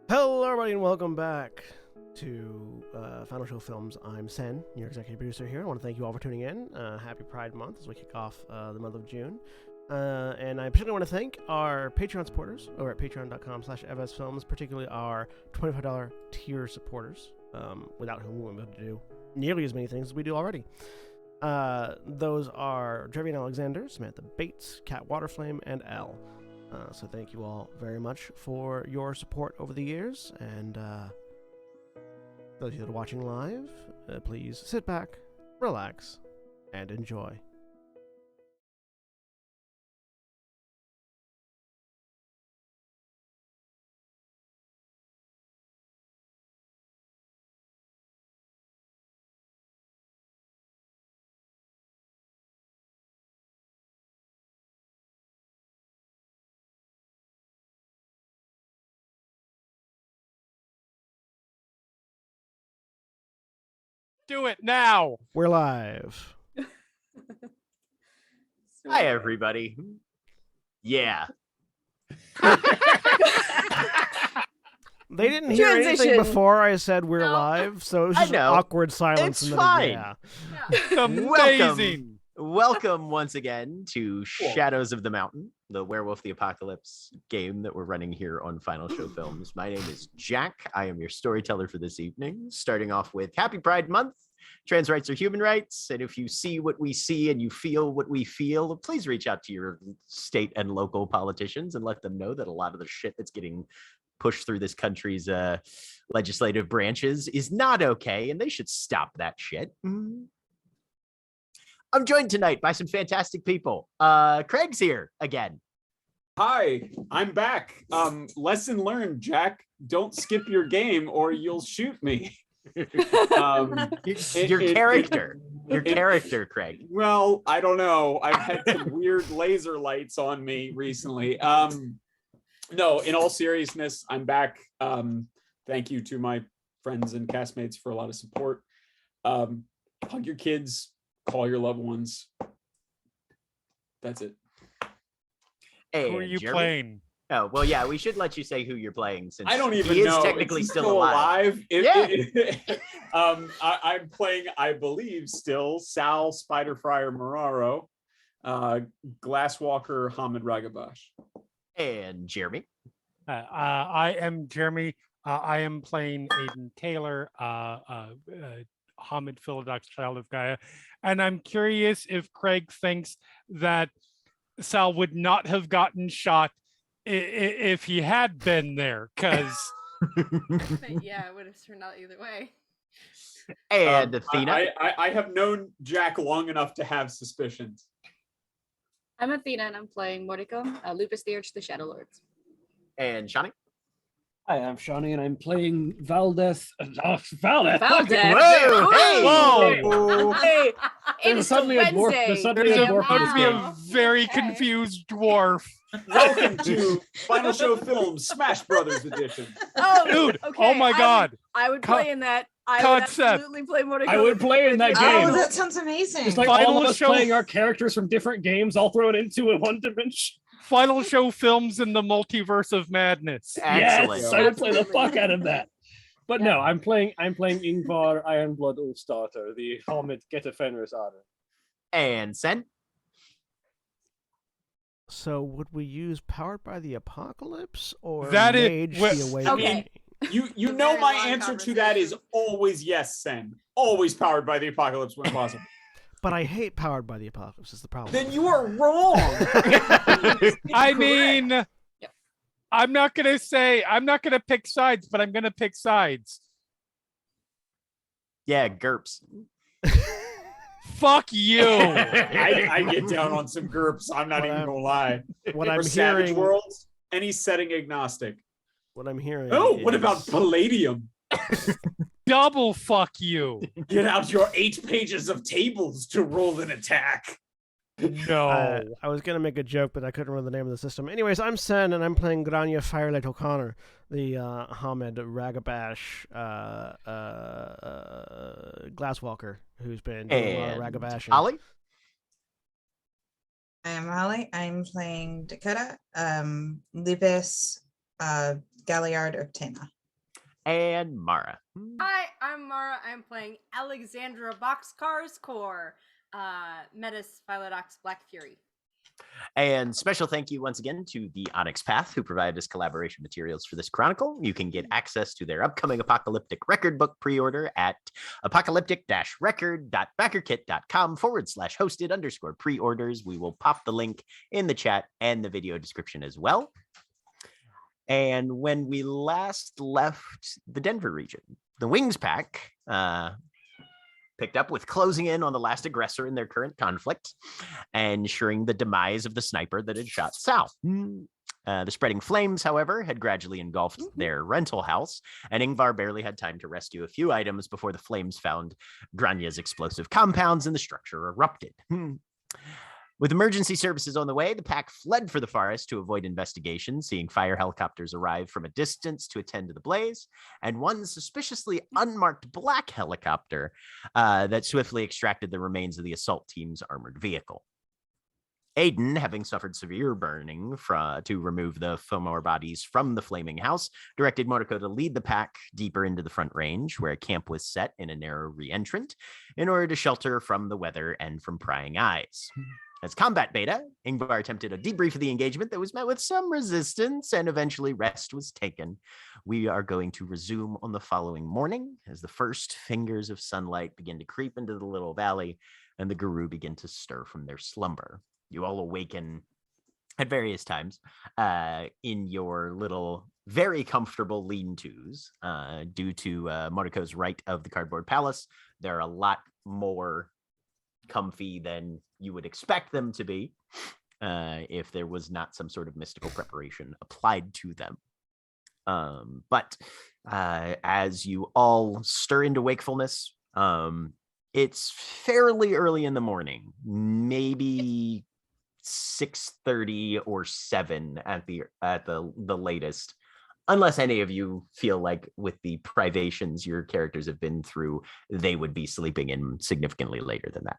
Hello, everybody, and welcome back to Final Show Films. I'm Sen, your executive producer here. I want to thank you all for tuning in. Happy Pride Month as we kick off the month of June. And I particularly want to thank our Patreon supporters over at patreon.com/fsfilms, particularly our $25 tier supporters, without whom we wouldn't be able to do nearly as many things as we do already. Those are Trevian Alexander, Samantha Bates, Kat Waterflame, and L. So thank you all very much for your support over the years, and those of you that are watching live, please sit back, relax, and enjoy. Do it now. We're live. Hi, everybody. Yeah. They didn't hear anything before I said we're live, so it was just an awkward silence. It's in the fine. Amazing. Welcome once again to Shadows of the Mountain, the Werewolf the Apocalypse game that we're running here on Final Show Films. My name is Jack. I am your storyteller for this evening, starting off with Happy Pride Month. Trans rights are human rights, and if you see what we see and you feel what we feel, please reach out to your state and local politicians and let them know that a lot of the shit that's getting pushed through this country's legislative branches is not okay, and they should stop that shit. I'm joined tonight by some fantastic people. Craig's here again. Hi, I'm back. Lesson learned, Jack. Don't skip your game or you'll shoot me. Your character, Craig. Well, I don't know. I've had some weird laser lights on me recently. No, in all seriousness, I'm back. Thank you to my friends and castmates for a lot of support. Hug your kids, call your loved ones. That's it. Hey, Who are you Jeremy? playing? Oh, well, yeah, we should let you say who you're playing since I don't even he know. is technically Is he still alive. I'm playing, I believe, still Sal Spiderfryer Marraro, Glasswalker Hamid Ragabash. And Jeremy. I am Jeremy. I am playing Aiden Taylor, Hamid Philodox, Child of Gaia. And I'm curious if Craig thinks that Sal would not have gotten shot if he had been there, because yeah, it would have turned out either way. And Athena. I have known Jack long enough to have suspicions. I'm Athena and I'm playing Mordecom, Lupus the Urge, the Shadow Lords. And Shawnee. Hi, I'm Shawnee and I'm playing Valdeth. Valdeth! Valdeth! Whoa! Hey! Whoa! Hey, There's it's suddenly a dwarf. Wednesday. There's suddenly there's a dwarf about to be on a very confused dwarf. Welcome to Final Show Films Smash Brothers edition. Oh, Dude, okay. oh my God. I would play in that. I would Concept. absolutely play Mordecom. I would play in that game. Oh, that sounds amazing. Just like Final all of us show- playing our characters from different games, all thrown into a one dimension. Final Show Films in the Multiverse of Madness. Excellent. Yes, I would play the fuck Absolutely. out of that. But no, I'm playing Ingvar Ironblood Ulfstarter, the Hamid Geta Fenris Honor. And Sen. So would we use Powered by the Apocalypse or That is- Mage well, the Awakening? Okay. You know Very my long answer to that is always yes, Sen. Always powered by the apocalypse when possible. But I hate Powered by the Apocalypse is the problem. Then you are wrong. I mean, Yep. I'm not gonna pick sides, but I'm gonna pick sides. Yeah, GURPS. Fuck you. I get down on some GURPS. I'm not What even I'm- gonna lie. What For I'm Savage hearing, Worlds, any setting agnostic. what I'm hearing. Oh, what about is- Palladium? Double fuck you. Get out your 8 pages of tables to roll an attack. No. I was gonna make a joke, but I couldn't remember the name of the system. Anyways, I'm Sen, and I'm playing Grania Firelight O'Connor, the Hamid Ragabash Glasswalker, who's been doing a lot of And Ragabashing. Ollie. I'm Holly. I'm playing Dakota, Lupus, Galliard Octana. And Mara. Hi, I'm Mara. I'm playing Alexandra Boxcar's Core, Metis Philodox Black Fury. And special thank you once again to the Onyx Path, who provided us collaboration materials for this chronicle. You can get access to their upcoming apocalyptic record book pre-order at apocalyptic-record.backerkit.com/hosted_pre-orders. We will pop the link in the chat and the video description as well. And when we last left the Denver region, the Wings Pack picked up with closing in on the last aggressor in their current conflict, ensuring the demise of the sniper that had shot Sal. The spreading flames, however, had gradually engulfed their rental house, and Ingvar barely had time to rescue a few items before the flames found Granya's explosive compounds and the structure erupted. With emergency services on the way, the pack fled for the forest to avoid investigation, seeing fire helicopters arrive from a distance to attend to the blaze, and one suspiciously unmarked black helicopter that swiftly extracted the remains of the assault team's armored vehicle. Aiden, having suffered severe burning to remove the Fomor bodies from the flaming house, directed Mordecai to lead the pack deeper into the front range, where a camp was set in a narrow re-entrant, in order to shelter from the weather and from prying eyes. As combat beta, Ingvar attempted a debrief of the engagement that was met with some resistance, and eventually rest was taken. We are going to resume on the following morning as the first fingers of sunlight begin to creep into the little valley and the Guru begin to stir from their slumber. You all awaken at various times in your little, very comfortable lean-tos. Due to Mordecai's right of the cardboard palace, they're a lot more comfy than you would expect them to be if there was not some sort of mystical preparation applied to them. But as you all stir into wakefulness, it's fairly early in the morning, maybe 6:30 or 7 at the latest, unless any of you feel like with the privations your characters have been through, they would be sleeping in significantly later than that.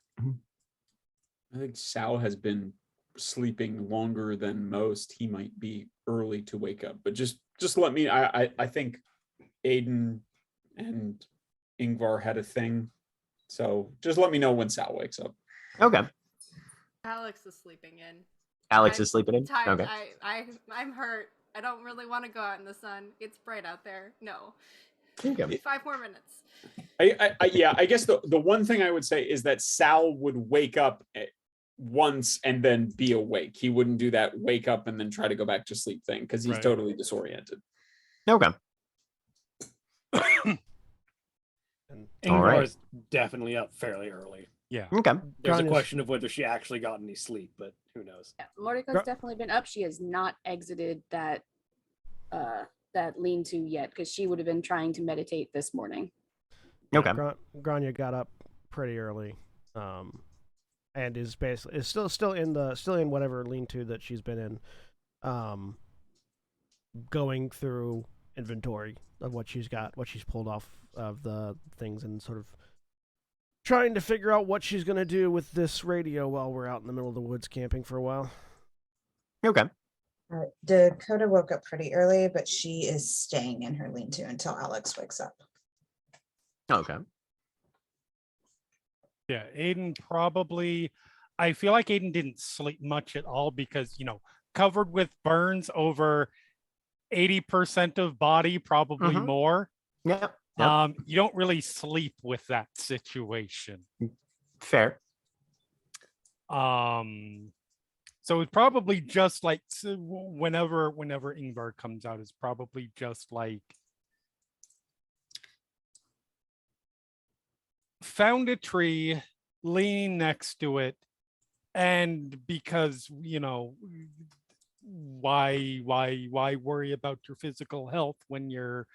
I think Sal has been sleeping longer than most. He might be early to wake up, but just let me. I think Aiden and Ingvar had a thing, so just let me know when Sal wakes up. Okay. Alex is sleeping in. Alex is sleeping in? Tired. Okay. I'm hurt. I don't really want to go out in the sun. It's bright out there. No. Okay. 5 more minutes. I guess the one thing I would say is that Sal would wake up once and then be awake. He wouldn't do that wake up and then try to go back to sleep thing because he's totally disoriented. Okay. Ingvar is definitely up fairly early. Yeah. Okay. There's a question of whether she actually got any sleep, but who knows? Yeah, Mordecai's definitely been up. She has not exited that lean-to yet because she would have been trying to meditate this morning. Okay. Grania got up pretty early, and is still in whatever lean-to that she's been in, going through inventory of what she's got, what she's pulled off of the things, and sort of trying to figure out what she's gonna do with this radio while we're out in the middle of the woods camping for a while. Okay. Dakota woke up pretty early, but she is staying in her lean-to until Alex wakes up. Okay. Yeah, Aiden probably, I feel like Aiden didn't sleep much at all because, covered with burns over 80% of body, probably more. Yep. You don't really sleep with that situation. Fair. So it's probably just like whenever Ingvar comes out, it's probably just like found a tree, leaning next to it, and because why worry about your physical health when you're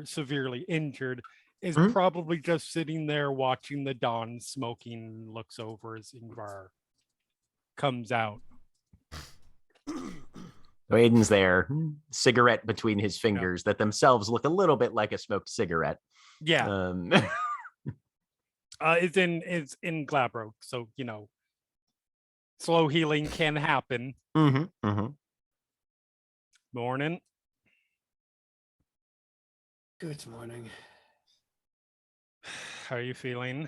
severely injured, is probably just sitting there watching the dawn, smoking, looks over as Ingvar comes out. Aiden's there, cigarette between his fingers that themselves look a little bit like a smoked cigarette. Yeah. It's in Glabro, so slow healing can happen. Morning. Good morning. How are you feeling?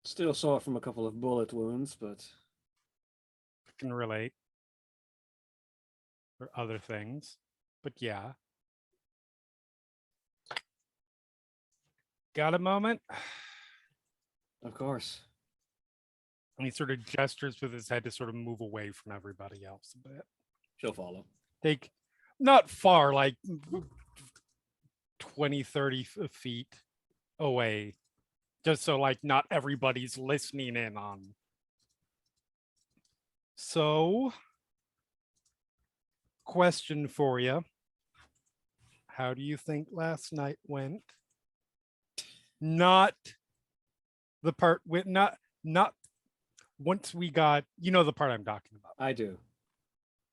Still sore from a couple of bullet wounds, but I can relate. Or other things. But yeah. Got a moment? of course. And he sort of gestures with his head to sort of move away from everybody else a bit. She'll follow. Take not far, like 20, 30 feet away. Just so like not everybody's listening in on. So, question for you. How do you think last night went? Not the part with not once we got, you know, the part I'm talking about. I do.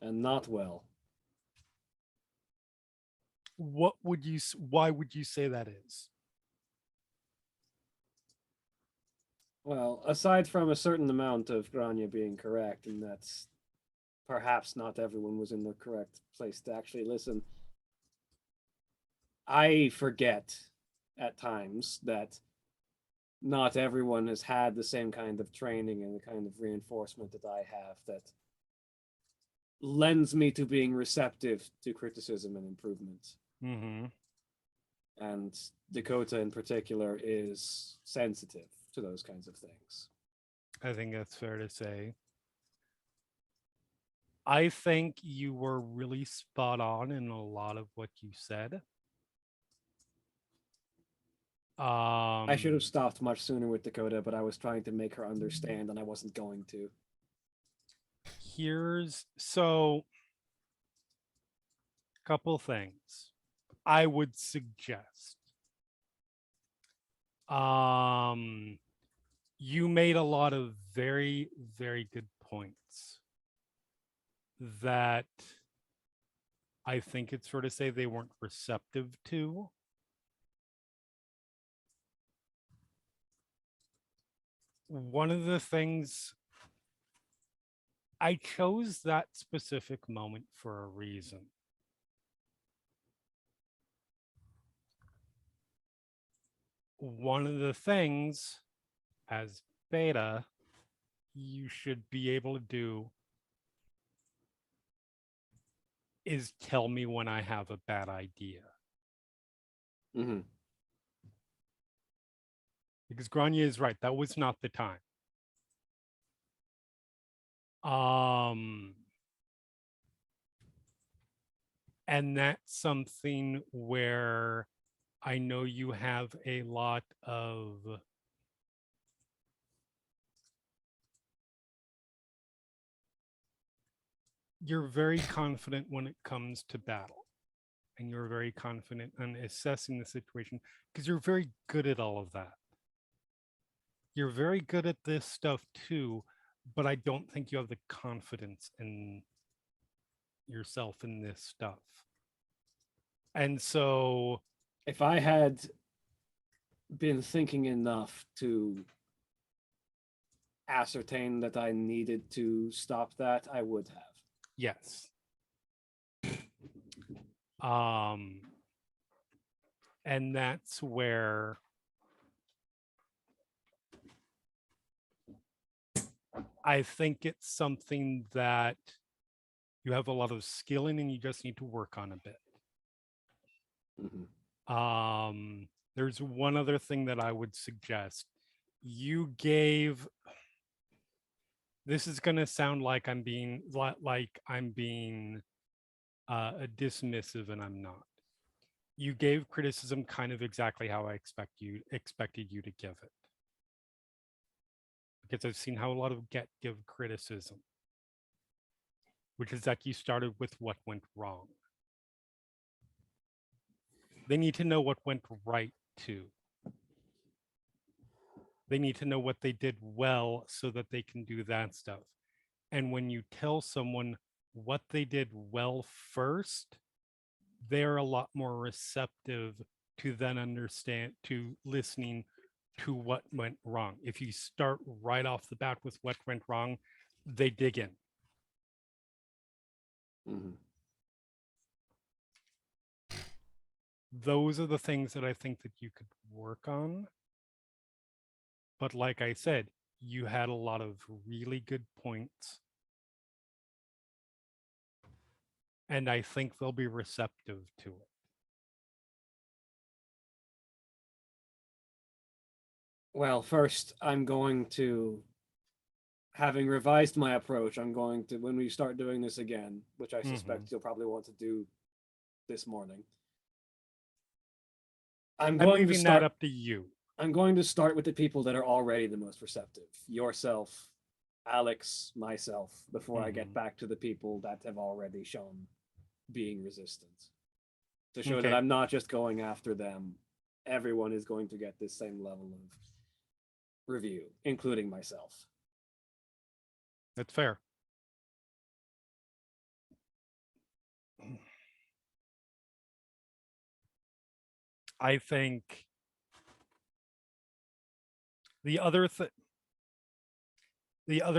And not well. Why would you say that is? Well, aside from a certain amount of Grania being correct, and that's perhaps not everyone was in the correct place to actually listen, I forget at times that not everyone has had the same kind of training and the kind of reinforcement that I have that lends me to being receptive to criticism and improvement. Mm-hmm. And Dakota in particular is sensitive to those kinds of things. I think that's fair to say. I think you were really spot on in a lot of what you said. I should have stopped much sooner with Dakota, but I was trying to make her understand and I wasn't going to. So couple things I would suggest. You made a lot of very, very good points that I think it's fair to say they weren't receptive to. One of the things I chose that specific moment for a reason. One of the things as beta you should be able to do is tell me when I have a bad idea. Mm-hmm. Because Grania is right, that was not the time. And that's something where I know you have a lot of you're very confident when it comes to battle. And you're very confident in assessing the situation because you're very good at all of that. You're very good at this stuff too, but I don't think you have the confidence in yourself in this stuff. And so if I had been thinking enough to ascertain that I needed to stop that, I would have. Yes. And that's where I think it's something that you have a lot of skill in and you just need to work on a bit. Mm-hmm. There's one other thing that I would suggest. You gave, this is going to sound like I'm being dismissive, and I'm not. You gave criticism kind of exactly how I expected you to give it. Because I've seen how a lot of give criticism, which is that you started with what went wrong. They need to know what went right too. They need to know what they did well so that they can do that stuff. And when you tell someone what they did well first, they're a lot more receptive to then understand, to listening to what went wrong. If you start right off the bat with what went wrong, they dig in. Mm-hmm. those are the things that I think that you could work on. But like I said, you had a lot of really good points. And I think they'll be receptive to it. Well, first, I'm going to, having revised my approach, I'm going to, when we start doing this again, which I suspect you'll probably want to do this morning, I'm going to leaving start, that up to you. I'm going to start with the people that are already the most receptive. Yourself, Alex, myself, before I get back to the people that have already shown being resistant. To show that I'm not just going after them. Everyone is going to get this same level of review, including myself. That's fair. I think the other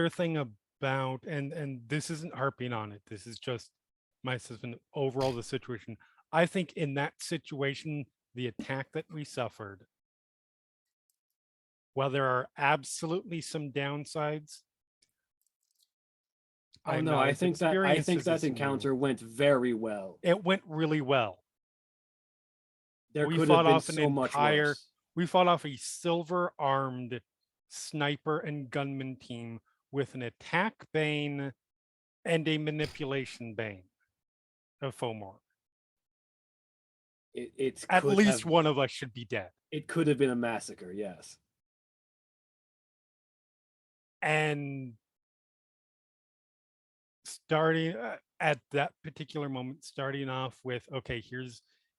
thing about, and this isn't harping on it, this is just my assessment overall the situation. I think in that situation, the attack that we suffered, while there are absolutely some downsides, I think that encounter went very well. It went really well. There could have been so much worse. We fought off a silver-armed sniper and gunman team with an attack bane and a manipulation bane of Fomor. It's at least one of us should be dead. It could have been a massacre, yes. And starting at that particular moment, starting off with, okay,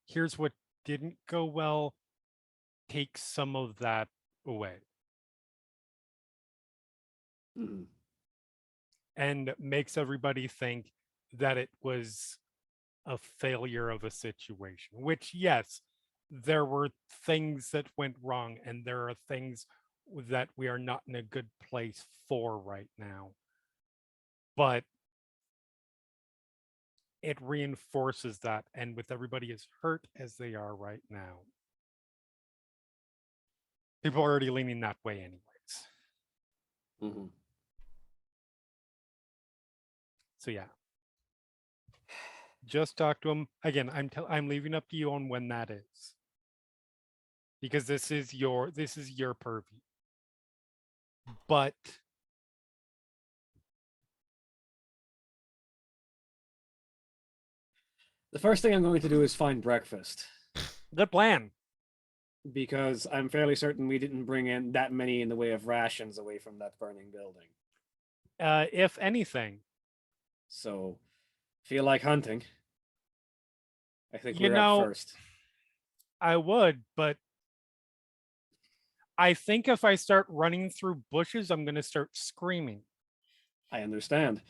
here's what didn't go well, take some of that away. Mm-hmm. And makes everybody think that it was a failure of a situation, which, yes, there were things that went wrong and there are things that we are not in a good place for right now. But it reinforces that, and with everybody as hurt as they are right now, people are already leaning that way anyways. Mm-hmm. So yeah, just talk to him again. I'm leaving up to you on when that is, because this is your purview. But the first thing I'm going to do is find breakfast. Good plan. Because I'm fairly certain we didn't bring in that many in the way of rations away from that burning building. If anything. So, feel like hunting. I think we're up first. I would, but I think if I start running through bushes, I'm going to start screaming. I understand.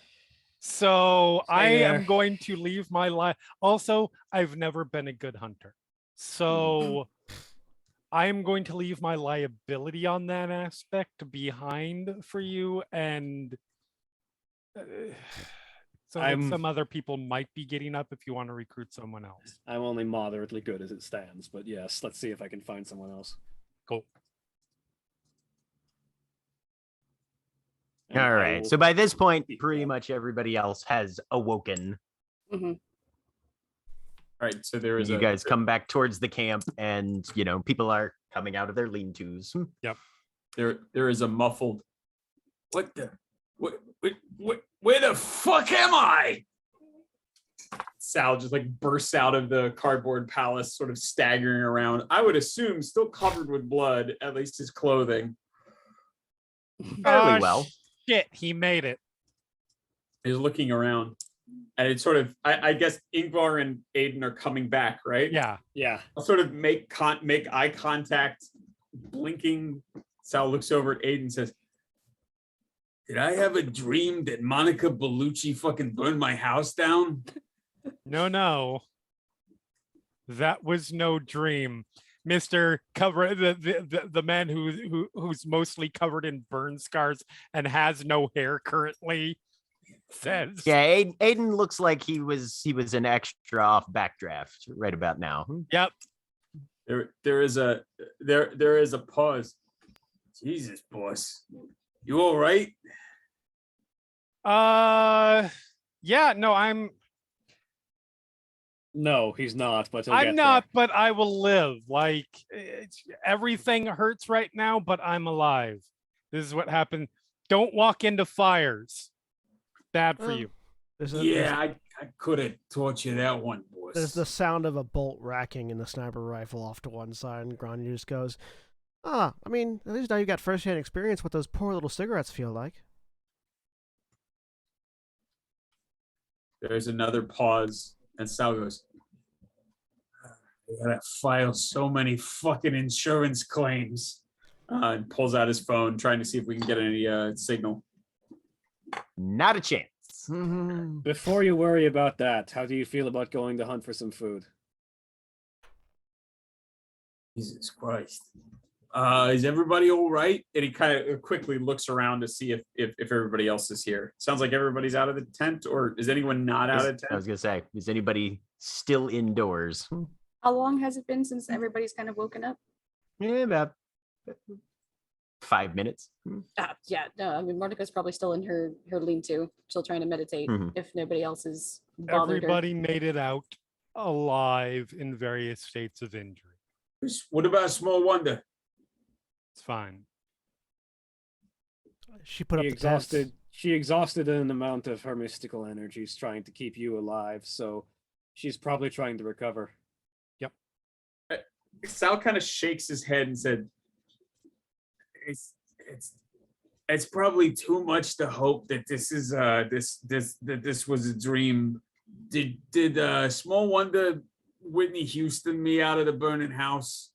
So I am going to leave my life. Also, I've never been a good hunter. So I am going to leave my liability on that aspect behind for you. And so that some other people might be getting up if you want to recruit someone else. I'm only moderately good as it stands, but yes, let's see if I can find someone else. Cool. All right. So by this point, pretty much everybody else has awoken. Mm-hmm. All right. So there is you guys come back towards the camp, and people are coming out of their lean-tos. Yep. There is a muffled. What the? Where the fuck am I? Sal just bursts out of the cardboard palace, sort of staggering around. I would assume still covered with blood, at least his clothing. Fairly well. Shit, he made it. He's looking around, and it's sort of. I guess Ingvar and Aiden are coming back, right? Yeah. I'll sort of make eye contact, blinking. Sal looks over at Aiden and says, "Did I have a dream that Monica Bellucci fucking burned my house down?" No. That was no dream. Mr. Cover, the man who's mostly covered in burn scars and has no hair currently says. Yeah, Aiden looks like he was an extra off backdraft right about now. Yep. There is a pause. Jesus, boss, you all right? Yeah, no, No, he's not, but he'll get I'm not, but I will live. Like everything hurts right now, but I'm alive. This is what happened. Don't walk into fires. Bad for you. Yeah, I could have taught you that one, boss. There's the sound of a bolt racking in the sniper rifle off to one side, and Grania just goes, I mean, at least now you got first-hand experience what those poor little cigarettes feel like. There's another pause, and Sal goes, I gotta file so many fucking insurance claims. And pulls out his phone, trying to see if we can get any signal. Not a chance. Before you worry about that, how do you feel about going to hunt for some food? Jesus Christ. Is everybody all right? And he kind of quickly looks around to see if everybody else is here. Sounds like everybody's out of the tent, or is anyone not out of the I was tent? gonna say, is anybody still indoors? How long has it been since everybody's kind of woken up? Yeah, about 5 minutes. Yeah, no, I mean, Monica's probably still in her lean-to, still trying to meditate Mhm. if nobody else is bothered her. Everybody made it out alive in various states of injury. What about Small Wonder? It's fine. She put up the tents. She exhausted an amount of her mystical energies trying to keep you alive, so she's probably trying to recover. Sal kind of shakes his head and said, "It's probably too much to hope that this is this was a dream. Did Small Wonder Whitney Houston me out of the burning house?"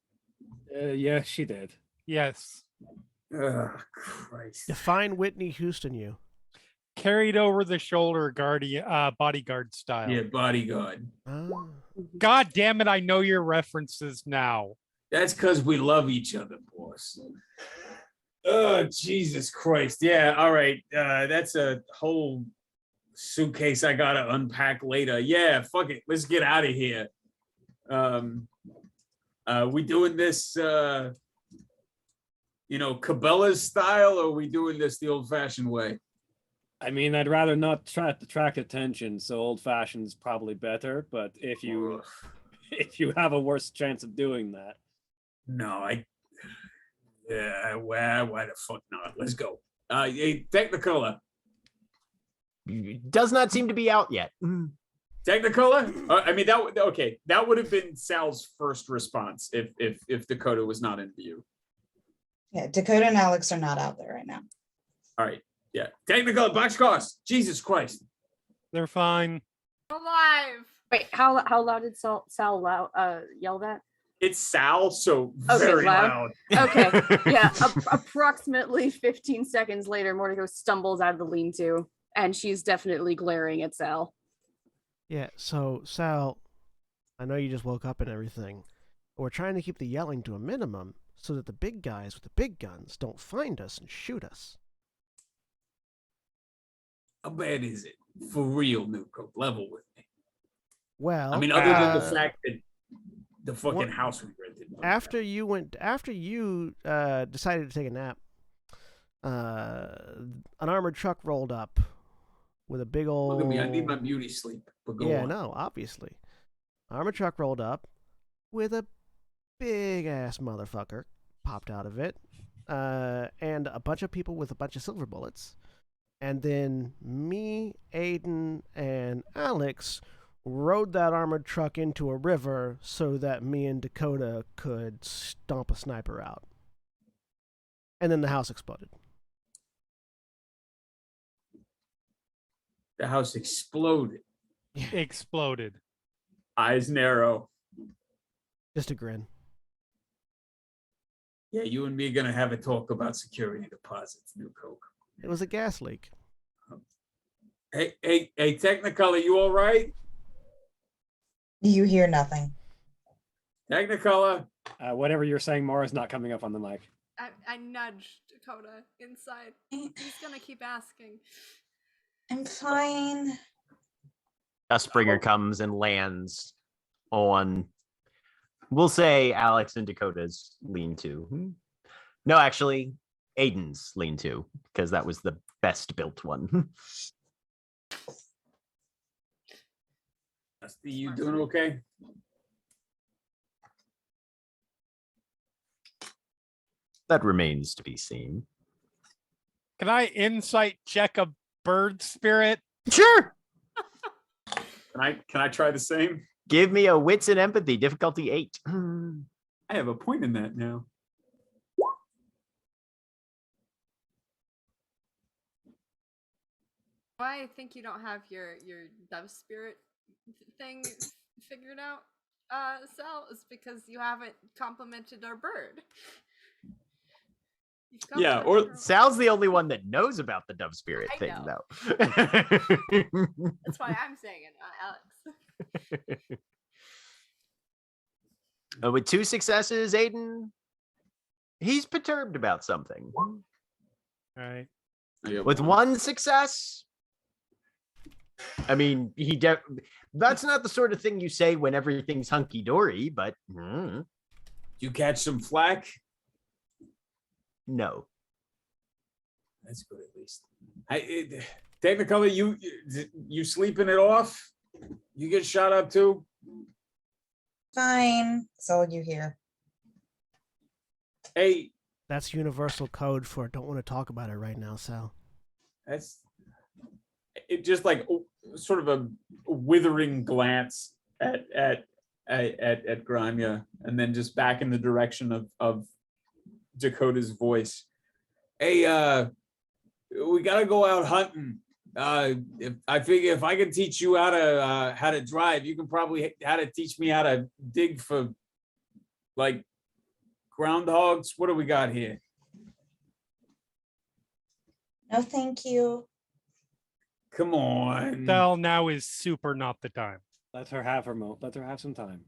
Yeah, she did. Yes. Oh, Christ. Define Whitney Houston you. Carried over the shoulder bodyguard style. Yeah, bodyguard. Oh. God damn it, I know your references now. That's because we love each other, boss. Oh, Jesus Christ. Yeah, all right. That's a whole suitcase I gotta unpack later. Yeah, fuck it. Let's get out of here. We doing this Cabela's style, or are we doing this the old-fashioned way? I mean, I'd rather not try to attract attention, so old-fashioned's probably better, but if you have a worse chance of doing that. No, why the fuck not? Let's go. Hey, Technicolor. Does not seem to be out yet. Technicolor? I mean, that would have been Sal's first response if Dakota was not in view. Yeah, Dakota and Alex are not out there right now. All right. Yeah. Technicolor boxcars. Jesus Christ. They're fine. Alive. Wait, how loud did Sal yell that? It's Sal, so Okay, very loud. loud. Okay, yeah. Approximately 15 seconds later, Mordecai stumbles out of the lean-to, and she's definitely glaring at Sal. Yeah, so Sal, I know you just woke up and everything, but we're trying to keep the yelling to a minimum so that the big guys with the big guns don't find us and shoot us. How bad is it? For real, Nuko. Level with me. Well, I mean, other than the fact that the fucking house we rented. After you decided to take a nap, an armored truck rolled up with a big old. Look at me. I need my beauty sleep. But go on. No, obviously. Armored truck rolled up with a big ass motherfucker popped out of it, and a bunch of people with a bunch of silver bullets. And then me, Aiden, and Alex rode that armored truck into a river so that me and Dakota could stomp a sniper out. And then the house exploded. The house exploded. Exploded. Eyes narrow. Just a grin. Yeah, you and me are gonna have a talk about security deposits, New Coke. It was a gas leak. Hey, Technicolor, you all right? You hear nothing. Technicolor. Whatever you're saying, Mara's not coming up on the mic. I nudged Dakota inside. He's gonna keep asking. I'm fine. Dustbringer comes and lands on We'll say Alex and Dakota's lean-to. No, actually, Aiden's lean-to, because that was the best built one. Dusty, you doing okay? That remains to be seen. Can I insight check a bird spirit? Sure. Can I try the same? Give me a wits and empathy, difficulty 8. I have a point in that now. Why I think you don't have your dove spirit thing figured out, Sal, is because you haven't complimented our bird. You've Yeah, or complimented our- Sal's the only one that knows about the dove spirit I thing, know. though. That's why I'm saying it, not Alex. With 2 successes, Aiden, he's perturbed about something. All right. With 1 success, I mean, that's not the sort of thing you say when everything's hunky-dory, but you catch some flack? No. That's good, at least. Technically, you sleeping it off? You get shot up too? Fine. That's all you hear. Hey, That's universal code for don't want to talk about it right now, Sal. that's it. Just like sort of a withering glance at Grania, and then just back in the direction of Dakota's voice. Hey, we gotta go out hunting. I figure if I can teach you how to drive, you can probably how to teach me how to dig for like groundhogs. What do we got here? No, thank you. Come on. Sal, now is super not the time. Let her have her moment. Let her have some time.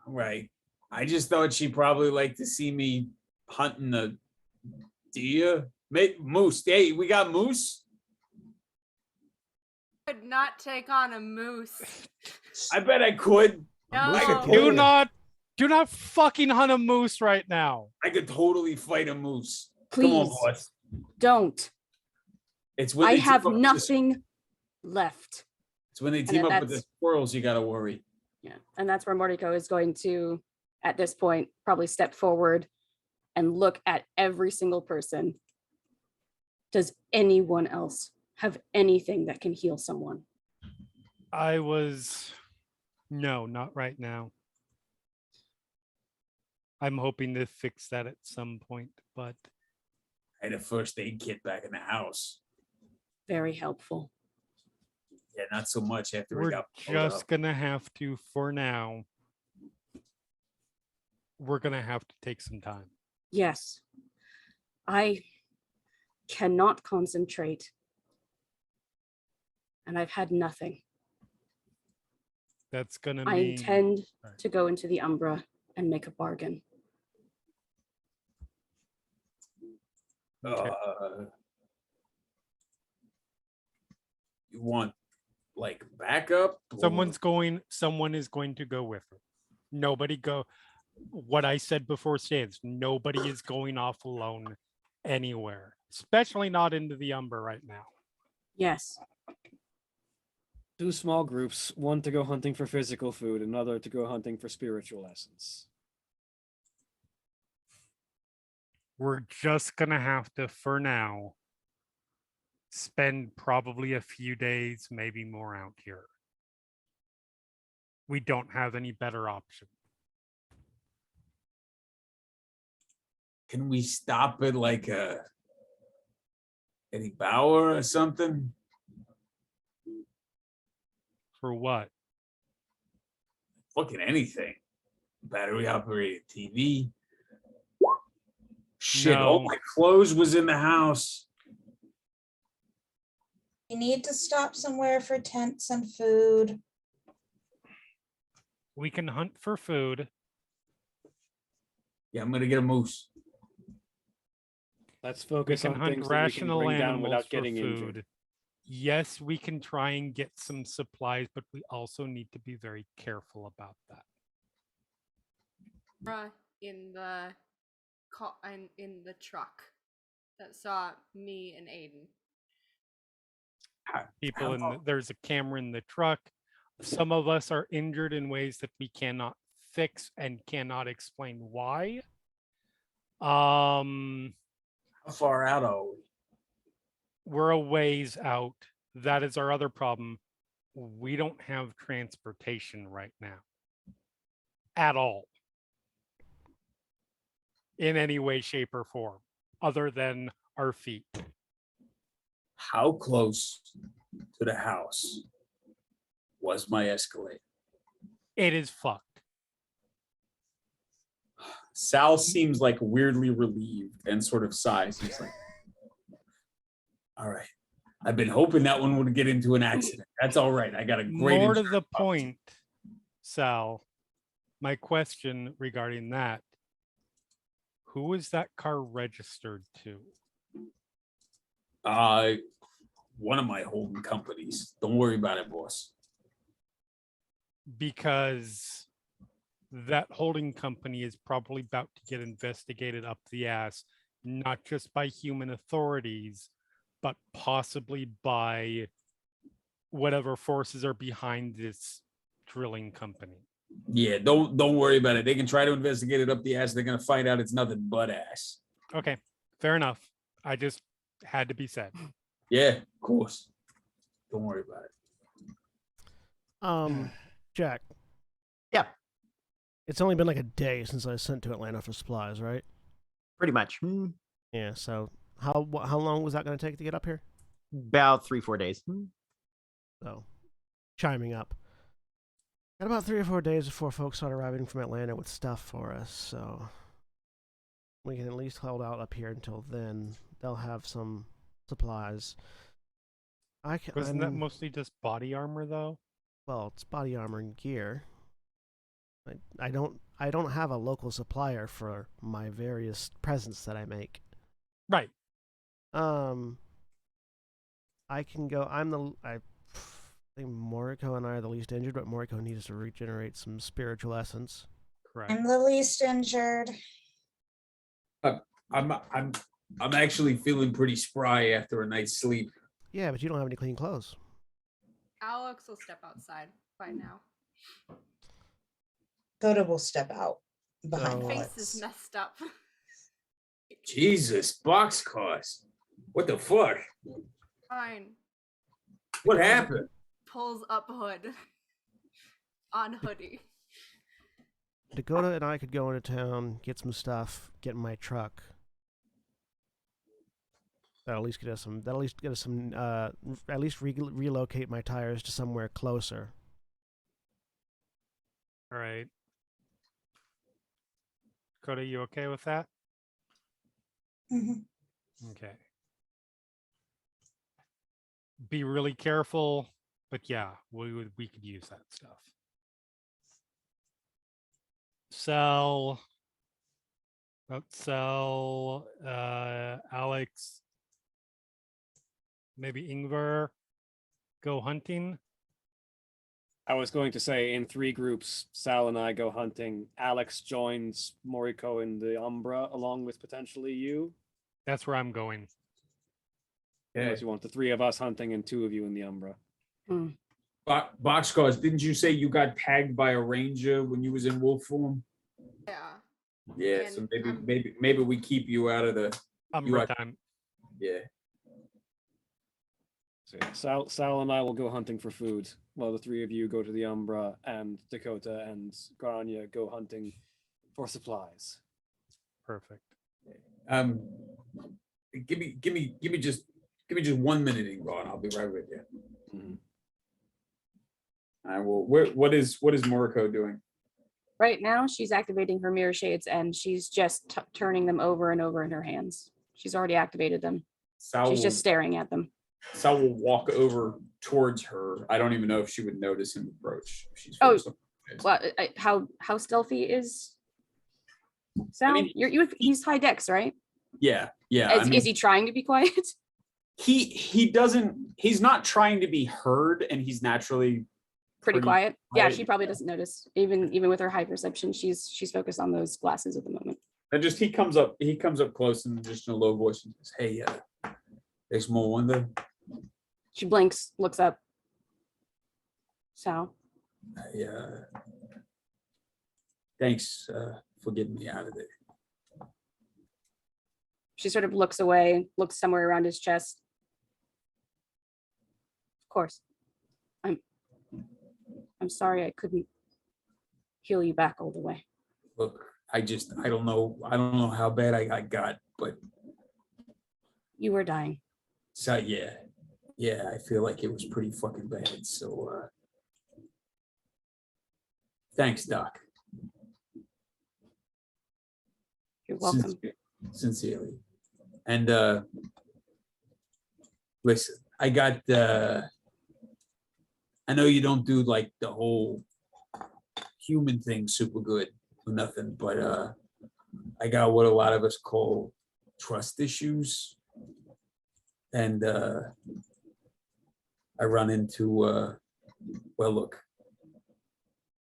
Right. I just thought she'd probably like to see me hunting a deer. Moose. Hey, we got moose? Could not take on a moose. I bet I could. No. Do not fucking hunt a moose right now. I could totally fight a moose. Please. Come on, boss. Don't. It's when I they team have up with nothing left. It's when they team up with the that's- squirrels you gotta worry. Yeah. And that's where Mordiko is going to, at this point, probably step forward and look at every single person. Does anyone else have anything that can heal someone? No, not right now. I'm hoping to fix that at some point, but I had a first aid kit back in the house. Very helpful. Yeah, not so much after we we're got pulled up. just gonna have to, for now, we're gonna have to take some time. Yes. I cannot concentrate. And I've had nothing. That's gonna I mean intend Right. to go into the Umbra and make a bargain. You want like backup? someone is going to go with her. Nobody go. What I said before stands. Nobody is going off alone anywhere, especially not into the Umber right now. Yes. 2 small groups, one to go hunting for physical food, another to go hunting for spiritual essence. We're just gonna have to, for now, spend probably a few days, maybe more out here. We don't have any better option. Can we stop at like any Bower or something? For what? Fucking anything. Battery operated TV. Shit, all No. my clothes was in the house. You need to stop somewhere for tents and food. We can hunt for food. Yeah, I'm gonna get a moose. Let's We focus can on hunt things that we can rational bring down animals without for getting food. injured. Yes, we can try and get some supplies, but we also need to be very careful about that. in the in the truck that saw me and Aiden. There's a camera in the truck. Some of us are injured in ways that we cannot fix and cannot explain why. How far out are we? We're a ways out. That is our other problem. We don't have transportation right now at all in any way, shape, or form other than our feet. How close to the house was my Escalade? It is fucked. Sal seems like weirdly relieved and sort of sighs. He's like, all right. I've been hoping that one would get into an accident. That's all right. I got a great. More to the point, Sal, my question regarding that, who is that car registered to? One of my holding companies. Don't worry about it, boss. Because that holding company is probably about to get investigated up the ass, not just by human authorities, but possibly by whatever forces are behind this drilling company. Yeah, don't worry about it. They can try to investigate it up the ass. They're gonna find out it's nothing but ass. Okay, fair enough. I just had to be said. Yeah, of course. Don't worry about it. Jack. Yeah. It's only been like a day since I sent to Atlanta for supplies, right? Pretty much. Yeah. So how long was that going to take to get up here? About 3-4 days. So, chiming up. Got about 3 or 4 days before folks start arriving from Atlanta with stuff for us. So we can at least hold out up here until then. They'll have some supplies. Wasn't that mostly just body armor, though? Well, it's body armor and gear. I don't have a local supplier for my various presents that I make. Right. I can go. I think Moriko and I are the least injured, but Moriko needs to regenerate some spiritual essence. Correct. I'm the least injured. I'm actually feeling pretty spry after a night's sleep. Yeah, but you don't have any clean clothes. Alex will step outside by now. Coda will step out behind Oh. My Alex. face is messed up. Jesus, boxcars. What the fuck? Fine. What happened? Pulls up hood. On hoodie. Dakota and I could go into town, get some stuff, get in my truck. That'll at least get us some. At least relocate my tires to somewhere closer. All right. Coda, you okay with that? Mhm. Okay. Be really careful, but yeah, we could use that stuff. Sell, Alex, maybe Ingvar, go hunting. I was going to say in 3 groups, Sal and I go hunting. Alex joins Moriko in the Umbra along with potentially you. That's where I'm going. Unless you want the 3 of us hunting and 2 of you in the Umbra. Boxcars, didn't you say you got tagged by a ranger when you was in wolf form? Yeah. Yeah, so maybe we keep you out of the Umbra time. yeah. So yeah, Sal and I will go hunting for food, while the 3 of you go to the Umbra, and Dakota and Grania go hunting for supplies. Perfect. Give me just 1 minute, Ingvar, and I'll be right with you. Mhm. I will. What is Moriko doing? Right now, she's activating her mirror shades and she's just turning them over and over in her hands. She's already activated them. She's just staring at them. Sal will walk over towards her. I don't even know if she would notice him approach. If she's Oh, first. well, how stealthy is Sal? I mean, He's high dex, right? Yeah. I mean, Is he trying to be quiet? he's not trying to be heard, and he's naturally Pretty quiet. Yeah, quiet. she probably doesn't notice. Even with her high perception, she's focused on those glasses at the moment. And just he comes up close and just in a low voice and says, "Hey, there's more wonder." She blinks, looks up. Sal. Thanks for getting me out of there. She sort of looks away, looks somewhere around his chest. Of course. I'm sorry I couldn't heal you back all the way. Look, I don't know how bad I got, but You were dying. so yeah, I feel like it was pretty fucking bad. So thanks, Doc. You're welcome. Sincerely. And listen, I got I know you don't do like the whole human thing super good or nothing, but I got what a lot of us call trust issues. And I run into well, look,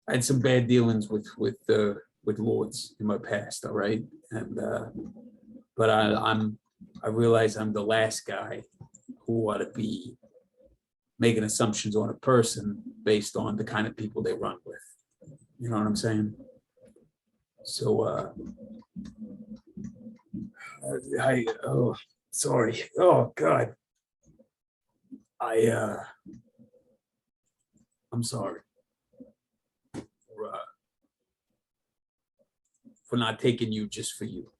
I had some bad dealings with lords in my past, all right? And but I realize I'm the last guy who ought to be making assumptions on a person based on the kind of people they run with. You know what I'm saying? So sorry. Oh God. I'm sorry for not taking you just for you.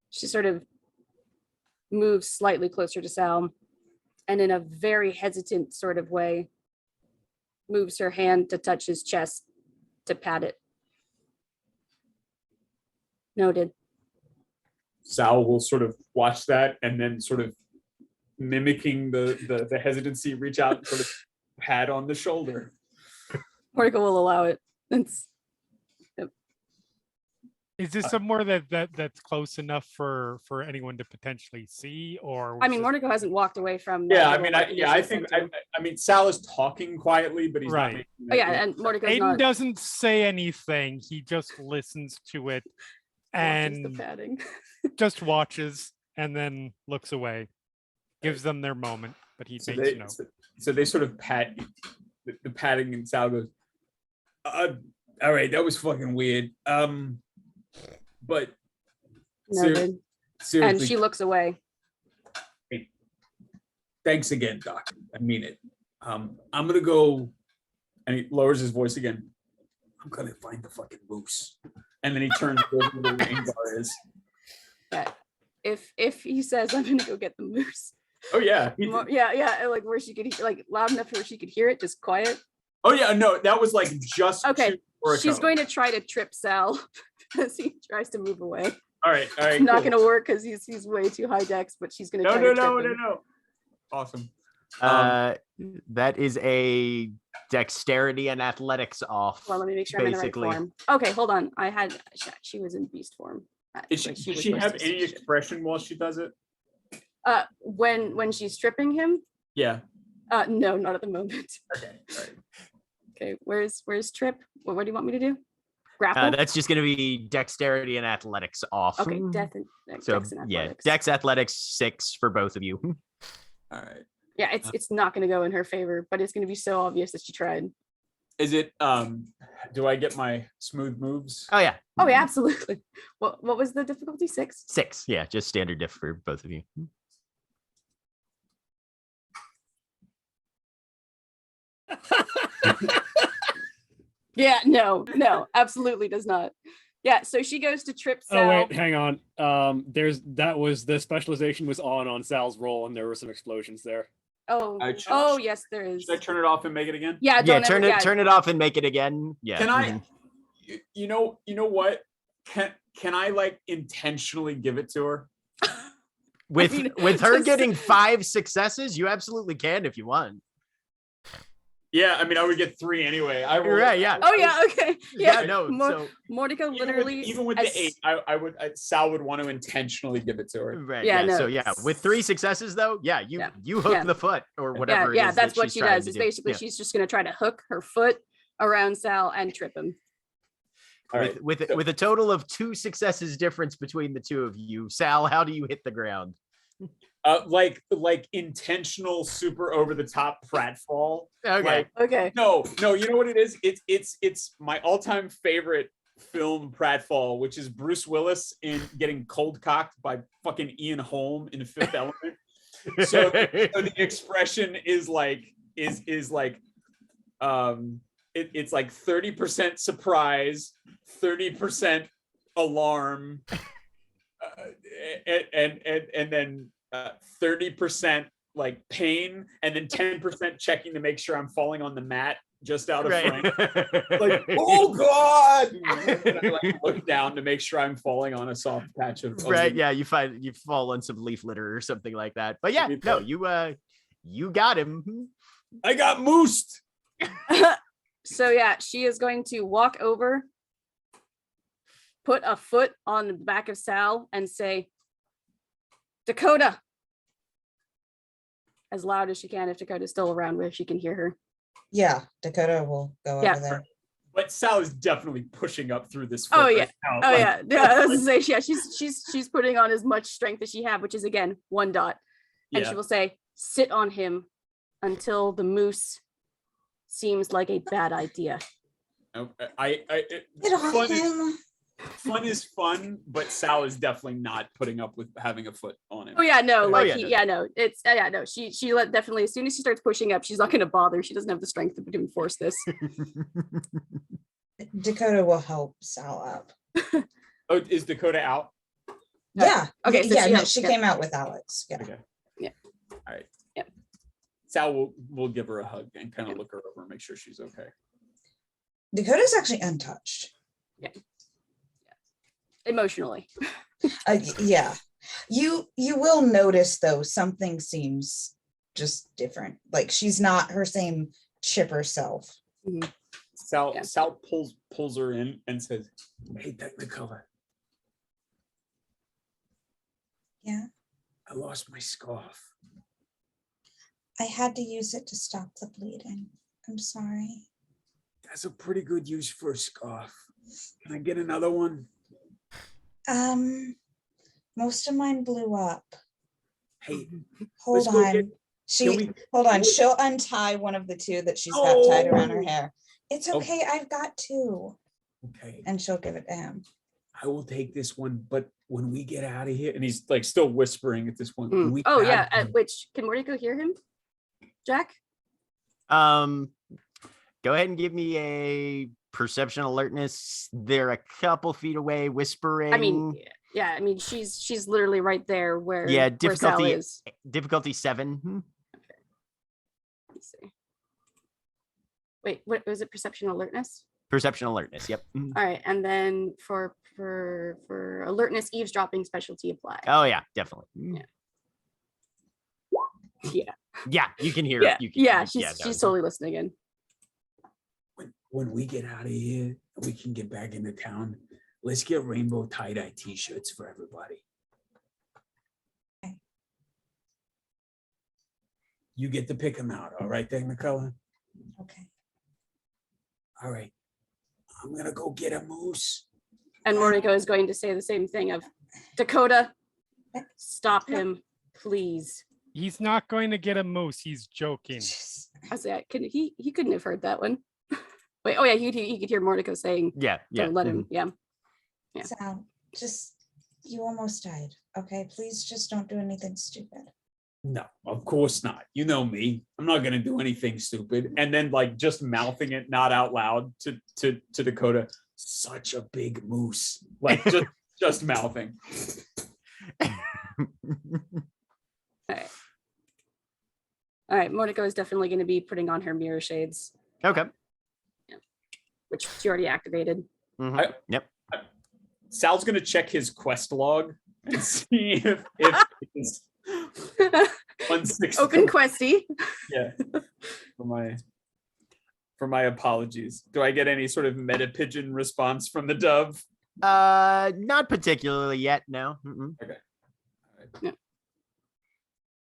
She sort of moves slightly closer to Sal and in a very hesitant sort of way moves her hand to touch his chest to pat it. Noted. Sal will sort of watch that and then sort of mimicking the hesitancy, reach out and sort of pat on the shoulder. Mordecai will allow it. Is this somewhere that's close enough for anyone to potentially see, or? I mean, Mordecai hasn't walked away from. Yeah, I mean, I mean, Sal is talking quietly, but he's right. not making Oh yeah, and Mordecai's Aiden not. doesn't say anything. He just listens to it and the padding. just watches and then looks away. Gives them their moment, but he makes no. So they sort of pat the patting, and Sal goes, all right, that was fucking weird. But Noted. seriously, And she looks away. hey, thanks again, Doc. I mean it. I'm gonna go, and he lowers his voice again. I'm gonna find the fucking moose. And then he turns to where the rain bar is. Yeah. If he says I'm gonna go get the moose. Oh yeah. Yeah, like where she could like loud enough where she could hear it, just quiet. Oh yeah, no, that was like just okay. She's toe. going to try to trip Sal as he tries to move away. All right. It's not gonna work because he's way too high dex, but she's gonna No. Awesome. That is a dexterity and athletics off. Well, let me make sure I'm in the right form. Okay, hold on. She was in beast form. Does she have any expression while she does it? When she's stripping him? Yeah. No, not at the moment. Okay. All right. Okay, where's Trip? What do you want me to do? Grapple? That's just going to be dexterity and athletics off. Okay, dex and athletics. Dex athletics 6 for both of you. All right. Yeah, it's not going to go in her favor, but it's going to be so obvious that she tried. Is it? Do I get my smooth moves? Oh yeah. Oh yeah, absolutely. What was the difficulty? 6? 6. Yeah, just standard diff for both of you. Yeah, no, absolutely does not. Yeah, so she goes to trip Sal. Oh wait, hang on. The specialization was on Sal's roll, and there were some explosions there. Oh, yes, there is. Should I turn it off and make it again? Yeah, turn it off and make it again. Yeah. Can I? You know what? Can I like intentionally give it to her? With her getting 5 successes, you absolutely can if you want. Yeah, I mean, I would get 3 anyway. I will, Right, yeah. Oh yeah, okay. Yeah. no. Mor- Mordecai literally even with as- the 8, Sal would want to intentionally give it to her. Right. Yeah, Yeah. no. So yeah, with 3 successes though, yeah, you hook Yeah. the foot or whatever. yeah, it is that's that what she's she trying does. to Is do. basically Yeah. she's just gonna try to hook her foot around Sal and trip him. All right. With a total of 2 successes difference between the two of you, Sal, how do you hit the ground? Like intentional super over the top pratfall. Okay. Like, Okay. no, you know what it is? It's my all-time favorite film pratfall, which is Bruce Willis in getting cold cocked by fucking Ian Holm in Fifth Element. So the expression is like it's like 30% surprise, 30% alarm, and then 30% like pain, and then 10% checking to make sure I'm falling on the mat just out of frame. Like, oh god! And I like look down to make sure I'm falling on a soft patch of Right. leaf. Yeah. You fall on some leaf litter or something like that. But yeah, no, you got him. I got moosed. So yeah, she is going to walk over, put a foot on the back of Sal and say, Dakota, as loud as she can if Dakota's still around where she can hear her. Yeah, Dakota will go Yeah. over there. But Sal is definitely pushing up through this. Oh, foot yeah. right now. Oh Like, yeah, I was gonna say yeah, she's putting on as much strength as she have, which is again 1 dot, and yeah. she will say, sit on him until the moose seems like a bad idea. Get on him. Fun is fun, but Sal is definitely not putting up with having a foot on him. Oh yeah, no, like yeah, no, it's no. She definitely as soon as she starts pushing up, she's not gonna bother. She doesn't have the strength to enforce this. Dakota will help Sal up. Oh, is Dakota out? Yeah. Okay, so yeah, she no, helps, she yeah. came out with Alex. Yeah. Okay. Yeah. All right. Yeah. Sal will give her a hug and kind of look her over and make sure she's okay. Dakota's actually untouched. Emotionally. Yeah. You will notice though, something seems just different. Like she's not her same chipper self. Sal Yeah. Sal pulls her in and says, "Hey, Technicolor, Yeah. I lost my scarf." I had to use it to stop the bleeding. I'm sorry. That's a pretty good use for a scarf. Can I get another one? Most of mine blew up. Hey, Hold Let's go on. get- Hold on. She'll untie one of the 2 that she's got tied around her hair. It's Oh. okay. I've got 2. okay, And she'll give it to him. I will take this one, but when we get out of here, and he's like still whispering at this point. when we Oh get yeah, out of here- which can Mordecai hear him? Jack? Go ahead and give me a perception alertness. They're a couple feet away, whispering. I mean, yeah, I mean she's literally right there where Yeah, where Sal difficulty- is. difficulty 7. Let me see. Wait, what was it? Perception alertness? Perception alertness. Yep. All right, and then for alertness, eavesdropping specialty apply. Oh yeah, definitely. Yeah. Yeah, you can hear. Yeah, You can, yeah, no, she's totally listening in. when we get out of here, and we can get back into town. Let's get rainbow tie-dye t-shirts for everybody. Okay. You get to pick them out, all right, Technicolor? Okay. All right. I'm gonna go get a moose. And Mordecai is going to say the same thing of Dakota, stop him, please. He's not going to get a moose. He's joking. I was like, he couldn't have heard that one. Wait, oh yeah, he could hear Mordecai saying, Yeah, yeah. don't let him, yeah. Yeah. Sal, you almost died. Okay, please just don't do anything stupid. No, of course not. You know me. I'm not gonna do anything stupid. And then like just mouthing it, not out loud, to Dakota. Such a big moose. Like just mouthing. All right, Mordecai is definitely going to be putting on her mirror shades, Okay. which she already activated. Mhm. Yep. Sal's gonna check his quest log and see if it's 160. Open questy. Yeah. For my for my apologies. Do I get any sort of meta pigeon response from the dove? Not particularly yet. No. Mm-mm.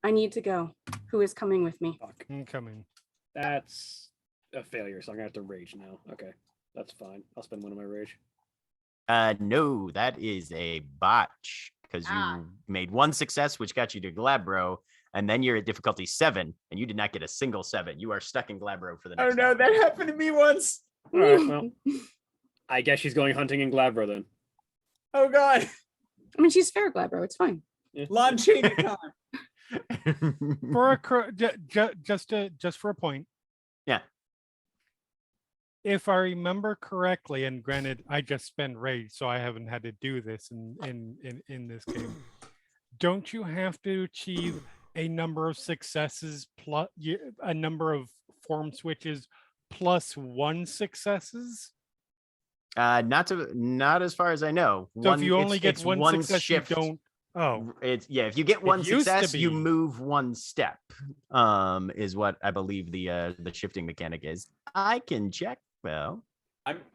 I need to go. Who is coming with me? Fuck. I'm coming. That's a failure, so I'm gonna have to rage now. Okay, that's fine. I'll spend one of my rage. No, that is a botch because you made one success, which got you to Glabro, and then you're at difficulty 7, and you did not get a single 7. You are stuck in Glabro for the next. Oh no, hour. that happened to me once. All right, well, I guess she's going hunting in Glabro then. Oh god, I mean, she's fair, Glabro. It's fine. Yeah. Lon Chaney time. For a just for a point. Yeah. If I remember correctly, and granted, I just spend rage, so I haven't had to do this in this game. Don't you have to achieve a number of successes plus a number of form switches plus 1 successes? Not as far as I know. So if you only get it's one success, shift. you don't. Oh, It's if you get one used to success, you be. move 1 step. Is what I believe the shifting mechanic is. I can check though.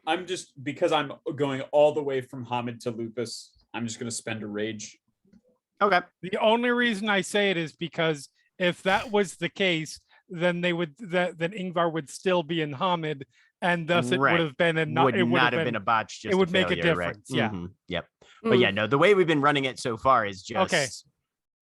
I'm just because I'm going all the way from Hamid to Lupus. I'm just gonna spend a rage. Okay. the only reason I say it is because if that was the case, then then Ingvar would still be in Hamid, and thus it Right. would have been Would not have been a botch. Just would a make a failure, right? difference, yeah. Mhm, Yep. But yeah, no. The way we've been running it so far is just Okay.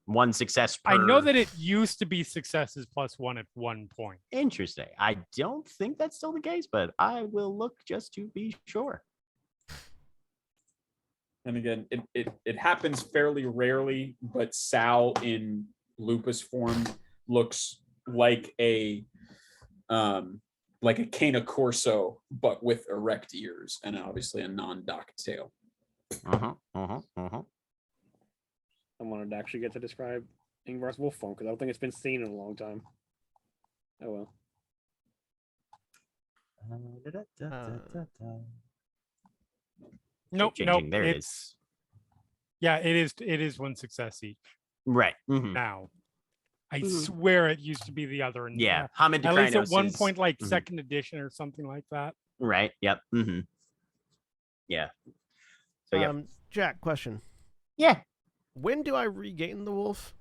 1 success per. I know that it used to be successes plus 1 at one point. Interesting. I don't think that's still the case, but I will look just to be sure. And again, it happens fairly rarely, but Sal in Lupus form looks like a Cana Corso, but with erect ears and obviously a non-docked tail. Uh-huh. I wanted to actually get to describe Ingvar's wolf form because I don't think it's been seen in a long time. Oh well. Nope, Changing. There it is. it's yeah, it is 1 success each Right. Mhm. now. I Mhm. swear it used to be the other. And Yeah. Hamid at least at Dekrinos one is- point, like mhm. 2nd edition or something like that. Right. Yep. Mm-hmm. Yeah. So yeah. Jack, question. Yeah. When do I regain the wolf?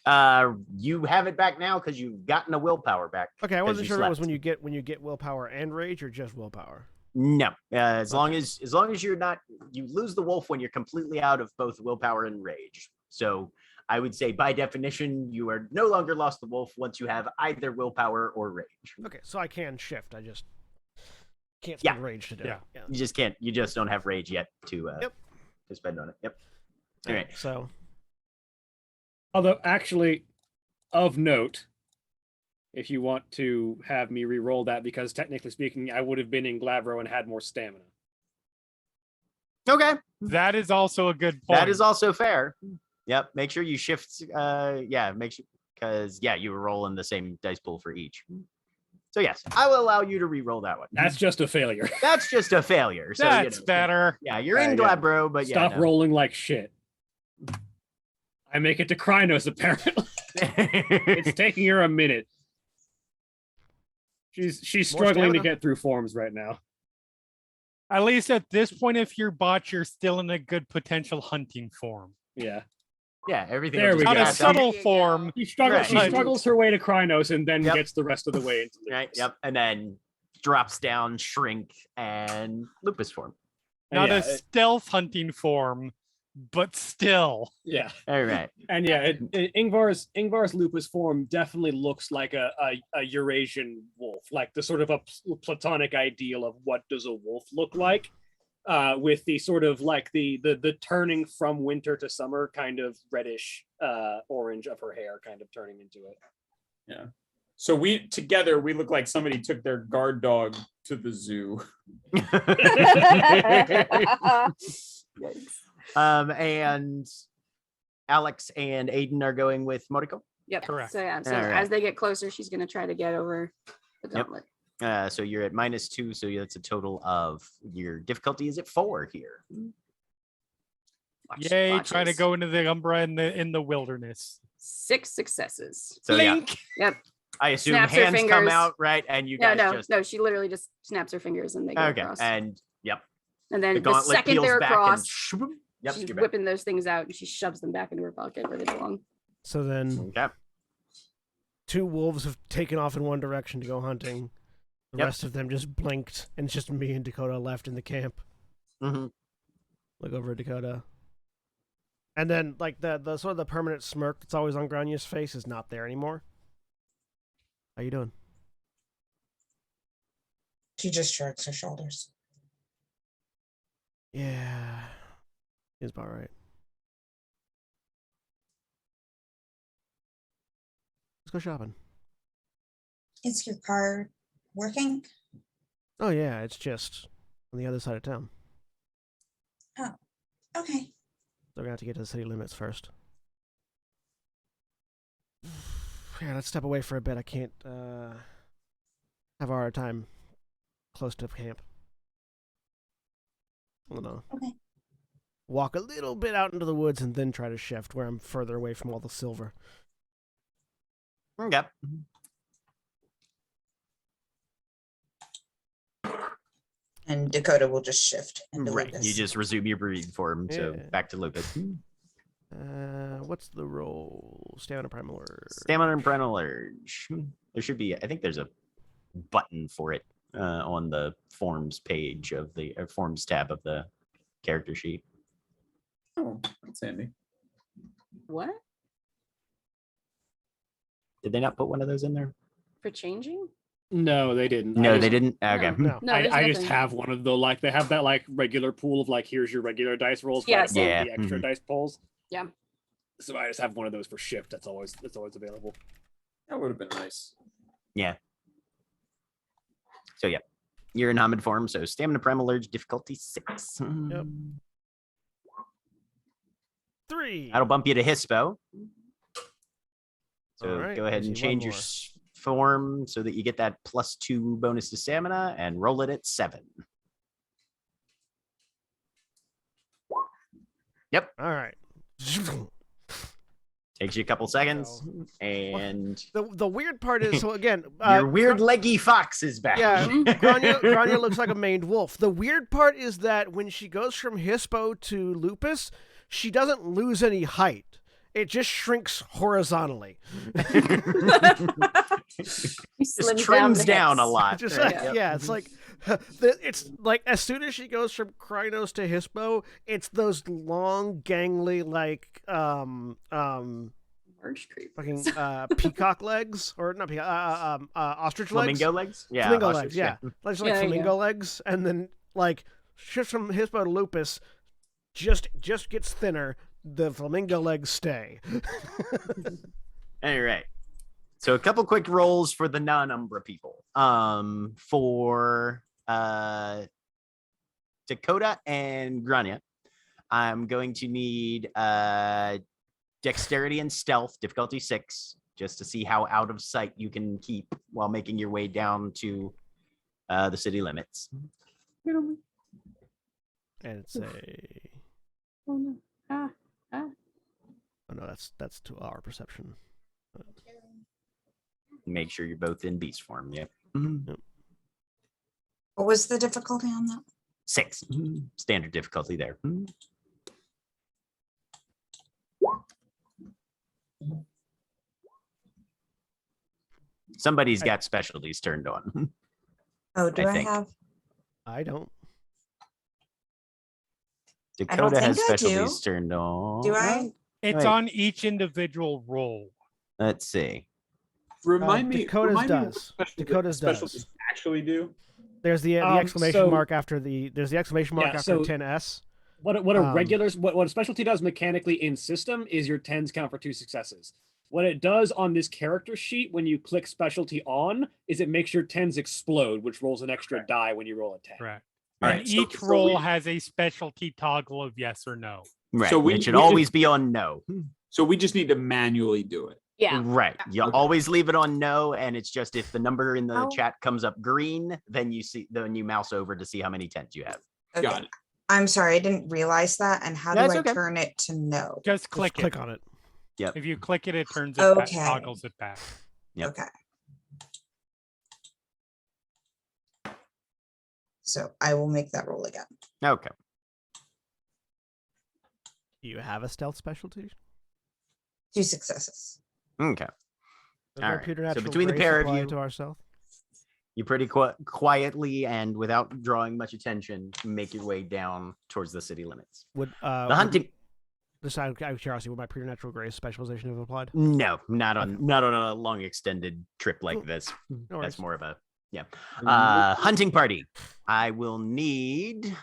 You have it back now because you've gotten a willpower back. Okay, I wasn't you sure it was slept. when you get willpower and rage, or just willpower. No. As long as you're not, you lose the wolf when you're completely out of both willpower and rage. So I would say by definition, you are no longer lost the wolf once you have either willpower or rage. Okay, so I can shift. I just can't Yeah. spend rage to do Yeah. it. Yeah. You just can't. You just don't have rage yet to Yep. to spend on it. Yep. All right. So Although, actually, of note, if you want to have me re-roll that, because technically speaking, I would have been in Glabro and had more stamina. Okay. That is also a good point. That is also fair. Yep. Make sure you shift. Yeah. Make sure because you were rolling the same dice pool for each. So yes, I will allow you to re-roll that one. That's just a failure. That's just a failure. So That's better. Yeah, you're in Yeah. Glabro, but Stop yeah. no. rolling like shit. I make it to Krynos, apparently. It's taking her a minute. She's More struggling to stamina? get through forms right now. At least at this point, if you're bot, you're still in a good potential hunting form. Yeah. Yeah, everything. There will we just Not go. a pass So- out. subtle There you form. go. She struggles. Right. She struggles her way to Krynos and then Yep. gets the rest of the way into Lupus. Right. Yep. And then drops down, shrink, and Lupus form. And Not yeah, a stealth hunting form, but still. yeah. All right. And yeah, Ingvar's Lupus form definitely looks like a Eurasian wolf, like the sort of a platonic ideal of what does a wolf look like, with the sort of like the turning from winter to summer kind of reddish orange of her hair kind of turning into it. Yeah. So we look like somebody took their guard dog to the zoo. And Alex and Aiden are going with Moriko. Yep. Correct. So yeah, so All right. as they get closer, she's gonna try to get over the Yep. gauntlet. So you're at -2, so that's a total of your difficulty is at 4 here. Watch- Yay! Trying to watches. go into the Umbra in the wilderness. 6 successes. So yeah, Link. Yep. I assume Snaps her hands come fingers. out, right? And you No, guys just no. She literally just snaps her fingers and they go okay. across. And yep, And the then the gauntlet second peels they're back across, and shwoop, yep, she's you're back. whipping those things out and she shoves them back into her pocket where they belong. So then Okay. 2 wolves have taken off in one direction to go hunting. The Yep. rest of them just blinked, and it's just me and Dakota left in the camp. Mm-hmm. Look over at Dakota. And then, like, the sort of the permanent smirk that's always on Granya's face is not there anymore. How you doing? She just shrugs her shoulders. Yeah. Seems about right. Let's go shopping. Is your car working? Oh, yeah, it's just on the other side of town. Okay. So we're going to have to get to the city limits first. Yeah, let's step away for a bit. I can't have our time close to camp. I don't know. Okay. Walk a little bit out into the woods and then try to shift where I'm further away from all the silver. Yep. And Dakota will just shift into Right. Lupus. You just resume your breathing form. So Yeah. back to Lupus. What's the roll? Stamina Primal Urge. Stamina and Parental Urge. There should be, I think there's a button for it on the forms page of the forms tab of the character sheet. Oh, that's handy. What? Did they not put one of those in there? For changing? No, they didn't. No, I they just, didn't. Okay. No. No, there's I just nothing. have one of the like they have that like regular pool of like here's your regular dice rolls. Yeah, right above Yeah, the extra dice pulls. Yeah. So I just have one of those for shift. That's always available. That would have been nice. Yeah. So yeah, you're in Hamid form. So Stamina Primal Urge difficulty 6. Yep. 3. That'll bump you to Hispo. So Alright, go ahead gives and you one change your more. form so that you get that +2 bonus to stamina and roll it at 7. Yep. All right. Takes you a couple seconds. And The weird part is, so again, your weird leggy fox is back. Yeah, Grania looks like a maned wolf. The weird part is that when she goes from Hispo to Lupus, she doesn't lose any height. It just shrinks horizontally. Just trims down a lot. Just Right, like, yep. yeah, it's like it's like as soon as she goes from Krynos to Hispo, it's those long, gangly, like Large creep. fucking peacock legs, or not peacock, ostrich legs. Flamingo legs? Yeah. Flamingo ostrich, legs, yeah. Like Yeah, flamingo legs, and then like shifts from Hispo to Lupus, just gets thinner. The flamingo legs stay. All right. So a couple quick rolls for the non-Umbra people. For Dakota and Grania, I'm going to need dexterity and stealth, difficulty 6, just to see how out of sight you can keep while making your way down to the city limits. And it's a Oh no. oh no, that's to our perception. Make sure you're both in beast form. Yep. What was the difficulty on that? 6. Standard difficulty there. Somebody's got specialties turned on. Oh, do I I, think. have? I don't. Dakota has think I do. specialties turned on. Do I? It's Wait. on each individual roll. Let's see. Remind me. Dakota's remind me what does. special- Dakota's specialties does. actually do. There's the exclamation so- mark after there's the exclamation mark Yeah, after so- 10S. What a Um, what a specialty does mechanically in system is your 10s count for 2 successes. What it does on this character sheet when you click specialty on is it makes your 10s explode, which rolls an extra die when you roll a 10. Correct. Right. And each so roll we- has a specialty toggle of yes or no. Right. So we- it should we always be on no. So we just need to manually do it. Yeah. Right. You Okay. always leave it on no, and it's just if the number in the How- chat comes up green, then you mouse over to see how many 10s you have. Okay. Got it. I'm sorry, I didn't realize that. And how That's do I okay. turn it to no? Just Click click it. on it. If you click it, it turns it back, Okay. toggles it back. Yep. Okay. So I will make that roll again. Okay. Do you have a stealth specialty? 2 successes. Okay. Does All our right. So preternatural between the grace pair of apply you- to our stealth? You pretty quietly and without drawing much attention make your way down towards the city limits. Would The hunting. Just out of curiosity, would my preternatural grace specialization have applied? No, not on a long extended trip like Cool. this. No That's worries. more of a Mm-hmm. hunting party. I will need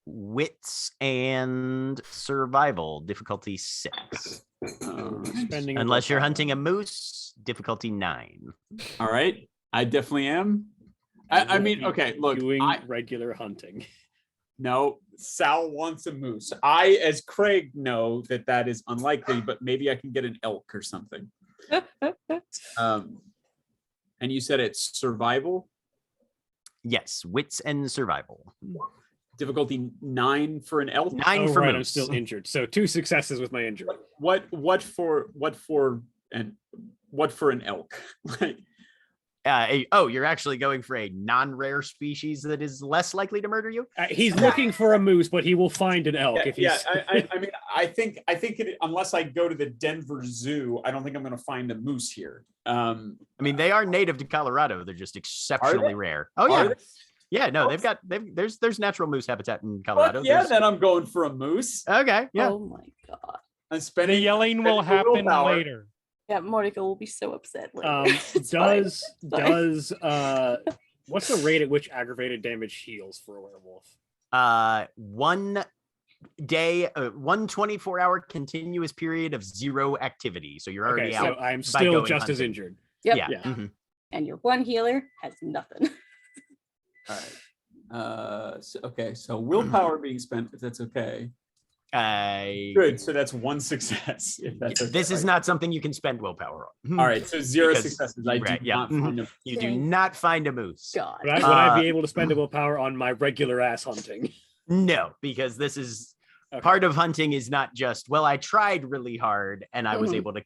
wits and survival, difficulty 6. Spending Unless you're willpower. hunting a moose, difficulty 9. All right, I definitely am. I mean, okay, look, doing I, regular hunting. no, Sal wants a moose. I, as Craig, know that is unlikely, but maybe I can get an elk or something. And you said it's survival, Yes, wits and survival. difficulty 9 for an elk. 9 Oh, for right, I'm moose. still injured. So 2 successes with my injury. What for an elk? Like, You're actually going for a non-rare species that is less likely to murder you? He's looking for a moose, but he will find an elk if he's. I mean, I think unless I go to the Denver Zoo, I don't think I'm going to find a moose here. I mean, they are native to Colorado. They're just exceptionally rare. Oh Are yeah, they? yeah. No, there's natural moose habitat in Colorado. Fuck yeah, There's- then I'm going for a moose. Okay, yeah. Oh my god. I'm The spending yelling will spending happen willpower. later. Yeah, Monica will be so upset later. It's fine. Does what's the rate at which aggravated damage heals for a werewolf? 1 day, 1 24-hour continuous period of 0 activity. So you're already Okay, out. so I'm by still going just as hunting. injured. Yep. Yeah. Yeah. Mhm. And your one healer has nothing. All right. So willpower being spent, if that's okay. Good. So that's 1 success. If that's okay. This is not something you can spend willpower on. All right. So 0 Because- successes. I right, do yeah. not find a You do Thank not find a moose. God. Would I Uh, be able to spend a willpower on my regular ass hunting? No, because this is Okay. part of hunting is not just, well, I tried really hard and I was Mhm. able to.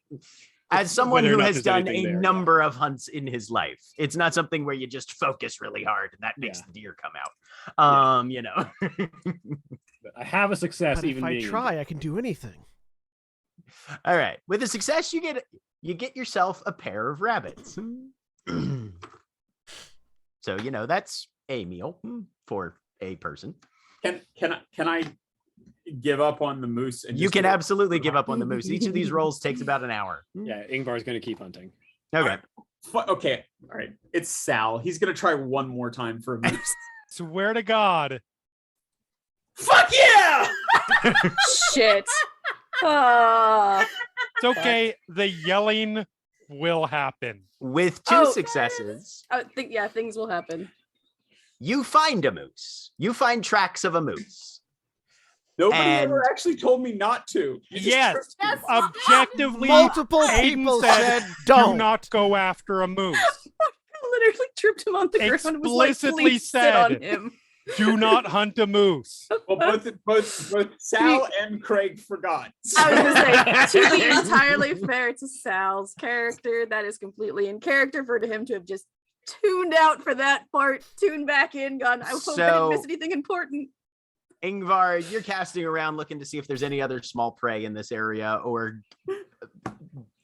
As someone whether or who not has there's done anything a there, yeah. number of hunts in his life, it's not something where you just focus really hard and that makes Yeah. the deer come out. You know. But I have a success But if even I being try, I can do anything. All right. With a success, you get yourself a pair of rabbits. So that's a meal for a person. Can I give up on the moose? And You just can go- absolutely give up on the moose. Each of these rolls takes about an hour. Yeah, Ingvar's gonna keep hunting. Okay. Okay. All right. It's Sal. He's gonna try one more time for a moose. Swear to God. Fuck yeah! Shit. Ah. It's okay. The yelling will happen. With 2 Oh. successes, I think things will happen. you find a moose. You find tracks of a moose. Nobody And- ever actually told me not to. You just Yes. tricked me. Yes. Objectively, Multiple Aiden people said, said do don't. not go after a moose. Literally tripped him on the ground and was like, Explicitly please sit on said. him. Do not hunt a moose. Well, both Sal and Craig forgot. I was gonna say, to be entirely fair to Sal's character, that is completely in character for him to have just tuned out for that part, tuned back in, gone, I hope I didn't miss So- anything important. Ingvar, you're casting around looking to see if there's any other small prey in this area or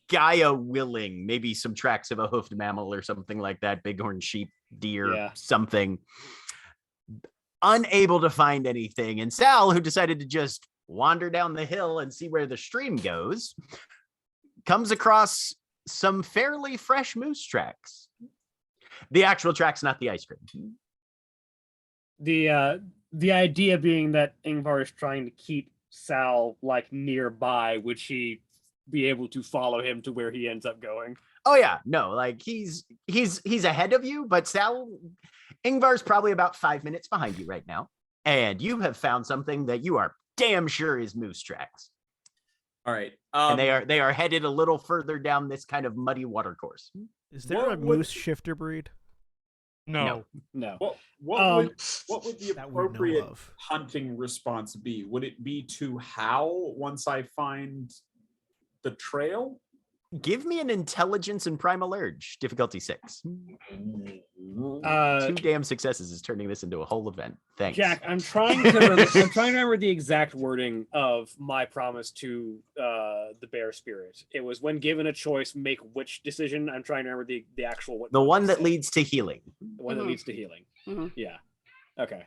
Gaia willing, maybe some tracks of a hoofed mammal or something like that, bighorn sheep, deer, Yeah. something. Unable to find anything. And Sal, who decided to just wander down the hill and see where the stream goes, comes across some fairly fresh moose tracks. The actual tracks, not the ice cream. The idea being that Ingvar is trying to keep Sal like nearby, would she be able to follow him to where he ends up going? Oh yeah, no, like he's ahead of you, but Ingvar's probably about 5 minutes behind you right now, and you have found something that you are damn sure is moose tracks, All right. and they are headed a little further down this kind of muddy water course. Is there What a would- moose shifter breed No. No. What would the that we know appropriate of? hunting response be? Would it be to howl once I find the trail? Give me an intelligence and primal urge, difficulty 6. 2 damn successes is turning this into a whole event. Thanks. Jack, I'm trying to remember the exact wording of my promise to the bear spirit. It was when given a choice, make which decision. I'm trying to remember the actual The one that leads to healing. The one that leads to healing. Yeah. Okay.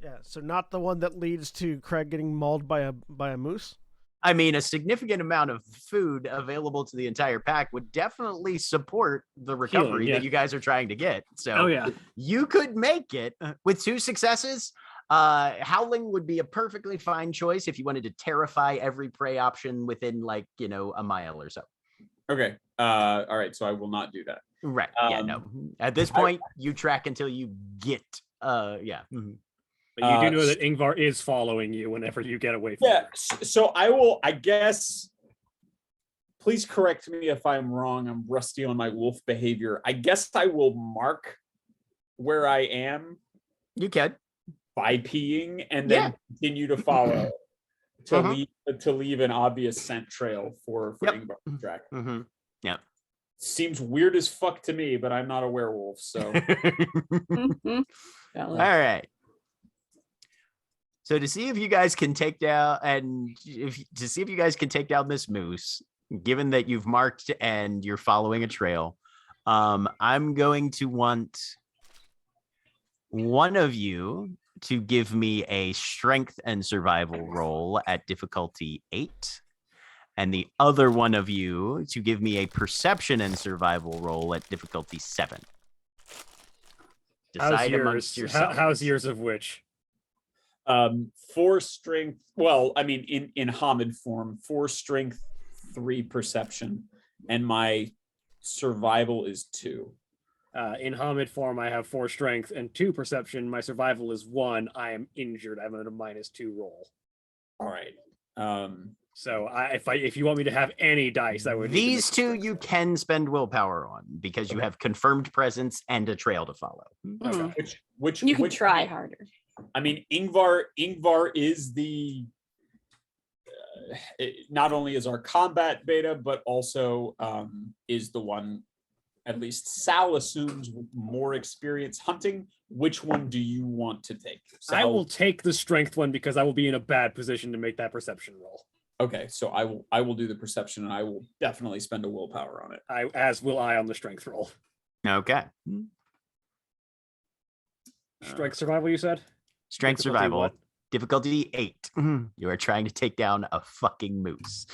Yeah, so not the one that leads to Craig getting mauled by a moose. I mean, a significant amount of food available to the entire pack would definitely support the recovery Healing, that you guys are trying to get. So yeah. you could make it with 2 successes. Howling would be a perfectly fine choice if you wanted to terrify every prey option within like, a mile or so. Okay. All right. So I will not do that. Right. Yeah, no. At this point, you track until you get, yeah. Mm-hmm. But you do know that Ingvar is following you whenever you get away from him. So I will, I guess, please correct me if I'm wrong. I'm rusty on my wolf behavior. I guess I will mark where I am. You can. By peeing and then continue to follow to leave an obvious scent trail for Ingvar to track. Yeah. Seems weird as fuck to me, but I'm not a werewolf, so. All right. So to see if you guys can take down this moose, given that you've marked and you're following a trail, I'm going to want one of you to give me a strength and survival roll at difficulty 8, and the other one of you to give me a perception and survival roll at difficulty 7. Decide amongst yourselves. How's yours of which? 4 strength. Well, I mean, in Hamid form, 4 strength, 3 perception, and my survival is 2. In Hamid form, I have 4 strength and 2 perception. My survival is 1. I am injured. I'm at a -2 roll. All right. So if you want me to have any dice, I would. These 2 you can spend willpower on because you have confirmed presence and a trail to follow. Okay. Which you can try harder. I mean, Ingvar is the not only is our combat beta, but also is the one, at least Sal assumes, with more experience hunting. Which one do you want to take? Sal? I will take the strength one because I will be in a bad position to make that perception roll. Okay, so I will do the perception, and I will definitely spend a willpower on it. As will I on the strength roll. Okay. Strength survival, you said? Strength Difficulty survival. what? Difficulty 8. You are trying to take down a fucking moose.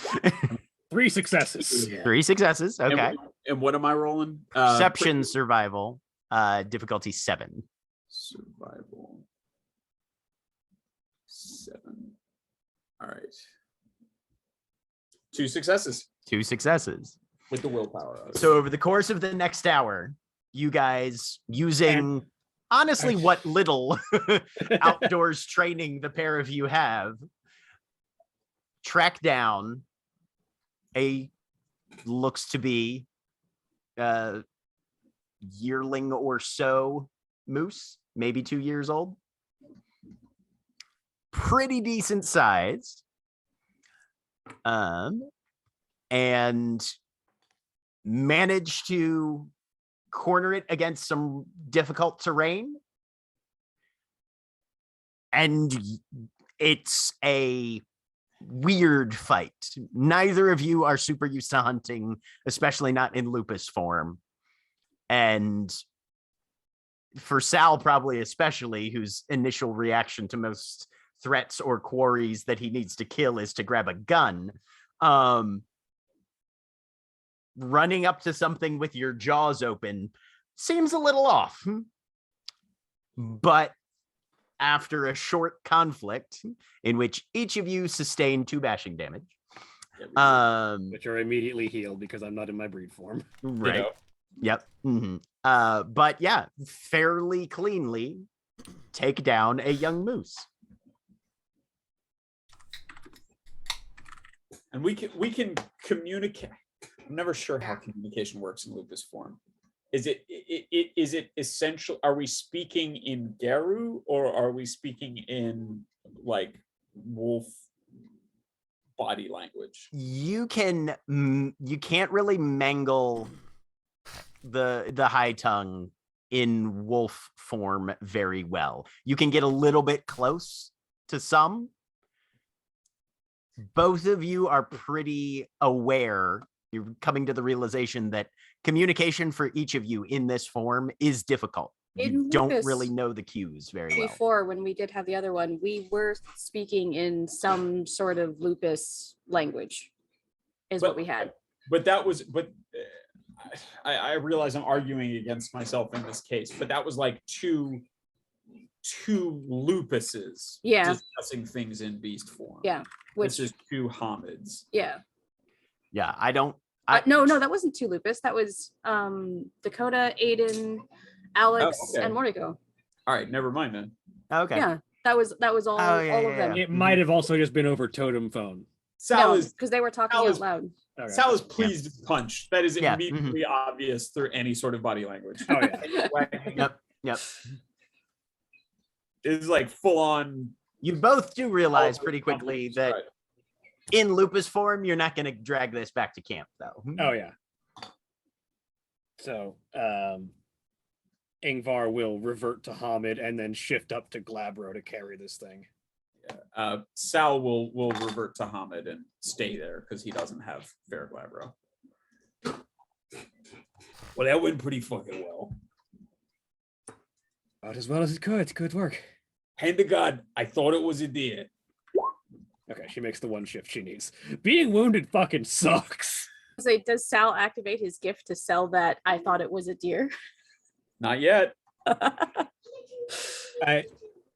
3 successes. 3 successes. Okay. And what am I rolling? Perception survival. Difficulty 7. Survival 7. All right. 2 successes. 2 successes. With the willpower. So over the course of the next hour, you guys using honestly what little outdoors training the pair of you have, track down a looks to be yearling or so moose, maybe 2 years old. Pretty decent size. And managed to corner it against some difficult terrain. And it's a weird fight. Neither of you are super used to hunting, especially not in lupus form. And for Sal, probably especially, whose initial reaction to most threats or quarries that he needs to kill is to grab a gun, running up to something with your jaws open seems a little off. But after a short conflict in which each of you sustained 2 bashing damage, which are immediately healed because I'm not in my breed form. Right. Yep. But yeah, fairly cleanly take down a young moose. And we can communicate. I'm never sure how communication works in lupus form. Is it essential? Are we speaking in Garu or are we speaking in like wolf body language. You can't really mangle the high tongue in wolf form very well. You can get a little bit close to some. Both of you are pretty aware. You're coming to the realization that communication for each of you in this form is difficult. You In don't Lupus, really know the cues very well. Before, when we did have the other one, we were speaking in some sort of lupus language, is what we had. But that was, I realize I'm arguing against myself in this case, but that was like two lupuses discussing things in beast form. Yeah. Which is two Hamids. Yeah. Yeah, no, that wasn't two lupus. That was Dakota, Aiden, Alex, and Moriko. All right, never mind then. Okay. Yeah, that was all all of them. It might have also just been over totem phone. Sal is because they were talking out loud. Okay. Sal is pleased as punch. That is immediately obvious through any sort of body language. Oh yeah. Yep. It's like full on. You both do realize pretty quickly that in lupus form, you're not going to drag this back to camp, though. Oh yeah. So Ingvar will revert to Hamid and then shift up to Glabro to carry this thing. Sal will revert to Hamid and stay there because he doesn't have fair Glabro. Well, that went pretty fucking well. About as well as it could. Good work. Hand to God, I thought it was a deer. Okay, she makes the one shift she needs. Being wounded fucking sucks. So does Sal activate his gift to sell that? I thought it was a deer. Not yet.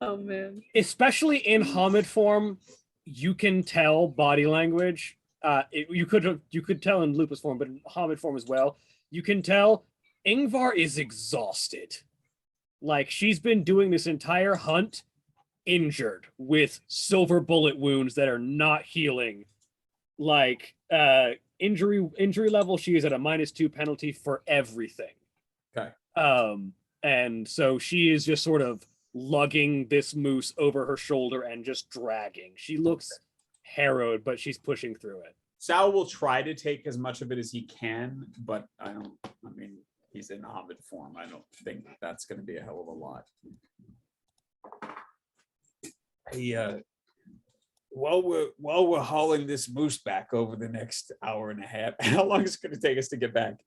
Oh man. Especially in Hamid form, you can tell body language. You could tell in lupus form, but in Hamid form as well. You can tell Ingvar is exhausted. Like she's been doing this entire hunt injured with silver bullet wounds that are not healing. Like injury level, she is at a -2 penalty for everything. Okay. And so she is just sort of lugging this moose over her shoulder and just dragging. She looks harrowed, but she's pushing through it. Sal will try to take as much of it as he can, but I mean, he's in Hamid form. I don't think that's going to be a hell of a lot. Hey, while we're hauling this moose back over the next hour and a half, how long is it going to take us to get back?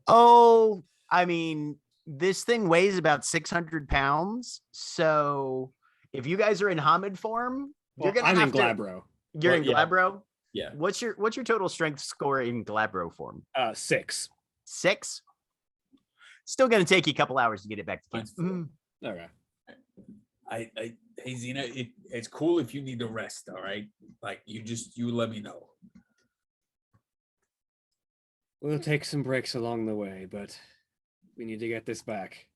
Oh, I mean, this thing weighs about 600 pounds. So if you guys are in Hamid form, you're gonna have to. Glabro. You're in Glabro. Yeah. What's your total strength score in Glabro form? 6. 6. Still gonna take you a couple hours to get it back to camp. Okay. Hey Zena, it's cool if you need to rest. All right, like you let me know. We'll take some breaks along the way, but we need to get this back.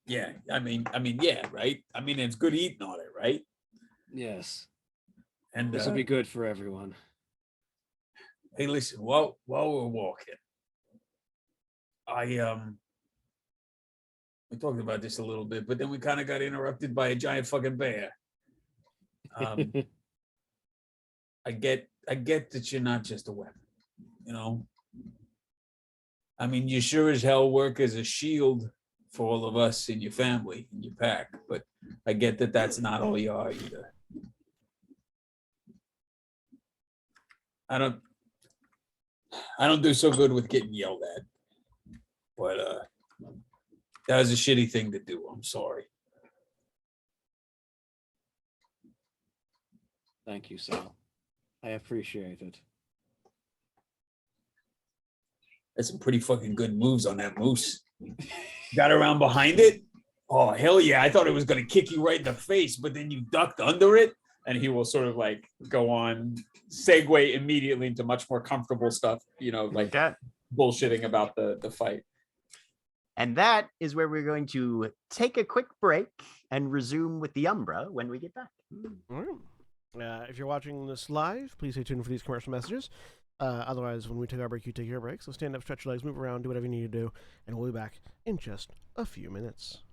Yeah, I mean, yeah, right. I mean, it's good eating on it, right? Yes. And this will be good for everyone. Hey, listen, while we're walking, we talked about this a little bit, but then we kind of got interrupted by a giant fucking bear. I get that you're not just a weapon, you know. I mean, you sure as hell work as a shield for all of us in your family, in your pack, but I get that that's not all you are either. I don't do so good with getting yelled at, but that was a shitty thing to do. I'm sorry. Thank you, Sal. I appreciate it. That's some pretty fucking good moves on that moose. Got around behind it. Oh, hell yeah. I thought it was going to kick you right in the face, but then you ducked under it. And he will sort of like go on, segue immediately into much more comfortable stuff, you know, like that bullshitting about the fight. And that is where we're going to take a quick break and resume with the Umbra when we get back. If you're watching this live, please stay tuned for these commercial messages. Otherwise, when we take our break, you take your break. So stand up, stretch your legs, move around, do whatever you need to do, and we'll be back in just a few minutes.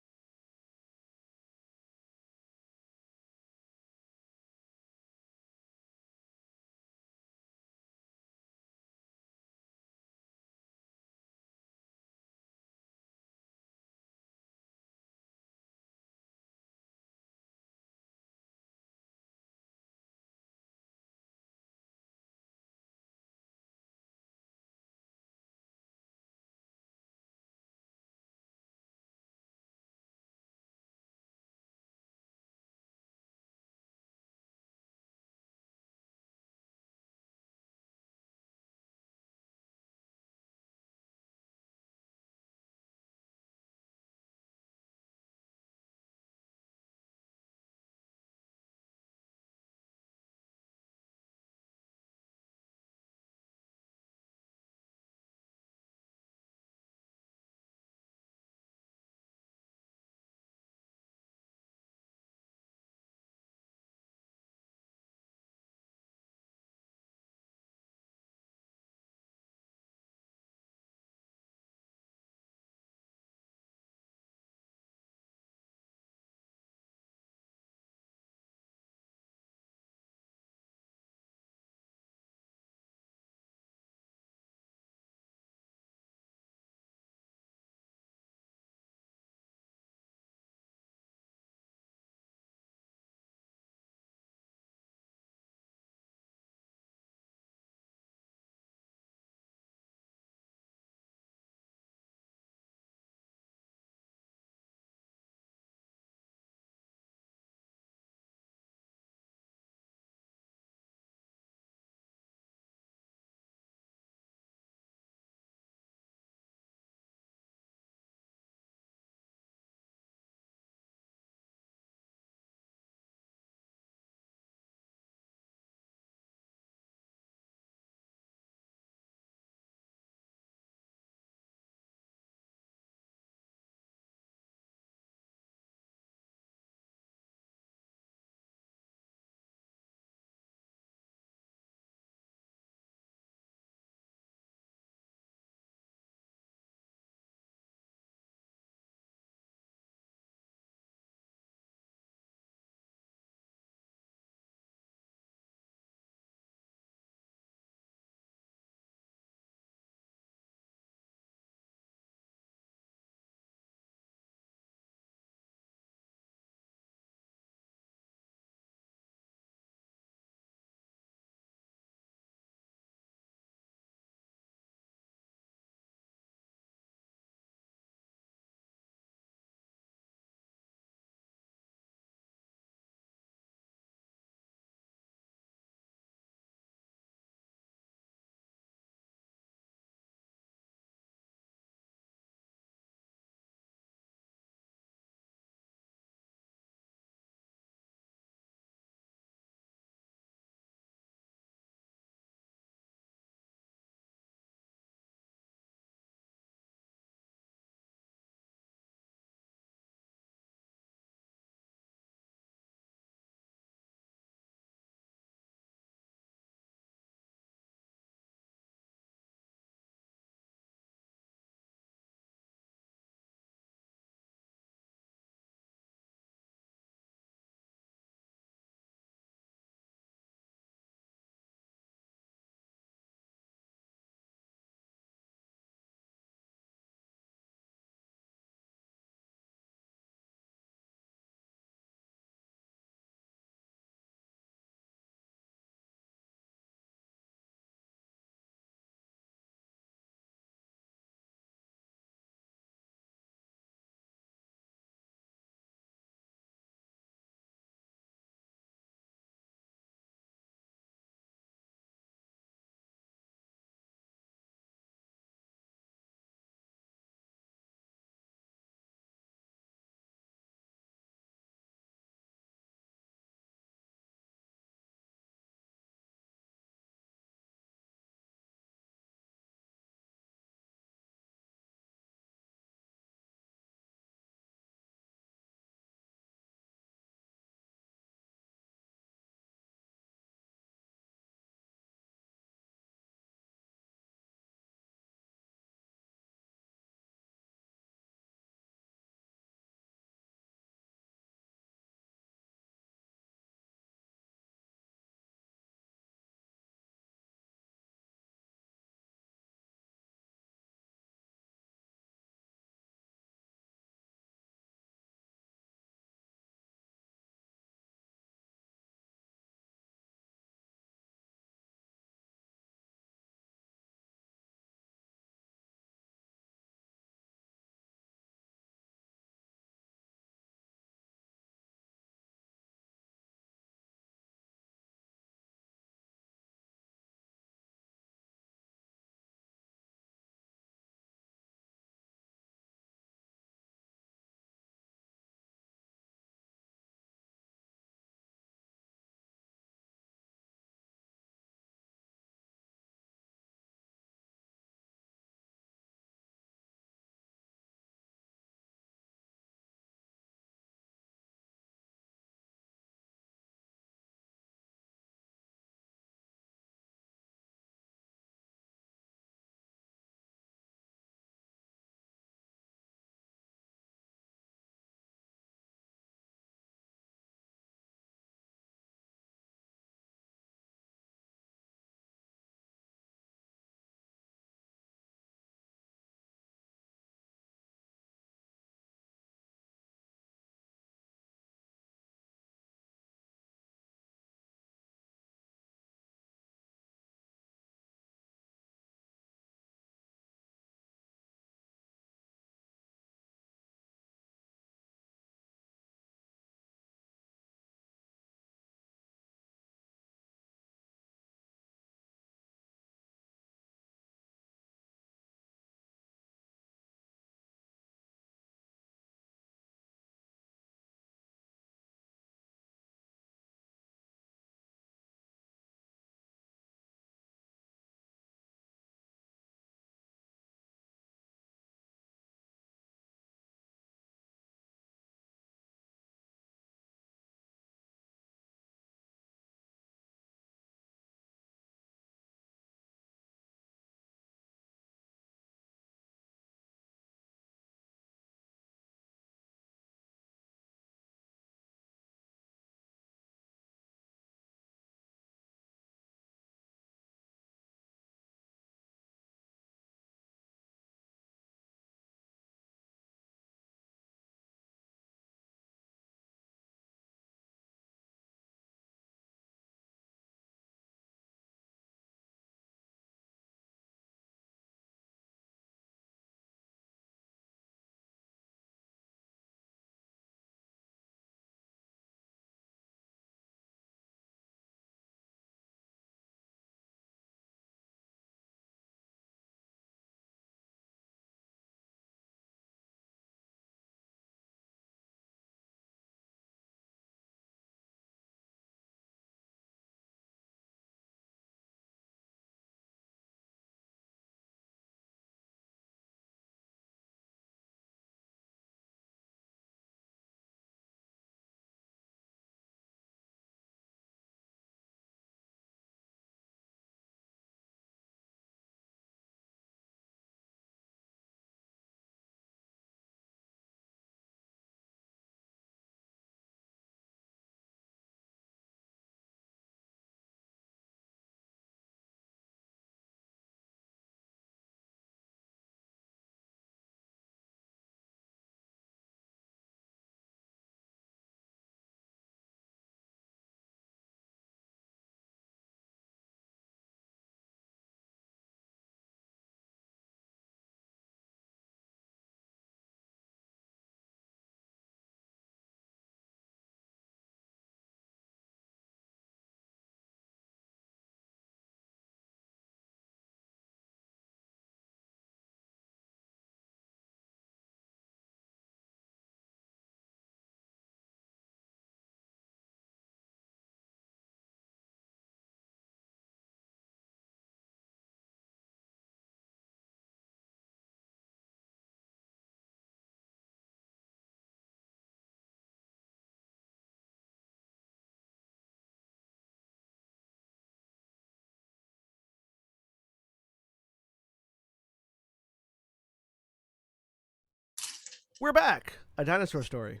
We're back. A dinosaur story.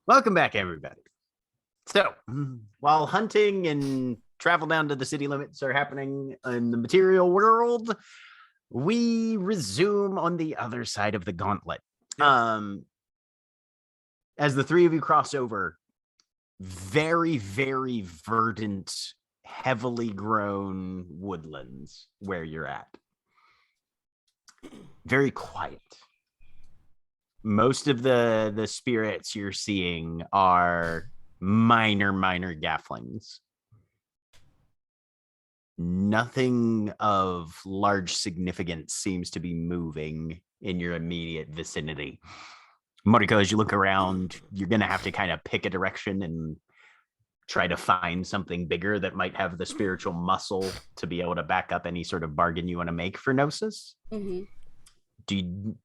Welcome back, everybody. So, while hunting and travel down to the city limits are happening in the material world, we resume on the other side of the gauntlet. As the three of you cross over, very, very verdant, heavily grown woodlands where you're at. Very quiet. Most of the spirits you're seeing are minor gafflings. Nothing of large significance seems to be moving in your immediate vicinity. Moriko, as you look around, you're going to have to kind of pick a direction and try to find something bigger that might have the spiritual muscle to be able to back up any sort of bargain you want to make for Gnosis. Mm-hmm.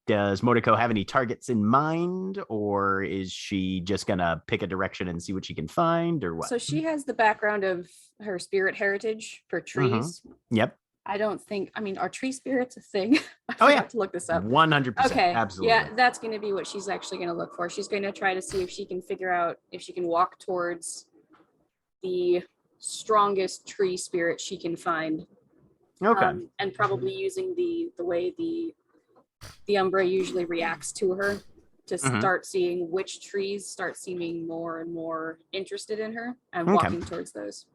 Does Moriko have any targets in mind, or is she just gonna pick a direction and see what she can find, or what? So she has the background of her spirit heritage for trees. Yep. I don't think, I mean, are tree spirits a thing? I Oh, forgot yeah. to look this up. 100%. Okay. Absolutely. Yeah, that's going to be what she's actually going to look for. She's going to try to see if she can figure out if she can walk towards the strongest tree spirit she can find. Okay. And probably using the way the Umbra usually reacts to her to start seeing which trees start seeming more and more interested in her and walking towards those.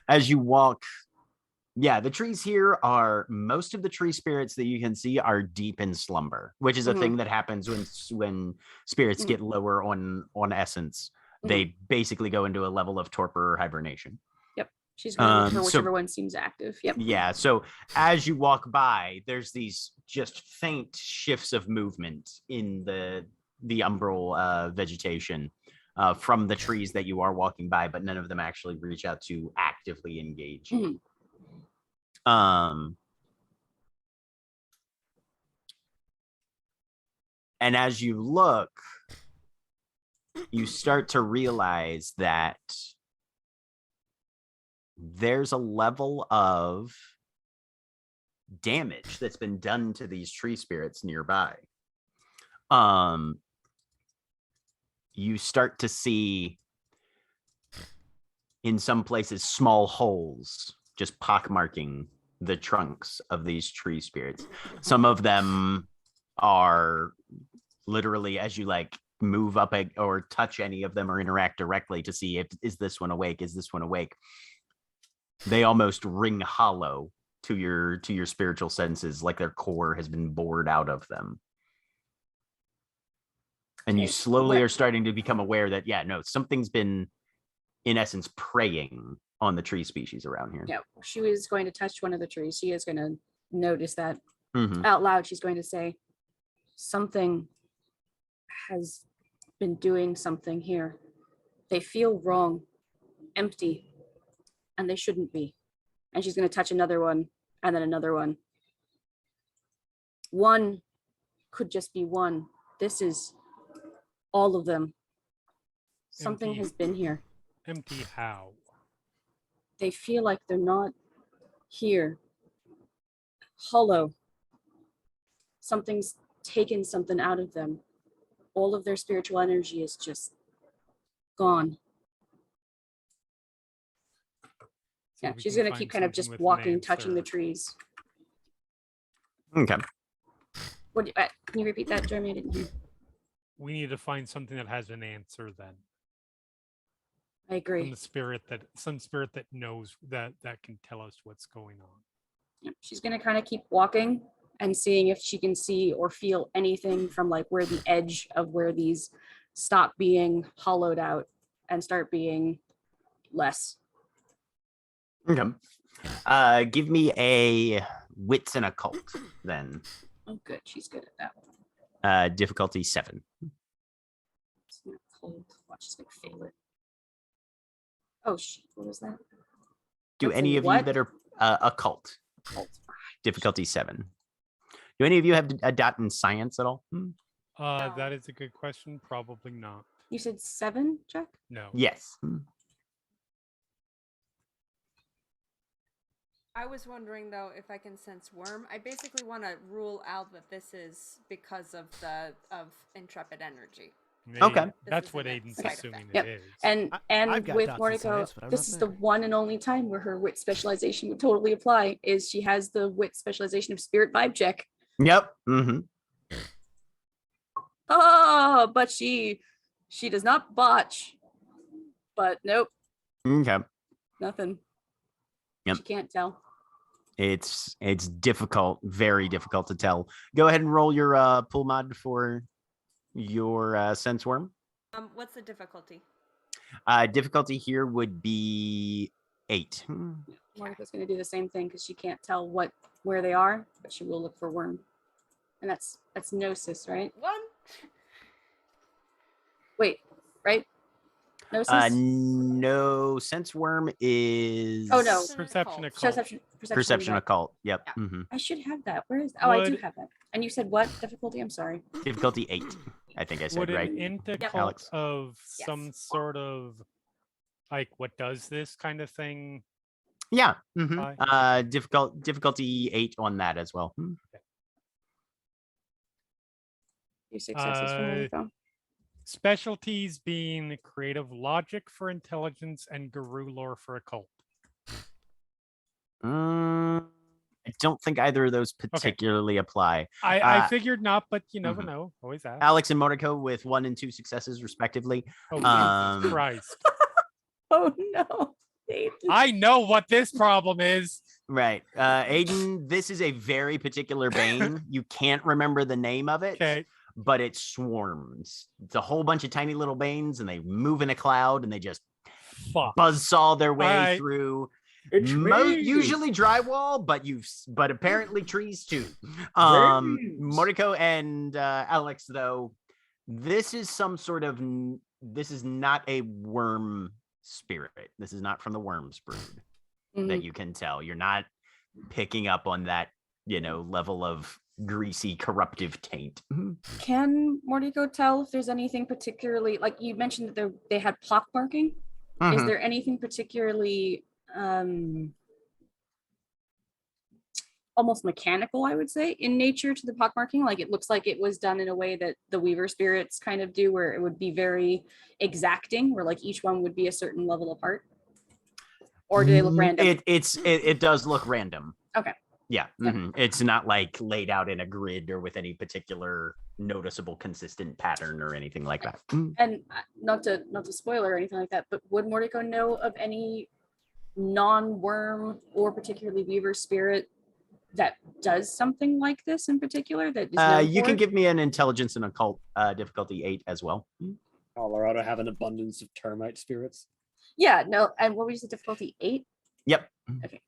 As you walk, yeah, the trees here are, most of the tree spirits that you can see are deep in slumber, which is a thing that happens when spirits get lower on essence. They basically go into a level of torpor or hibernation. Yep. She's going to look for whichever one seems active. Yep. Yeah. So as you walk by, there's these just faint shifts of movement in the umbral vegetation from the trees that you are walking by, but none of them actually reach out to actively engage you. And as you look, you start to realize that there's a level of damage that's been done to these tree spirits nearby. You start to see in some places small holes just pockmarking the trunks of these tree spirits. Some of them are literally, as you like move up or touch any of them or interact directly to see if is this one awake, they almost ring hollow to your spiritual senses, like their core has been bored out of them. And you slowly are starting to become aware that something's been in essence preying on the tree species around here. Yeah, she was going to touch one of the trees. She is going to notice that out loud. She's going to say, something has been doing something here. They feel wrong, empty, and they shouldn't be. And she's going to touch another one and then another one. One could just be one. This is all of them. Something has been here. Empty how? They feel like they're not here. Hollow. Something's taken something out of them. All of their spiritual energy is just gone. Yeah, she's going to keep kind of just walking, touching the trees. Okay. What? Can you repeat that, Jeremy? I didn't hear. We need to find something that has an answer then. I agree. From some spirit that knows that can tell us what's going on. Yep. She's going to kind of keep walking and seeing if she can see or feel anything from like where the edge of where these stop being hollowed out and start being less. Okay. Give me a wits and occult then. Oh, good. She's good at that one. Difficulty 7. It's not cold. Watch, she's going to fail it. Oh, shit. What was that? Do What's any of what? you that are occult? Occult. Difficulty 7. Do any of you have a dot in science at all? No. That is a good question. Probably not. You said 7, Jack? No. Yes. I was wondering though if I can sense worm. I basically want to rule out that this is because of the intrepid energy. Okay. This That's is what an Aiden's side assuming effect. it is. And I've got with dots in Moriko, science, but I'm this not is the there. one and only time where her wit specialization would totally apply. Is she has the wit specialization of spirit vibe check. Yep. Mm-hmm. Oh, but she does not botch. But nope, Okay. nothing. Yep. She can't tell. It's difficult, very difficult to tell. Go ahead and roll your pull mod for your sense worm. What's the difficulty? Difficulty here would be 8. Monica's going to do the same thing because she can't tell where they are, but she will look for worm. And that's gnosis, right? 1. Wait, right? Gnosis? No, sense worm is Oh, no. Perception occult. perception right. occult. Yep. Yeah. Mhm. I should have that. Where is? Oh, I do Would- have that. And you said what difficulty? I'm sorry. Difficulty 8. I think I said Would right. an intercult Alex? of Yes. some sort of like what does this kind of thing? Yeah. Fine. Difficulty 8 on that as well. 2 successes for Monica. Specialties being creative logic for intelligence and guru lore for occult. I don't think either of those particularly apply. I figured not, but you never Mhm. know. Always ask. Alex and Monaco with 1 and 2 successes respectively. Oh, Um, Jesus Christ. Oh no. Aiden. I know what this problem is. Right. Aiden, this is a very particular bane. You can't remember the name of it, Okay. but it swarms. It's a whole bunch of tiny little banes and they move in a cloud and they just Fuck. buzzsaw their way Alright. through It's me. usually drywall, but apparently trees too. Banes. Mordecai and Alex, though, this is not a worm spirit. This is not from the worm's brood that you can tell. You're not picking up on that, level of greasy, corruptive taint. Can Mordico tell if there's anything particularly, like you mentioned that they had pock marking? Is Mhm. there anything particularly almost mechanical, I would say, in nature to the pock marking? Like it looks like it was done in a way that the Weaver spirits kind of do, where it would be very exacting, where like each one would be a certain level apart. Or do they look random? It does look random. Okay. Yeah. Yep. It's not like laid out in a grid or with any particular noticeable consistent pattern or anything like that. And not to spoil or anything like that, but would Mordico know of any non-worm or particularly Weaver spirit that does something like this in particular? That is known You for can it? give me an intelligence and occult difficulty 8 as well. Colorado have an abundance of termite spirits. Yeah, no. And what was the difficulty? 8? Yep. Okay.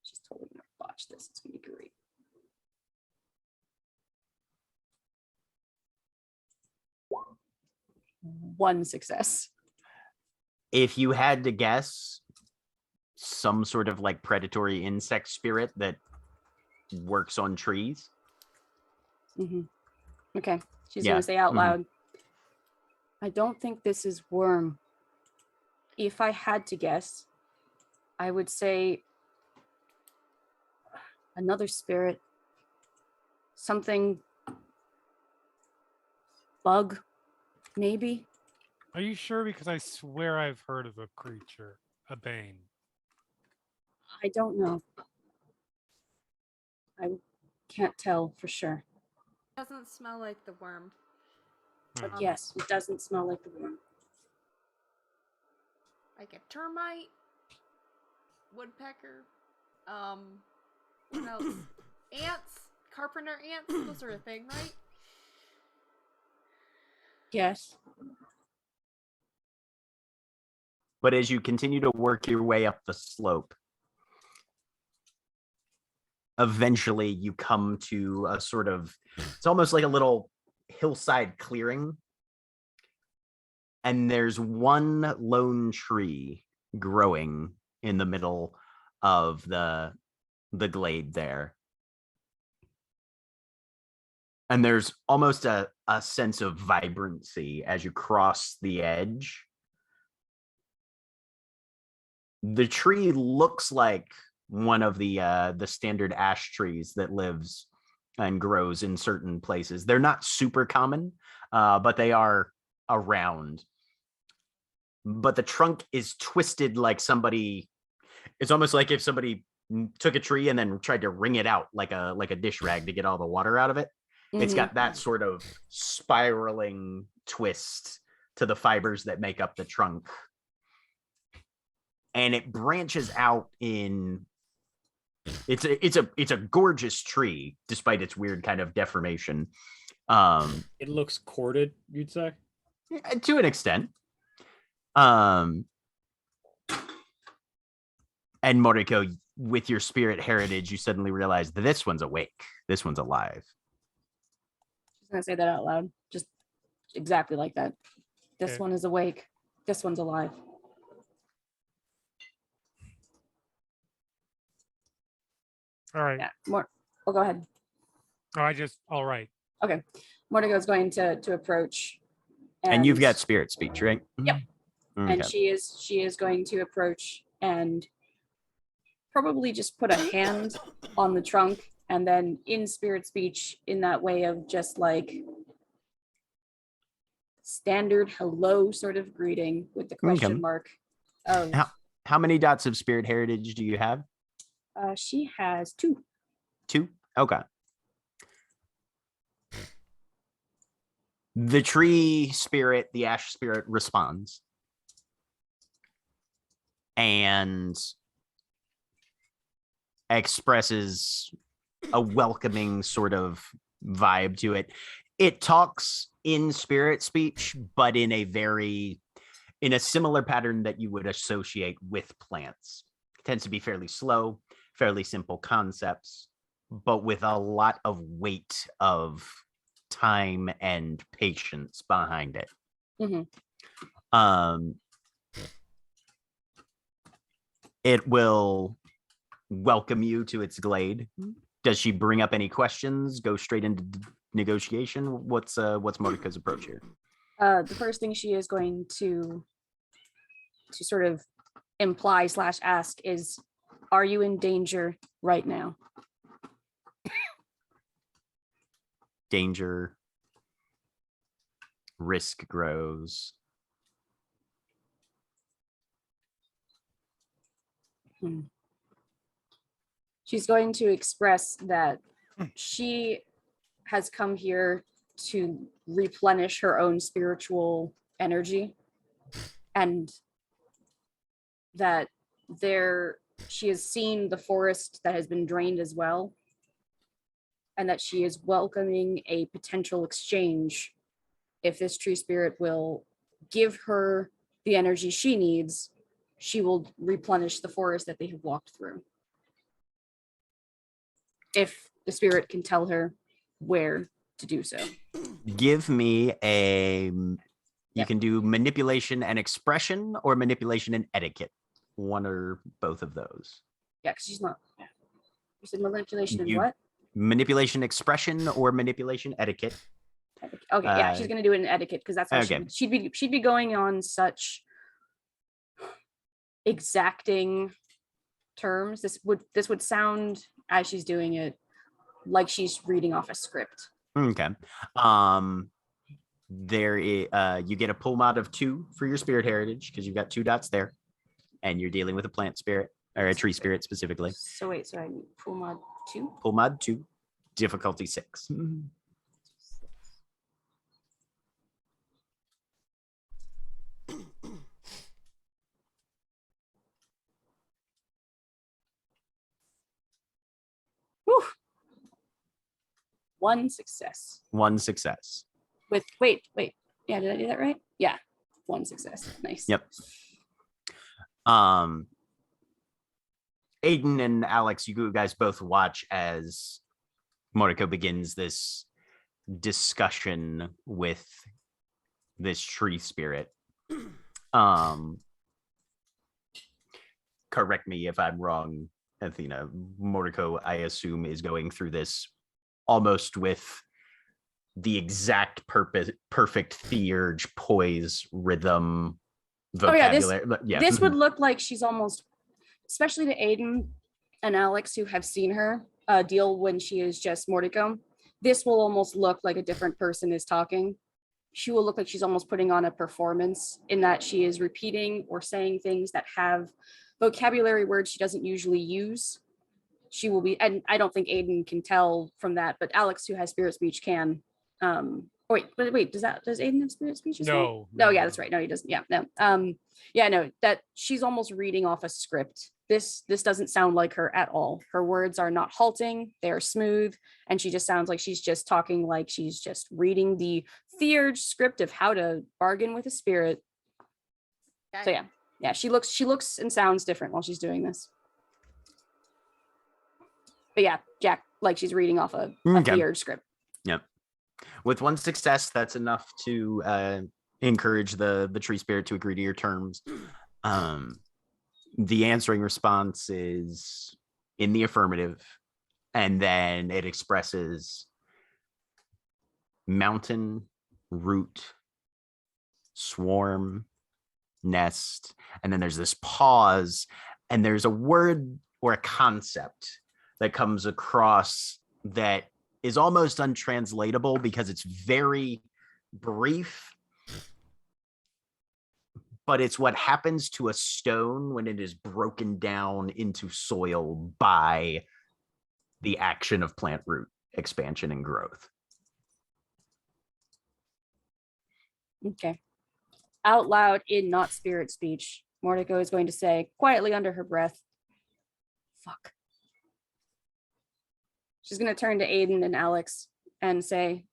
She's totally gonna botch this. It's gonna be great. One success. If you had to guess, some sort of like predatory insect spirit that works on trees. Okay. She's Yeah. gonna say out Mhm. loud. I don't think this is worm. If I had to guess, I would say another spirit. Something bug, maybe. Are you sure? Because I swear I've heard of a creature, a bane. I don't know. I can't tell for sure. Doesn't smell like the worm. Hmm. But yes, it doesn't smell like the worm. Like a termite, woodpecker, what else? Ants, carpenter ants. Those are a thing, right? Yes. But as you continue to work your way up the slope, eventually you come to a sort of, it's almost like a little hillside clearing. And there's one lone tree growing in the middle of the glade there. And there's almost a sense of vibrancy as you cross the edge. The tree looks like one of the standard ash trees that lives and grows in certain places. They're not super common, but they are around. But the trunk is twisted like somebody. It's almost like if somebody took a tree and then tried to wring it out like a dish rag to get all the water out of it. It's got that sort of spiraling twist to the fibers that make up the trunk. And it branches out in it's a gorgeous tree despite its weird kind of deformation. It looks corded, you'd say? To an extent. And Moriko, with your spirit heritage, you suddenly realize that this one's awake. This one's alive. She's gonna say that out loud, just exactly like that. This Okay. one is awake. This one's alive. All right. Yeah. More. Oh, go ahead. All right. Okay. Mortigo's going to approach. And you've got spirit speech, right? Yep. Okay. And she is going to approach and probably just put a hand on the trunk, and then in spirit speech, in that way of just like standard hello sort of greeting with the question mark of How many dots of spirit heritage do you have? She has 2. 2? Okay. The tree spirit, the ash spirit, responds. And expresses a welcoming sort of vibe to it. It talks in spirit speech, but in a similar pattern that you would associate with plants. It tends to be fairly slow, fairly simple concepts, but with a lot of weight of time and patience behind it. It will welcome you to its glade. Does she bring up any questions? Go straight into negotiation? What's Moriko's approach here? The first thing she is going to sort of imply / ask is, are you in danger right now? Danger. Risk grows. She's going to express that she has come here to replenish her own spiritual energy, and that she has seen the forest that has been drained as well, and that she is welcoming a potential exchange if this tree spirit will give her the energy she needs. She will replenish the forest that they have walked through, if the spirit can tell her where to do so. Give me you can do manipulation and expression or manipulation and etiquette. One or both of those. Yeah, because she's not. You said manipulation and what? Manipulation expression or manipulation etiquette. Okay, yeah, she's gonna do it in etiquette because that's how she'd be going on such exacting terms. This would sound, as she's doing it, like she's reading off a script. Okay. You get a pull mod of 2 for your spirit heritage because you've got 2 dots there, and you're dealing with a plant spirit or a tree spirit specifically. So wait, so I need pull mod 2. Pull mod 2, difficulty 6. Whew. 1 success. 1 success. With wait. Yeah, did I do that right? Yeah. 1 success. Nice. Yep. Aiden and Alex, you guys both watch as Moriko begins this discussion with this tree spirit. Correct me if I'm wrong, Athena. Moriko, I assume, is going through this almost with the exact perfect theurge, poise, rhythm, vocabulary. This would look like she's almost especially to Aiden and Alex who have seen her deal when she is just Mordecai, this will almost look like a different person is talking. She will look like she's almost putting on a performance in that she is repeating or saying things that have vocabulary words she doesn't usually use. She will be, and I don't think Aiden can tell from that, but Alex, who has spirit speech, can. Wait, does Aiden have spirit speech as well? No, Yeah, that's right. No, he doesn't. Yeah, no. No, that she's almost reading off a script. This doesn't sound like her at all. Her words are not halting, they're smooth, and she just sounds like she's just talking like she's just reading the theurge script of how to bargain with a spirit. So yeah, she looks and sounds different while she's doing this. But yeah, Jack, like she's reading off a theurge script. Yep. With one success, that's enough to encourage the tree spirit to agree to your terms. The answering response is in the affirmative, and then it expresses mountain, root, swarm, nest, and then there's this pause, and there's a word or a concept that comes across that is almost untranslatable because it's very brief, but it's what happens to a stone when it is broken down into soil by the action of plant root expansion and growth. Okay. Out loud in not spirit speech, Mordecai is going to say quietly under her breath, fuck. She's going to turn to Aiden and Alex and say,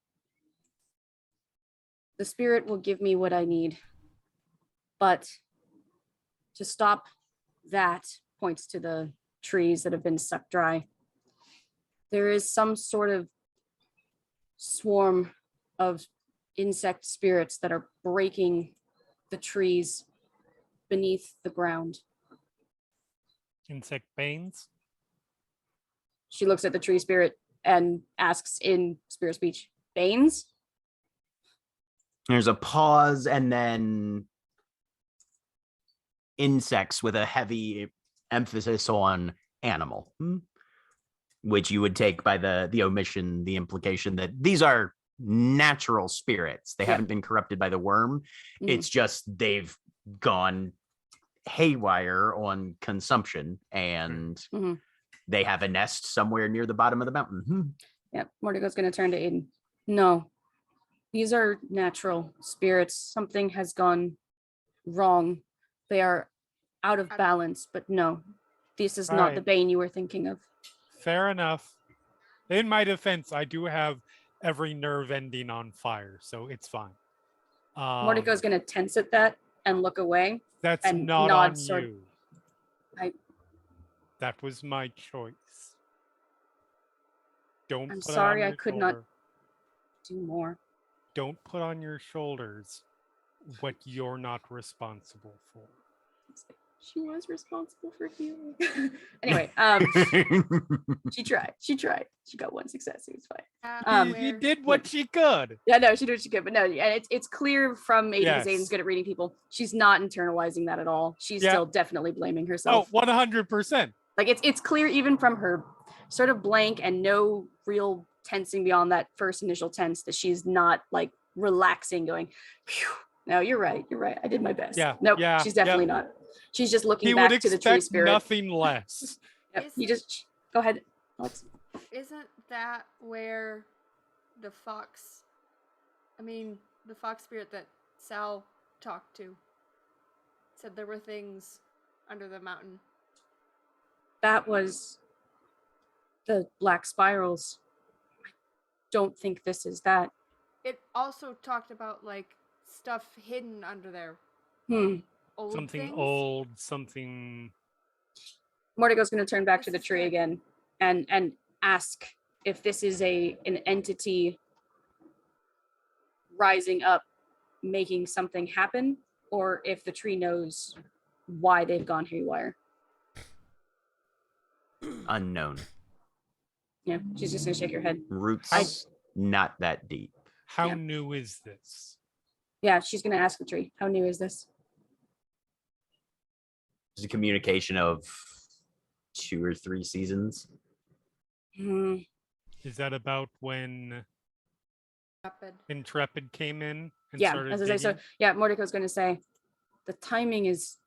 the spirit will give me what I need. But to stop that, points to the trees that have been sucked dry, there is some sort of swarm of insect spirits that are breaking the trees beneath the ground. Insect banes? She looks at the tree spirit and asks in spirit speech, Banes? There's a pause, and then insects with a heavy emphasis on animal, which you would take by the omission, the implication that these are natural spirits. They haven't been corrupted by the worm. Mhm. It's just they've gone haywire on consumption, and they have a nest somewhere near the bottom of the mountain. Yeah, Mordecai's going to turn to Aiden. No, these are natural spirits. Something has gone wrong. They are out of balance, but no, this is not the Bane you were thinking of. Fair enough. In my defense, I do have every nerve ending on fire, so it's fine. Mordecai's going to tense at that and look away. That's and not nod on sort- you. That was my choice. Don't I'm put sorry, it on I your could not shoulder. do more. Don't put on your shoulders what you're not responsible for. She was responsible for healing. Anyway, she tried. She got one success. It was fine. She did what she could. Yeah, no, she did what she could, but no, and it's clear from Aiden because Yes. Aiden's good at reading people. She's not internalizing that at all. She's still definitely blaming herself. Oh, 100%. Like it's clear even from her sort of blank and no real tensing beyond that first initial tense that she's not like relaxing, going, phew. No, you're right. I did my best. Yeah. Nope, yeah, she's definitely not. She's just looking He back would to the tree expect spirit. nothing less. Yep, you just go ahead, Alex. Isn't that where the fox spirit that Sal talked to said there were things under the mountain? That was the black spirals. I don't think this is that. It also talked about like stuff hidden under there. Old Something things? old, something. Mordecai's going to turn back to the tree again and ask if this is an entity rising up, making something happen, or if the tree knows why they've gone haywire. Unknown. Yeah, she's just going to shake her head. Roots not that deep. How new is this? Yeah, she's going to ask the tree, how new is this? It's a communication of 2 or 3 seasons. Hmm. Is that about when Rapid. Intrepid came in and Yeah, started as I say, so digging? yeah, Mordecai's going to say the timing is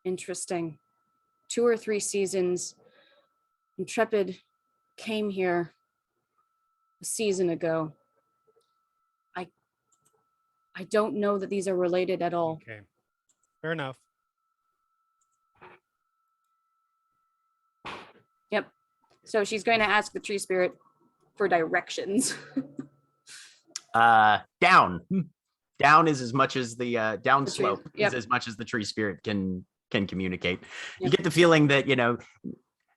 interesting. 2 or 3 seasons. Intrepid came here a season ago. I don't know that these are related at all. Okay, fair enough. Yep. So she's going to ask the tree spirit for directions. Down. Down is as much as the down The tree- slope yep. is as much as the tree spirit can communicate. You Yep. get the feeling that,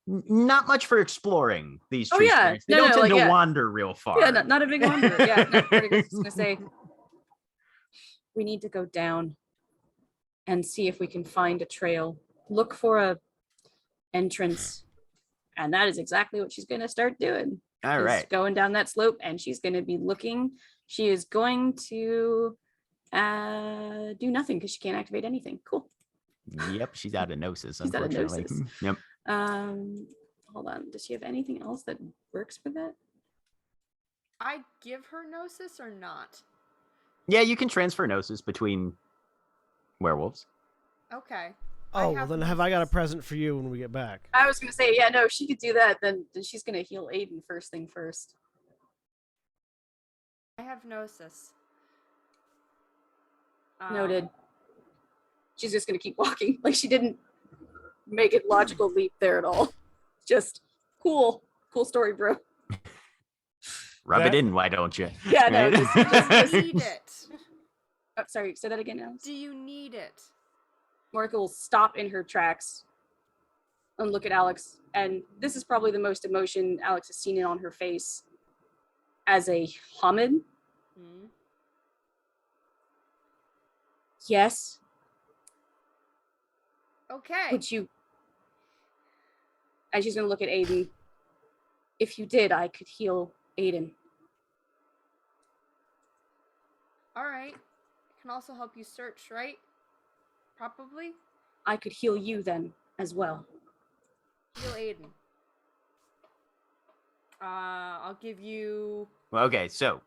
not much for exploring these Oh, tree yeah. spirits. They No, don't no, tend like, to yeah. wander real far. Yeah, not a big wonder. Yeah, no, Mordecai's just going to say, we need to go down and see if we can find a trail. Look for a entrance. And that is exactly what she's going to start doing. All Is right. going down that slope, and she's going to be looking. She is going to do nothing because she can't activate anything. Cool. Yep, she's out of gnosis, She's out of unfortunately. gnosis. Yep. Hold on. Does she have anything else that works for that? I give her gnosis or not? Yeah, you can transfer gnosis between werewolves. Okay. Oh, well, then have I got a gnosis. present for you when we get back? I was going to say, yeah, no, if she could do that, then she's going to heal Aiden first thing first. I have gnosis. Noted. She's just going to keep walking. Like she didn't make a logical leap there at all. Just cool. Cool story, bro. Rub That- it in, why don't you? Yeah, no, Right? Do you need it? Oh, sorry, say that again, Alex. Do you need it? Monica will stop in her tracks and look at Alex. And this is probably the most emotion Alex has seen it on her face as a Hamid. Hmm? Yes. Okay. Would you? And she's going to look at Aiden. If you did, I could heal Aiden. All right. Can also help you search, right? Probably. I could heal you then as well. Heal Aiden. I'll give you. Well, okay, so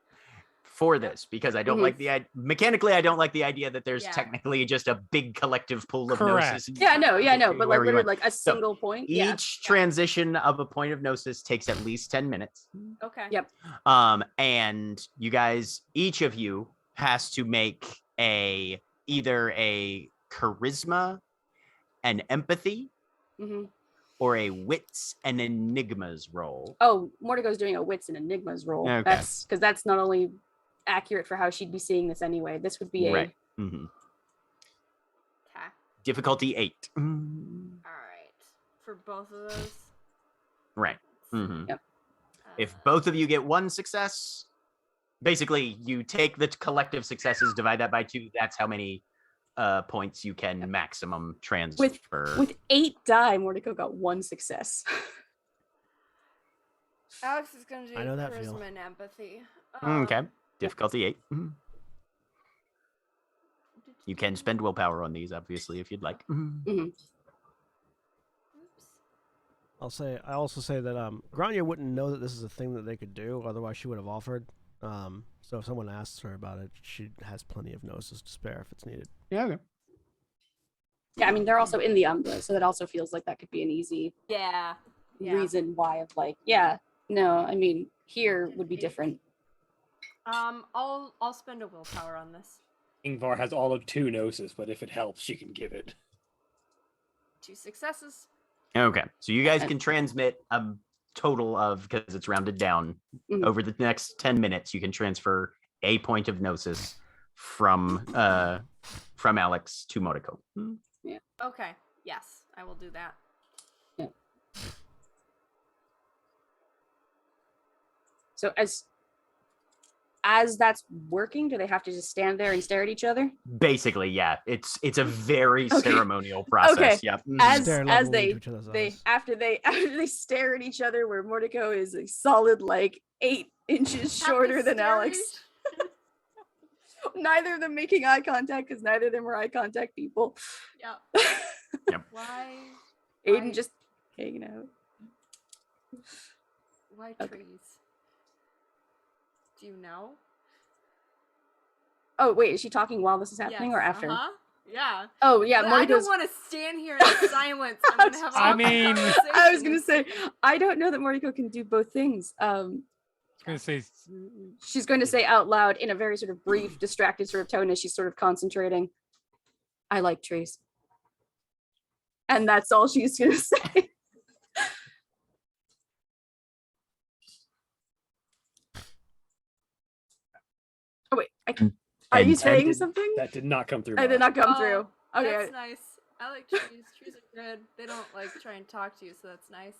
for this, because I don't Mhm. like mechanically, I don't like the idea that there's Yeah. technically just a big collective pool of Correct. gnosis. Yeah, no, but like Wherever you literally want. like a So, single point. Each Yeah. transition of a point of gnosis takes at least 10 minutes. Okay. Yep. And you guys, each of you has to make either a charisma, an empathy, hmm or a wits and enigmas roll. Oh, Mortigo's doing a wits and enigmas roll. Okay. That's because that's not only accurate for how she'd be seeing this anyway. This would be a Right. Mhm. Okay. Difficulty 8. All right. For both of those. Right. let's see. Mhm. Yep. If both of you get 1 success, basically you take the collective successes, divide that by 2. That's how many points you can maximum transfer. with 8 die, Mortico got 1 success. Alex is gonna do I know that feel. charisma and empathy. Okay. Difficulty 8. Mhm. You can spend willpower on these, obviously, if you'd like. Oops. I also say that Grania wouldn't know that this is a thing that they could do, otherwise she would have offered. So if someone asks her about it, she has plenty of gnosis to spare if it's needed. Yeah, okay. Yeah, I mean they're also in the Umbra, so that also feels like that could be an easy Yeah. Yeah. reason why of like, yeah, no, I mean here would be different. I'll spend a willpower on this. Ingvar has all of 2 gnosis, but if it helps, she can give it. 2 successes. Okay. So you guys can transmit a total of, because it's rounded down, Mhm. over the next 10 minutes, you can transfer a point of gnosis from Alex to Motoko. Okay. Yes, I will do that. So as that's working, do they have to just stand there and stare at each other? Basically, yeah. It's a very Okay. ceremonial process. Okay. Yep. As Stare level they into each other's they eyes. after they stare at each other, where Mortico is a solid like 8 inches shorter than Alex. Neither of them making eye contact because neither of them are eye contact people. Yeah. Yep. Why? Aiden Why- just hanging out. Why Okay. trees? Do you know? Oh wait, is she talking while this is happening or after? Uh-huh. Yeah. Oh yeah, But I don't Moriko's. want to stand here in silence. I'm gonna have a I whole mean- conversation I was gonna with say you. I don't know that Moriko can do both things. gonna say She's going to say out loud in a very sort of brief, distracted sort of tone as she's sort of concentrating. I like trees. And that's all she's going to say. Oh, wait. Are you And saying did- something? That did not come through. I did Mara. not come through. Okay. That's nice. I like trees. Trees are good. They don't like try and talk to you, so that's nice.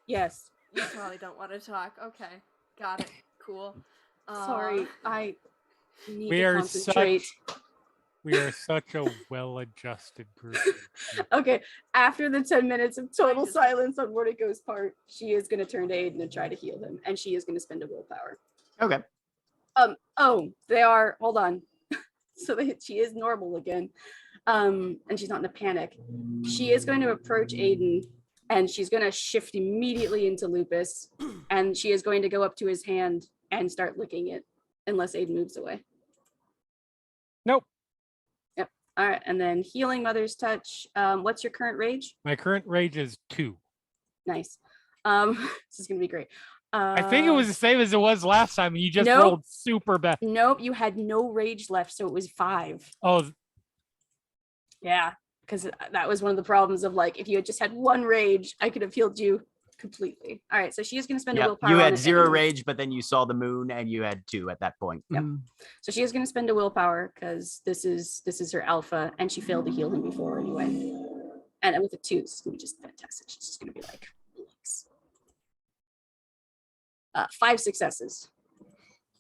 Yes. You probably don't want to talk. Okay, got it. Cool. Sorry. I need we to are concentrate. we are such a well-adjusted group. Okay. After the 10 minutes of total just- silence on Moriko's part, she is going to turn to Aiden and try to heal him. And she is going to spend a willpower. Okay. Oh, they are. Hold on. So she is normal again. And she's not in a panic. She is going to approach Aiden and she's going to shift immediately into Lupus. And she is going to go up to his hand and start licking it unless Aiden moves away. Nope. Yep. All right. And then healing Mother's Touch. What's your current rage? My current rage is 2. Nice. This is going to be great. I think it was the same as it was last time. And you just Nope. rolled super bad. Nope. You had no rage left. So it was 5. Oh, Yeah, because that was one of the problems of like, if you had just had 1 rage, I could have healed you completely. All right, so she is going to spend a Yeah, willpower. you on had it 0 anyway. rage, but then you saw the moon and you had 2 at that point. Yep. So she is going to spend a willpower because this is her alpha, and she failed to heal him before anyway. And with a 2, this is going to be just fantastic. She's just going to be like, relax. 5 successes.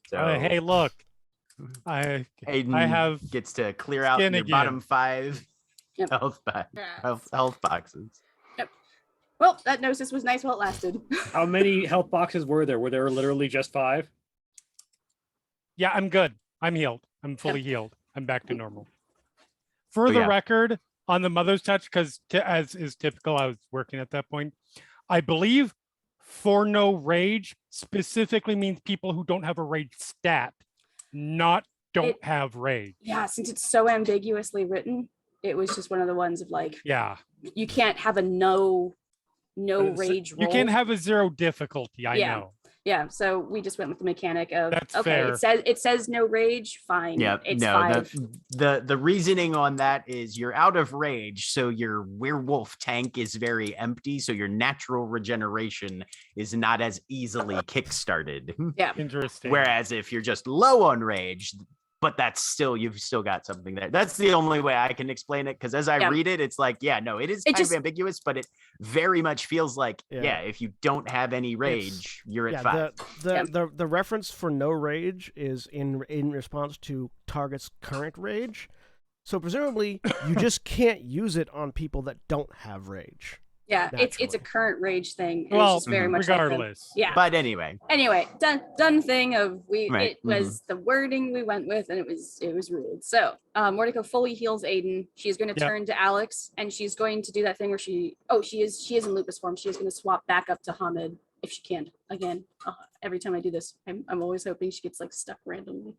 So hey, look. I Aiden have gets to clear out skin your again. bottom 5 Yep. health boxes. Well, that gnosis was nice while it lasted. How many health boxes were there? Were there literally just 5? Yeah, I'm good. I'm healed. I'm fully healed. I'm back to normal. For Oh, the yeah. record, on the Mother's Touch, because as is typical, I was working at that point. I believe for no rage specifically means people who don't have a rage stat, not don't have rage. Yeah, since it's so ambiguously written, it was just one of the ones of like, Yeah. you can't have a no it's- rage roll. You can have a 0 difficulty, I Yeah. know. Yeah, so we just went with the mechanic of That's okay, fair. it says no rage, fine. Yeah, it's no, 5. the reasoning on that is you're out of rage, so your werewolf tank is very empty, so your natural regeneration is not as easily kickstarted. Yeah. Interesting. Whereas if you're just low on rage, but that's still, you've still got something there. That's the only way I can explain it, because as I Yeah. read it, it's like, yeah, no, it is It kind just- of ambiguous, but it very much feels like, Yeah. yeah, if you don't have any rage, you're at Yeah, 5. the reference for no rage is in response to target's current rage. So presumably you just can't use it on people that don't have rage. Yeah, it's a Naturally. current rage thing. And Well, it's just very much like the- regardless. yeah. But anyway, Anyway, done thing of Right, it was the wording we went with, and it was ruled. So Mordecai fully heals Aiden. She's going to Yep. turn to Alex, and she's going to do that thing where she is in lupus form. She is going to swap back up to Hamid if she can. Again, every time I do this, I'm always hoping she gets like stuck randomly.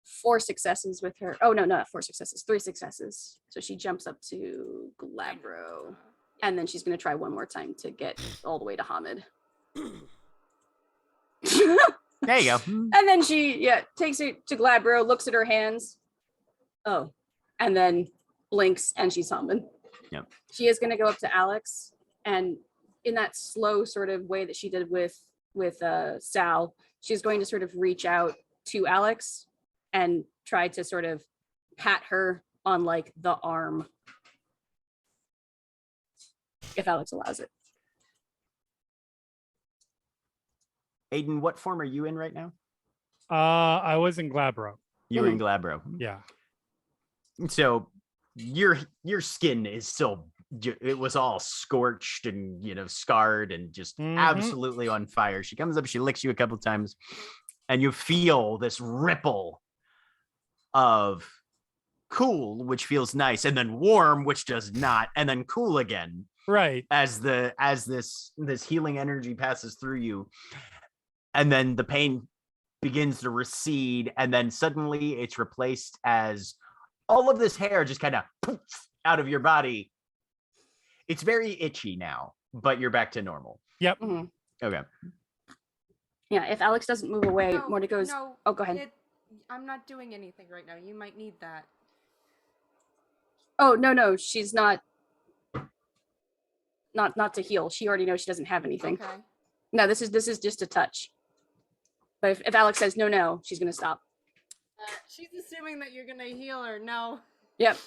4 successes with her. Oh no, not 4 successes, 3 successes. So she jumps up to Glabro, and then she's going to try one more time to get all the way to Hamid. there you go. And then she takes it to Glabro, looks at her hands. Oh, and then blinks, and she's Hamid. Yep. She is going to go up to Alex, and in that slow sort of way that she did with Sal, she's going to sort of reach out to Alex and try to sort of pat her on like the arm, if Alex allows it. Aiden, what form are you in right now? I was in Glabro. You're in Glabro. Yeah. So your skin is still, it was all scorched and scarred and just absolutely on fire. She comes up, she licks you a couple times, and you feel this ripple of cool, which feels nice, and then warm, which does not, and then cool again. Right. As this healing energy passes through you, and then the pain begins to recede, and then suddenly it's replaced as all of this hair just kind of poof out of your body. It's very itchy now, but you're back to normal. Yep. Mhm. Okay. Yeah, if Alex doesn't move away, No, Morty goes, no, oh, go ahead. I'm not doing anything right now. You might need that. Oh, no, she's not to heal. She already knows she doesn't have anything. Okay. No, this is just a touch. But if Alex says no, she's gonna stop. She's assuming that you're gonna heal her. No. Yep.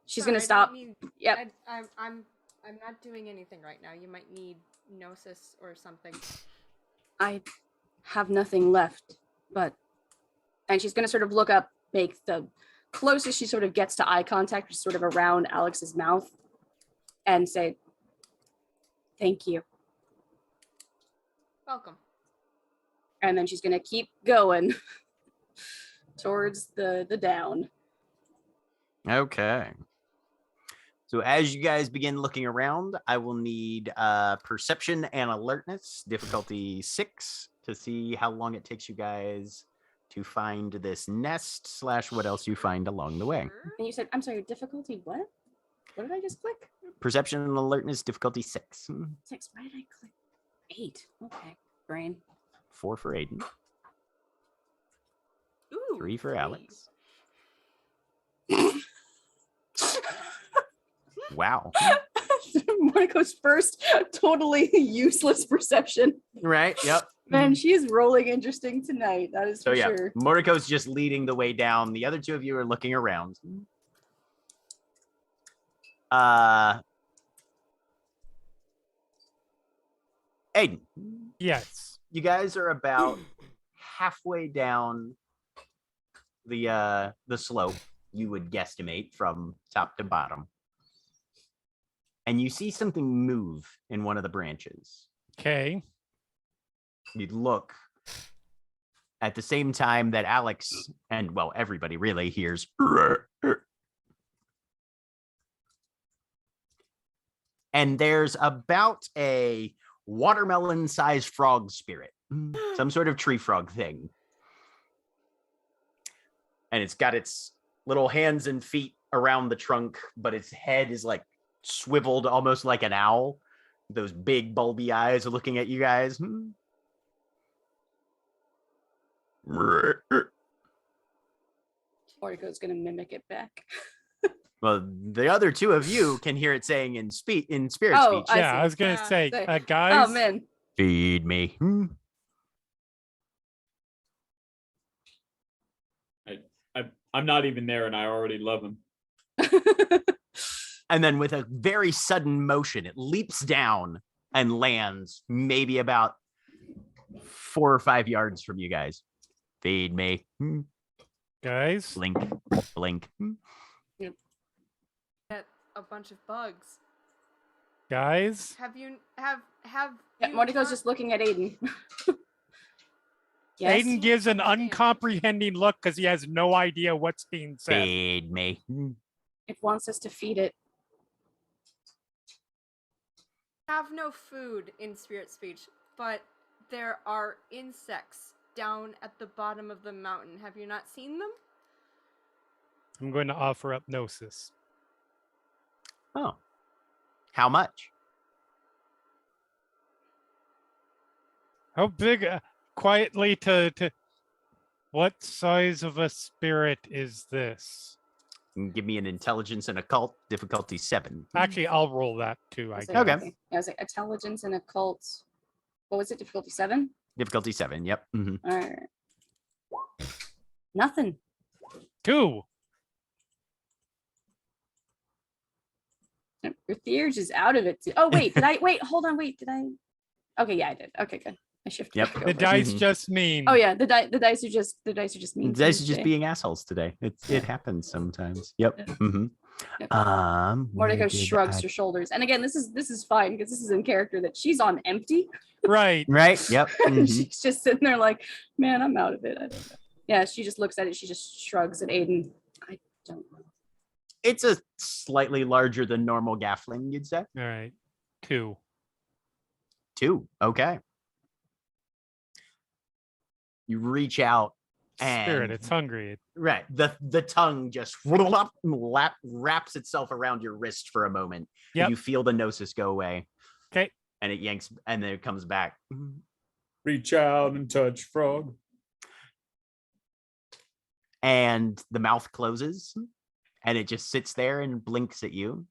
She's Sorry, gonna I don't stop. need- Yep. I'm not doing anything right now. You might need gnosis or something. I have nothing left, and she's gonna sort of look up, make the closest she sort of gets to eye contact, which is sort of around Alex's mouth, and say, thank you. Welcome. And then she's gonna keep going towards the down. Okay. So as you guys begin looking around, I will need perception and alertness, difficulty 6, to see how long it takes you guys to find this nest / what else you find along the way. Sure. And you said, I'm sorry, difficulty what? What did I just click? Perception and alertness, difficulty 6. 6. Why did I click 8? Okay, brain. 4 for Aiden, Ooh, 3 for 3. Alex. Wow. Monica's first totally useless perception. Right? Yep. Man, she is rolling interesting tonight. That is So for yeah, sure. Moriko's just leading the way down. The other two of you are looking around. Aiden, Yes. you guys are about halfway down the slope, you would guesstimate, from top to bottom. And you see something move in one of the branches. Okay. You'd look at the same time that Alex and, well, everybody really hears. And there's about a watermelon-sized frog spirit, some sort of tree frog thing. And it's got its little hands and feet around the trunk, but its head is like swiveled almost like an owl. Those big bulby eyes are looking at you guys. Mortico's gonna mimic it back. Well, the other two of you can hear it saying in spirit Oh, speech. I Yeah, see. I was gonna Yeah, say, say- guys. Oh man. Feed me. I'm not even there, and I already love him. And then with a very sudden motion, it leaps down and lands maybe about 4 or 5 yards from you guys. Feed me. Guys. Blink. Blink. Get a bunch of bugs. Guys. Have Yeah, you Mortico's not- just looking at Aiden. Yes. Aiden gives an Understand. uncomprehending look because he has no idea what's being said. Feed me. It wants us to feed it. have no food in spirit speech, but there are insects down at the bottom of the mountain. Have you not seen them? I'm going to offer up Gnosis. Oh. How much? How big? Quietly to what size of a spirit is this? Give me an intelligence and occult, difficulty 7. Actually, I'll roll that too, I Was it- guess. Okay. I was like, intelligence and occult. What was it? Difficulty 7? Difficulty 7, yep. Mhm. All right. Nothing. 2. Your theurge is out of it. Oh wait, did I wait? Hold on, wait. Did I? Okay, yeah, I did. Okay, good. I shifted. Yep. back The over. dice Mhm. just mean. Oh yeah, the dice are just mean. You guys are just today. being assholes today. It happens sometimes. Yep. Yeah. Mm-hmm. Yep. Where Mortico did shrugs I- her shoulders, and again, this is fine because this is in character that she's on empty. Right. Right. Yep. Mhm. She's just sitting there like, man, I'm out of it. I don't know. Yeah, she just looks at it. She just shrugs at Aiden. don't know. It's a slightly larger than normal gaffling, you'd say. All right. 2. 2. Okay. You reach out Spirit, and it's hungry. right, the tongue just wraps itself around your wrist for a moment. Yep. And you feel the gnosis go away. Okay. And it yanks, and then it comes back. Reach out and touch frog. And the mouth closes, and it just sits there and blinks at you.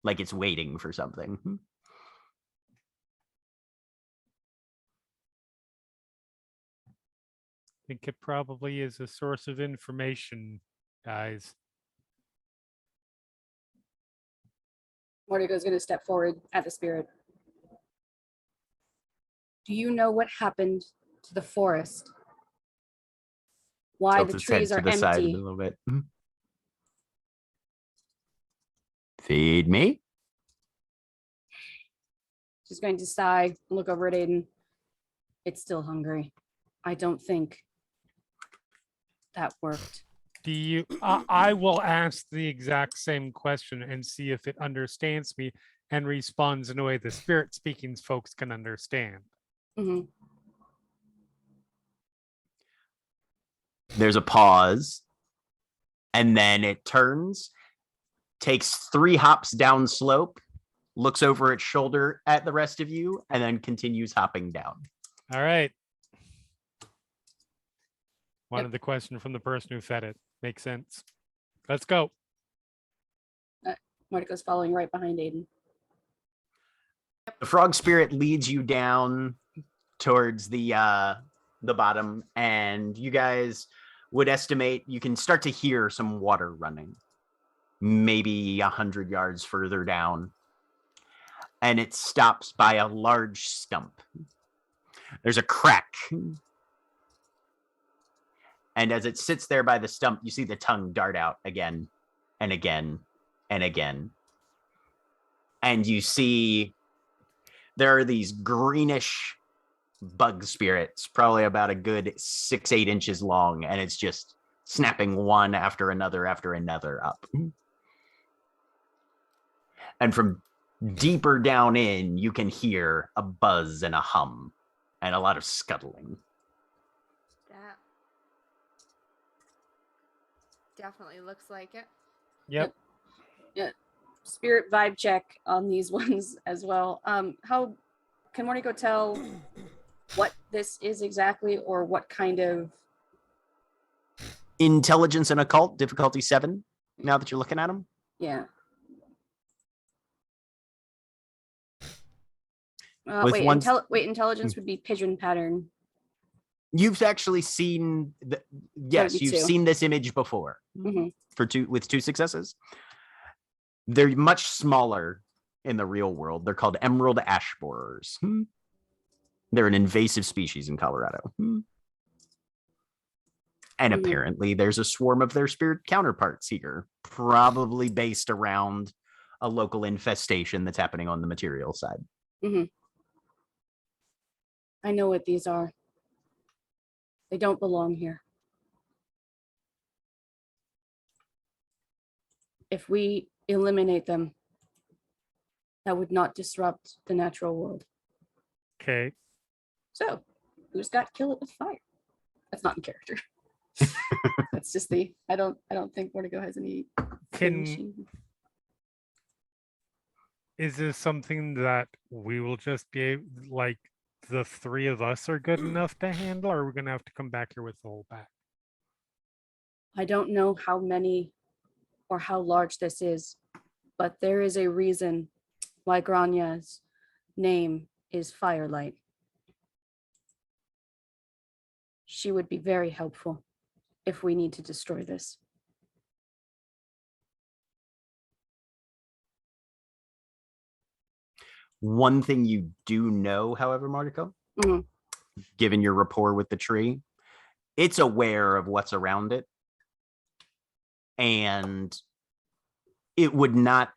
Like it's waiting for something. I think it probably is a source of information, guys. Mordigo's going to step forward at the spirit. Do you know what happened to the forest? Why Tilts the its head trees to are the side a empty? little bit. Feed me. She's going to sigh and look over at Aiden. It's still hungry. I don't think that worked. Do you? I will ask the exact same question and see if it understands me and responds in a way the spirit speaking folks can understand. Mm-hmm. There's a pause, and then it turns, takes 3 hops down slope, looks over its shoulder at the rest of you, and then continues hopping down. All right. Wanted the question from the person who fed it. Makes sense. Let's go. Mordigo's following right behind Aiden. The frog spirit leads you down towards the bottom, and you guys would estimate you can start to hear some water running, maybe 100 yards further down, and it stops by a large stump. There's a crack, and as it sits there by the stump, you see the tongue dart out again and again and again, and you see there are these greenish bug spirits, probably about a good 6-8 inches long, and it's just snapping one after another up. And from deeper down in, you can hear a buzz and a hum and a lot of scuttling. That definitely looks like it. Yep. Yeah. Spirit vibe check on these ones as well. How can Mordigo tell what this is exactly, or what kind of Intelligence and occult, difficulty 7, now that you're looking at them. yeah. With Wait, one- intelligence would be pigeon pattern. You've actually seen, yes, That'd be you've 2. seen this image before Mhm. with 2 successes. They're much smaller in the real world. They're called emerald ash borers. They're an invasive species in Colorado. And apparently there's a swarm of their spirit counterparts here, probably based around a local infestation that's happening on the material side. I know what these are. They don't belong here. If we eliminate them, that would not disrupt the natural world. Okay. So, who's got kill it with fire? That's not in character. That's just the I don't think Mordigo has any Is this something that we will just be like the 3 of us are good enough to handle, or are we gonna have to come back here with the whole pack? I don't know how many or how large this is, but there is a reason why Granya's name is Firelight. She would be very helpful if we need to destroy this. One thing you do know, however, Martico, given your rapport with the tree, it's aware of what's around it. And it would not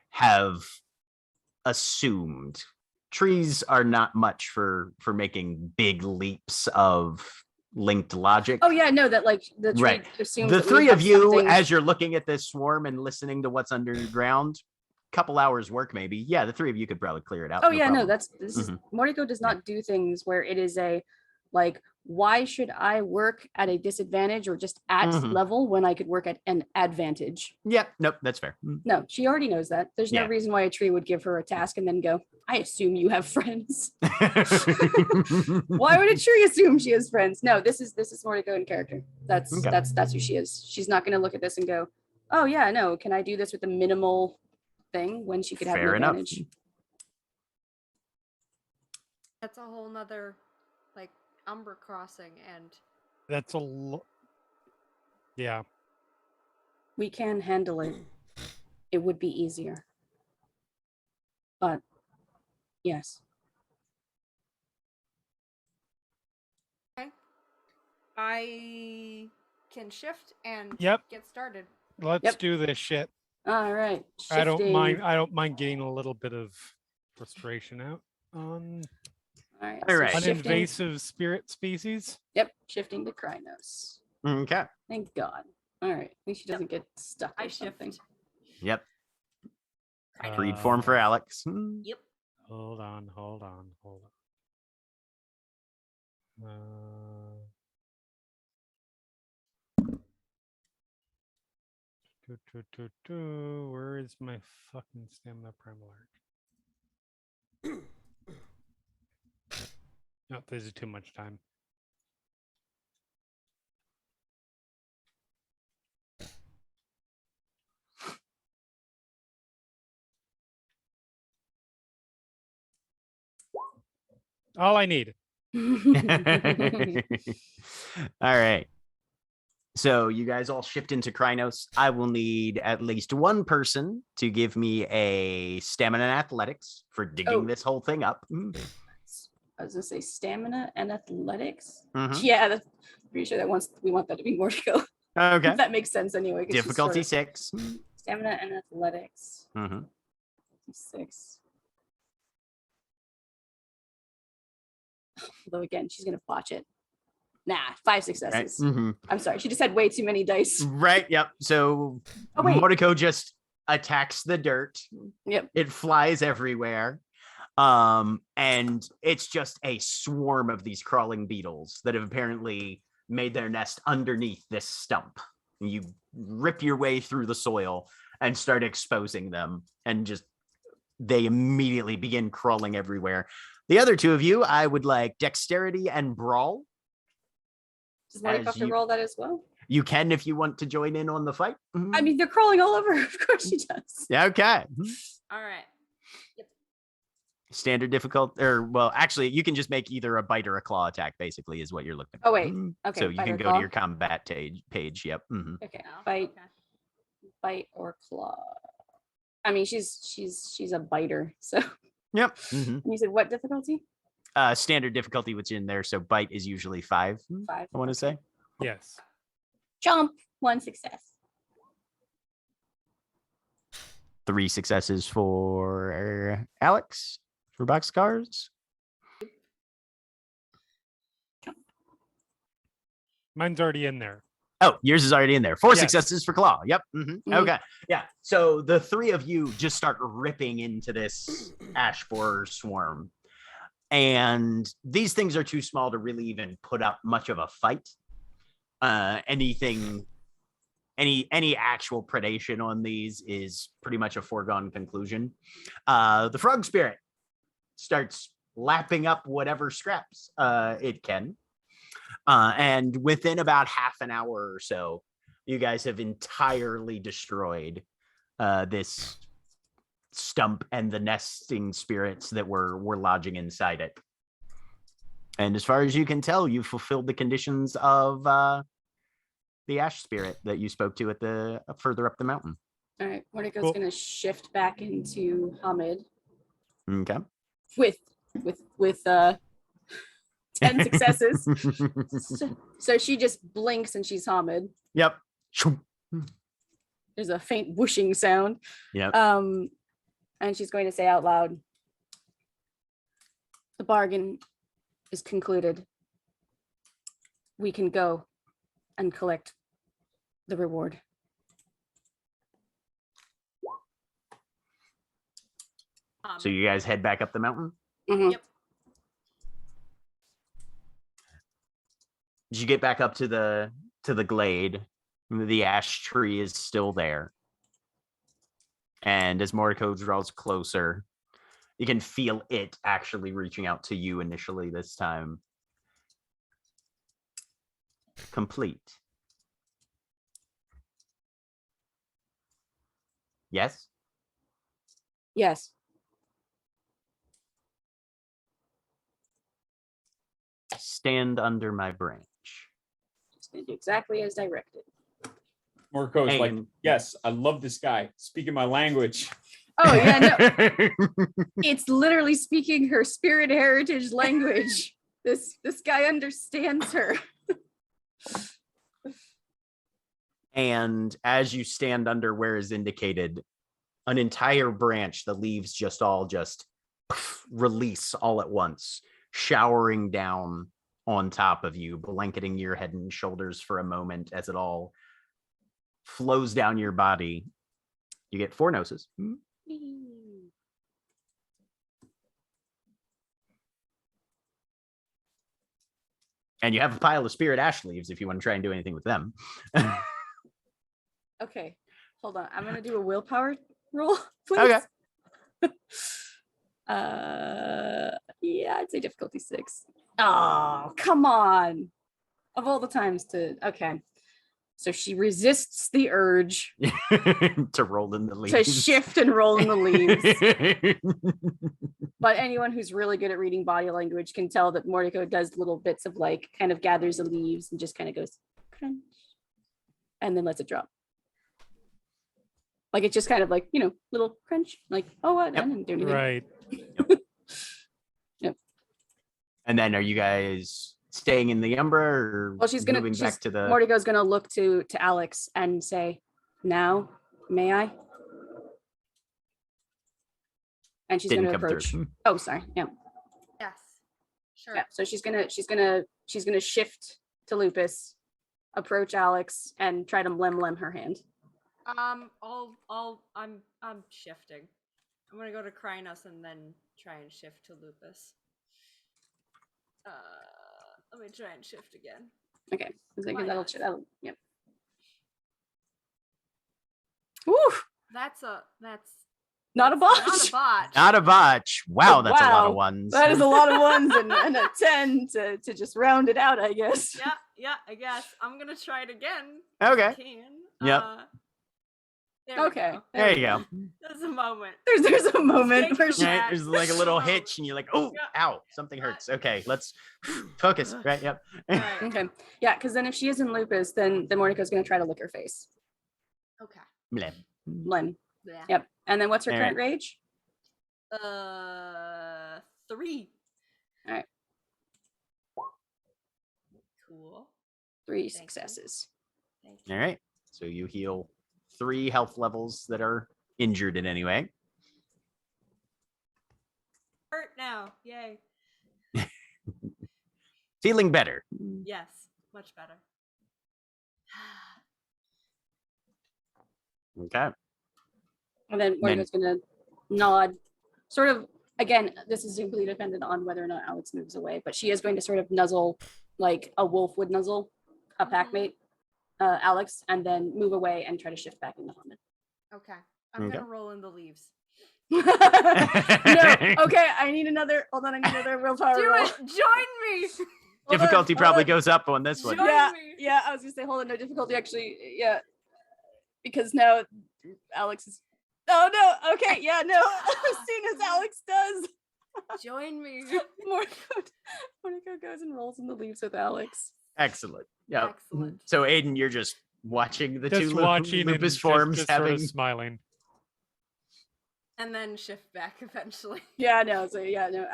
have assumed. Trees are not much for making big leaps of linked logic. Oh yeah, no, that like the tree Right. assumes The that we three of have you, something- as you're looking at this swarm and listening to what's underground, couple hours work maybe. Yeah, the three of you could probably clear it out. Oh yeah, no, problem. this is Mordico does not do things where it is a like, why should I work at a disadvantage or just at level when I could work at an advantage? Yeah, nope, that's fair. No, she already knows that. There's no Yeah. reason why a tree would give her a task and then go, I assume you have friends. Why would a tree assume she has friends? No, this is Mordico in character. That's Okay. that's who she is. She's not gonna look at this and go, oh yeah, no, can I do this with a minimal thing when she could have Fair an enough. advantage? That's a whole nother like Umber crossing and That's yeah. We can handle it. It would be easier. But yes. I can shift and Yep. get started. Let's Yep. do this shit. All right. I don't mind. shifting. I don't mind getting a little bit of frustration out on All right. All right. So an shifting. invasive spirit species. Yep. Shifting to Krynos. Okay. Thank God. All right. At least she doesn't get stuck I or something. shift. Yep. Kind Creed form for Alex. Yep. Hold on. Where is my fucking stamina primal arc? No, this is too much time. All I need. All right. So you guys all shift into Krynos. I will need at least one person to give me a stamina and athletics for digging Oh. this whole thing up. I was gonna say stamina and athletics. Mhm. Yeah, that's pretty sure we want that to be Mordico. Okay. That makes sense anyway. 'cause she's Difficulty sort of- 6. Stamina and athletics. Mhm. 6. Although again, she's gonna botch it. Nah, 5 Right. successes. Mhm. I'm sorry, she just had way too many dice. Right. Yep. So Oh, wait. Mordico just attacks the dirt. Yep. It flies everywhere. And it's just a swarm of these crawling beetles that have apparently made their nest underneath this stump. You rip your way through the soil and start exposing them, and just they immediately begin crawling everywhere. The other two of you, I would like dexterity and brawl. Does Mordico As have to you- roll that as well? You can if you want to join in on the fight. Mhm. I mean, they're crawling all over. Of course she does. Yeah, okay. All right. Standard difficult, or well, actually, you can just make either a bite or a claw attack. Basically, is what you're looking. Oh, wait. Mhm. Okay. So you bite can or go claw? to your combat page. Yep. Mhm. Okay. Oh, Bite, okay. bite or claw. I mean, she's a biter. So Yep. Mhm. you said what difficulty? Standard difficulty, which in there. So bite is usually 5. 5. I want to say. Yes. Jump. 1 success. 3 successes for Alex for boxcars. Mine's already in there. Oh, yours is already in there. 4 Yes. successes for claw. Yep. Mhm. Okay. Yeah. So the three of you just start ripping into this ash borer swarm. And these things are too small to really even put up much of a fight. Any actual predation on these is pretty much a foregone conclusion. The frog spirit starts lapping up whatever scraps it can. And within about half an hour or so, you guys have entirely destroyed this stump and the nesting spirits that were lodging inside it. And as far as you can tell, you fulfilled the conditions of the ash spirit that you spoke to at the further up the mountain. All right. Mordico's Cool. gonna shift back into Hamid Okay. with 10 successes. So she just blinks and she's Hamid. Yep. There's a faint whooshing sound. Yep. And she's going to say out loud, the bargain is concluded. we can go and collect the reward. So you guys head back up the mountain? Mhm. Yep. Did you get back up to the glade? The ash tree is still there. And as Moriko draws closer, you can feel it actually reaching out to you initially this time. Complete. Yes? Yes. Stand under my branch. Just gonna do exactly as directed. Morko's like, And- yes, I love this guy. Speaking my language. Oh yeah, no. It's literally speaking her spirit heritage language. This guy understands her. And as you stand under where is indicated, an entire branch, the leaves just release all at once, showering down on top of you, blanketing your head and shoulders for a moment as it all flows down your body. You get 4 noses. And you have a pile of spirit ash leaves if you want to try and do anything with them. Okay, hold on. I'm gonna do a willpower roll, please. Okay. Yeah, I'd say difficulty 6. Oh, come on. Of all the times to okay. So she resists the urge To roll in the leaves. to shift and roll in the leaves. But anyone who's really good at reading body language can tell that Moriko does little bits of like kind of gathers the leaves and just kind of goes crunch and then lets it drop. Like it's just kind of like, little crunch, like, oh, what? Yep. I didn't do anything. Right. And then are you guys staying in the Umbra or Well, she's moving back to the Mortigo's gonna look to Alex and say, "Now, may I?" And she's didn't gonna come approach. through. Oh, sorry. Yeah. Yes. Sure. Yeah. So she's gonna shift to Lupus, approach Alex, and try to lem her hand. I'm shifting. I'm gonna go to Krynos and then try and shift to Lupus. Let me try and shift again. Okay. Because Why not? that'll yep. Woo! That's Not a botch. not a botch. Not a botch. Wow, Oh, that's a lot wow. of ones. That is a lot of ones and a 10 to just round it out, I guess. Yeah, I guess. I'm gonna try it again. Okay. If I can. Yep. There we Okay. go. There you go. There's a moment. There's a moment Take where your she breath. Right, there's like a little Moment. hitch and you're like, oh, Yeah. ow, something hurts. Okay, let's focus. Right, yep. Right. Okay. Yeah, because then if she is in Lupus, then Mortico's gonna try to lick her face. Okay. Bleh. Len. Yeah. Yep. And then what's her All current rage? 3. All right. Cool. 3 you. successes. Thank you. All right. So you heal 3 health levels that are injured in any way. Hurt now. Yay. Feeling better. Yes. Much better. Okay. And then Mortico's gonna nod. Sort of again, this is simply dependent on whether or not Alex moves away, but she is going to sort of nuzzle like a wolf would nuzzle a packmate, Alex, and then move away and try to shift back into Hamid. Okay. I'm Okay. gonna roll in the leaves. No, okay, I need another. Hold on, I need another willpower Do roll. it. Join me. Hold on, Difficulty hold probably on. goes up on this one. Join Yeah, me. yeah, I was gonna say, hold on, no difficulty actually, yeah, because now Alex is. Oh no, okay, yeah, no. As soon as Alex does, Join me. Mortico goes and rolls in the leaves with Alex. Excellent. Yeah. Excellent. So Aiden, you're just watching the Just two watching and lupus just forms sort having of smiling. And then shift back eventually. Yeah, no, so yeah, no,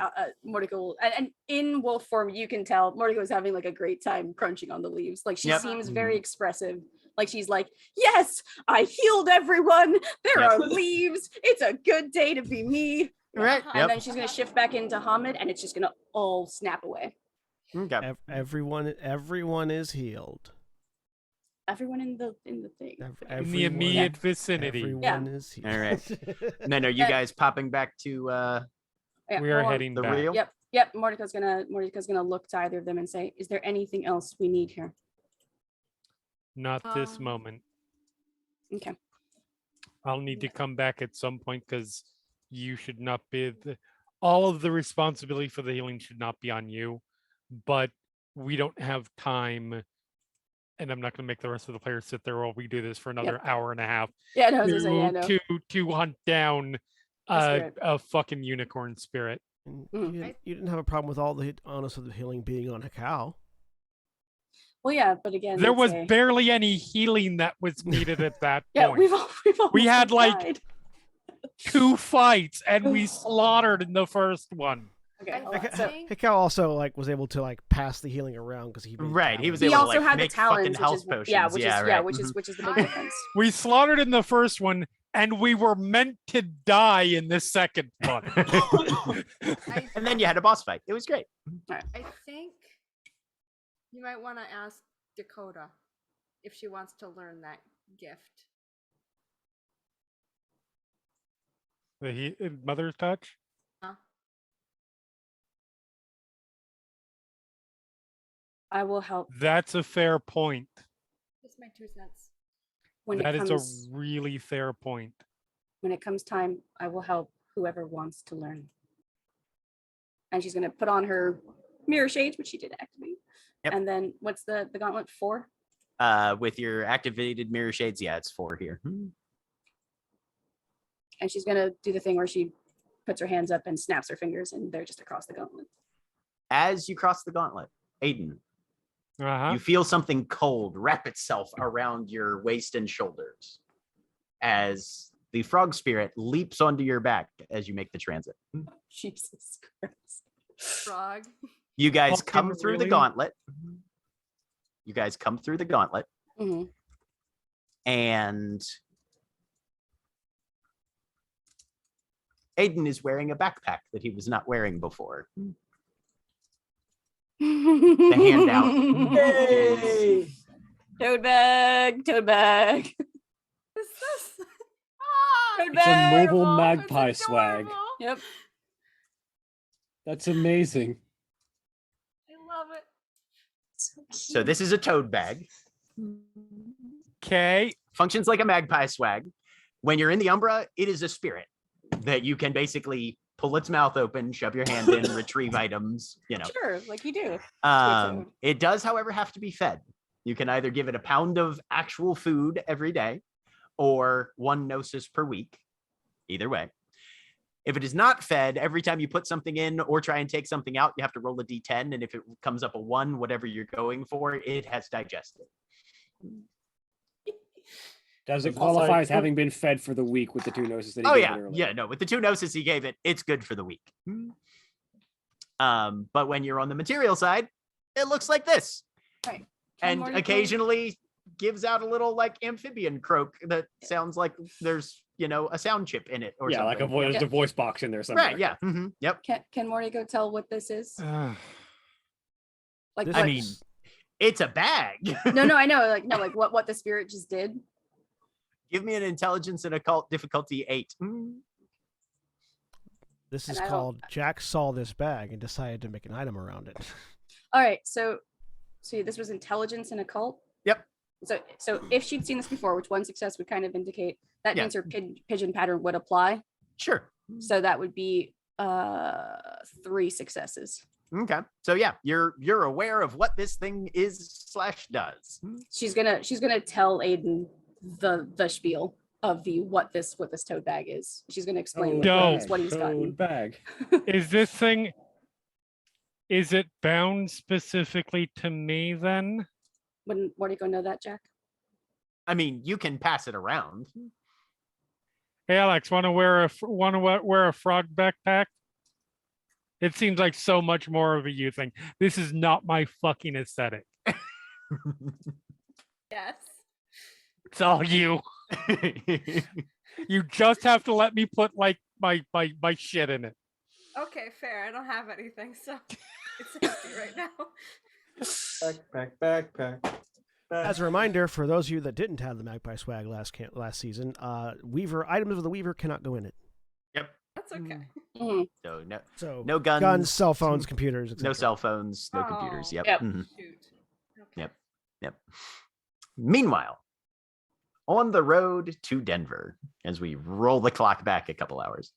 Mortico, and in wolf form, you can tell Mortico is having like a great time crunching on the leaves. Like she Yep. seems very expressive. Like she's like, yes, I healed everyone. There Yep. are leaves. It's a good day to be me. right. Uh-huh. And Yep. then she's gonna shift back into Hamid, and it's just gonna all snap away. Okay. Everyone is healed. Everyone in the thing. In the immediate vicinity. Everyone is healed. All right. And then are you guys popping back to Yeah, We are hold on. heading the back. real? Yep. Mordecai's gonna look to either of them and say, "Is there anything else we need here?" Not this moment. Okay. I'll need to come back at some point because you should not be all of the responsibility for the healing should not be on you, but we don't have time, and I'm not going to make the rest of the players sit there while we do this for another hour and a half. Yeah, no, I was gonna say, yeah, no. To hunt down a fucking unicorn spirit. You didn't have a problem with all the honest of the healing being on a cow. Well, yeah, but again, There it's was a- barely any healing that was needed at that yeah, point. we We almost had like died. 2 fights and we slaughtered in the first one. Okay, hold on. So Hikau also was able to pass the healing around because he made Right, he was he able to also had the make fucking talons, health potions. yeah, right. which is the big difference. We slaughtered in the first one and we were meant to die in the second one. And then you had a boss fight. It was great. I think you might want to ask Dakota if she wants to learn that gift. The mother's touch? I will help That's a fair point. Just my 2 cents. when That it is comes a really fair point. when it comes time. I will help whoever wants to learn. And she's gonna put on her mirror shades, which she did activate. Yep. And then what's the gauntlet for? With your activated mirror shades, yeah, it's 4 here. And she's gonna do the thing where she puts her hands up and snaps her fingers, and they're just across the gauntlet. As you cross the gauntlet, Aiden, Uh-huh. you feel something cold wrap itself around your waist and shoulders as the frog spirit leaps onto your back as you make the transit. Jesus Christ. Frog. You guys Fucking come through the really? gauntlet. You guys come through the gauntlet, Mhm. and Aiden is wearing a backpack that he was not wearing before. The handout. Yay! Toad bag, toad bag. What's this? Ah, Toad It's a bag. mobile adorable. It's magpie swag. adorable. Yep. That's amazing. I love it. So this is a toad bag. Okay. Functions like a magpie swag. When you're in the Umbra, it is a spirit that you can basically pull its mouth open, shove your hand in, retrieve items, Sure, like you do. It does, however, have to be fed. You can either give it a pound of actual food every day or 1 gnosis per week. Either way. If it is not fed, every time you put something in or try and take something out, you have to roll a d10. And if it comes up a 1, whatever you're going for, it has digested. Does it Also- qualify as having been fed for the week with the 2 gnosis that he Oh gave yeah, it earlier? yeah. No, with the 2 gnosis he gave it, it's good for the week. But when you're on the material side, it looks like this, Right. and Mordecai- occasionally gives out a little like amphibian croak that sounds like there's a sound chip in it or Yeah, something. like there's Yeah. a voice box in there somewhere. Right. Yeah. Yep. Can Morty go tell what this is? Like This I what- mean, it's a bag. no, I know, like what the spirit just did. Give me an intelligence and occult difficulty 8. This And is I don't- called Jack saw this bag and decided to make an item around it. All right, so this was intelligence and occult. Yep. So if she'd seen this before, which 1 success would kind of indicate, that Yeah. means her pigeon pattern would apply. Sure. So that would be 3 successes. Okay. So yeah, you're aware of what this thing is/does. She's gonna tell Aiden the spiel of what this toad bag is. She's gonna explain what he's gotten. Bag. Is this thing, is it bound specifically to me then? Wouldn't Mortico know that, Jack? I mean, you can pass it around. Hey Alex, want to wear a frog backpack? It seems like so much more of a you thing. This is not my fucking aesthetic. Yes. It's all you. You just have to let me put like my shit in it. Okay, fair. I don't have anything, so It's empty right now. Backpack. As a reminder, for those of you that didn't have the Magpie swag last season, Weaver items of the Weaver cannot go in it. Yep. That's okay. Mhm. So So no guns, cell phones, computers, no etc. cell phones, no computers. Oh, Yep. Yep. Mhm. Shoot. Okay. Yep. Yep. Meanwhile, on the road to Denver, as we roll the clock back a couple hours.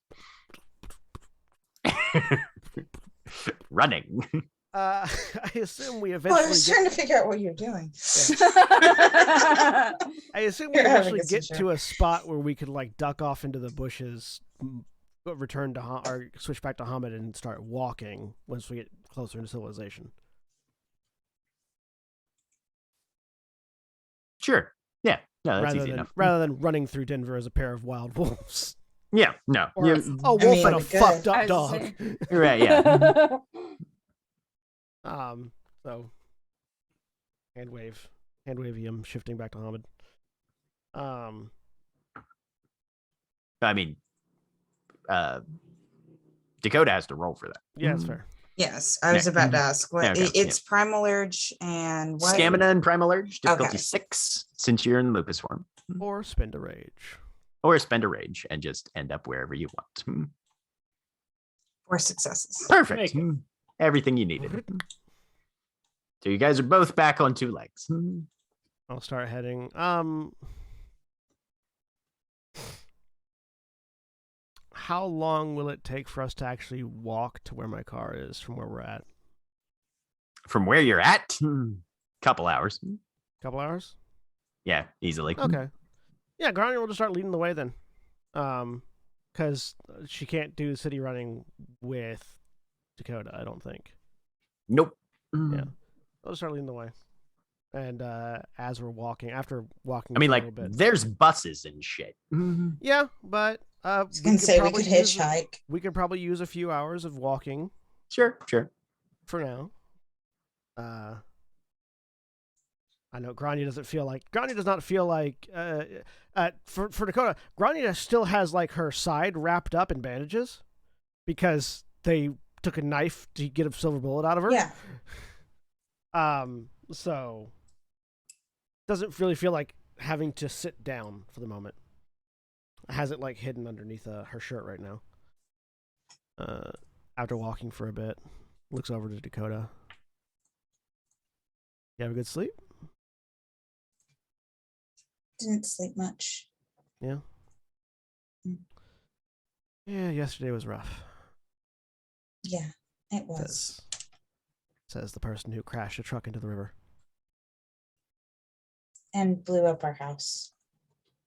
Running. I assume we Well, I eventually was get, trying to figure out what you're doing. I assume we You're having eventually a get seizure. to a spot where we could like duck off into the bushes, return to or switch back to Hamid and start walking once we get closer into civilization. Sure. Yeah. No, that's easy enough. Rather than running through Denver as a pair of wild wolves. Yeah. No. Or a wolf I mean, and a good. fucked I up was dog. saying. Right. Yeah. So hand wavy him, shifting back to Hamid. I mean, Dakota has to roll for that. Yeah, that's fair. Yes, I was Yeah. about to ask. What Okay, it's primal urge and what? Stamina and primal urge, difficulty Okay. 6, since you're in lupus form. Or spend a rage. Or spend a rage and just end up wherever you want. 4 successes. Perfect. Make it. Everything you needed. So you guys are both back on 2 legs. I'll start heading. How long will it take for us to actually walk to where my car is from where we're at? From where you're at, couple hours. Couple hours? Yeah, easily. Okay. Yeah, Grania will just start leading the way then. Because she can't do city running with Dakota, I don't think. Nope. Yeah. I'll start leading the way. And as we're walking, after walking I mean, for a like, little bit. there's buses and shit. Yeah, but I was gonna say we probably could use- hitchhike. We could probably use a few hours of walking Sure. for now. I know Grania does not feel like for Dakota, Grania still has like her side wrapped up in bandages because they took a knife to get a silver bullet out of her. Yeah. So doesn't really feel like having to sit down for the moment. Has it like hidden underneath her shirt right now. After walking for a bit, looks over to Dakota. You have a good sleep? Didn't sleep much. Yeah. Yeah, yesterday was rough. Yeah, it was. Says the person who crashed a truck into the river. And blew up our house.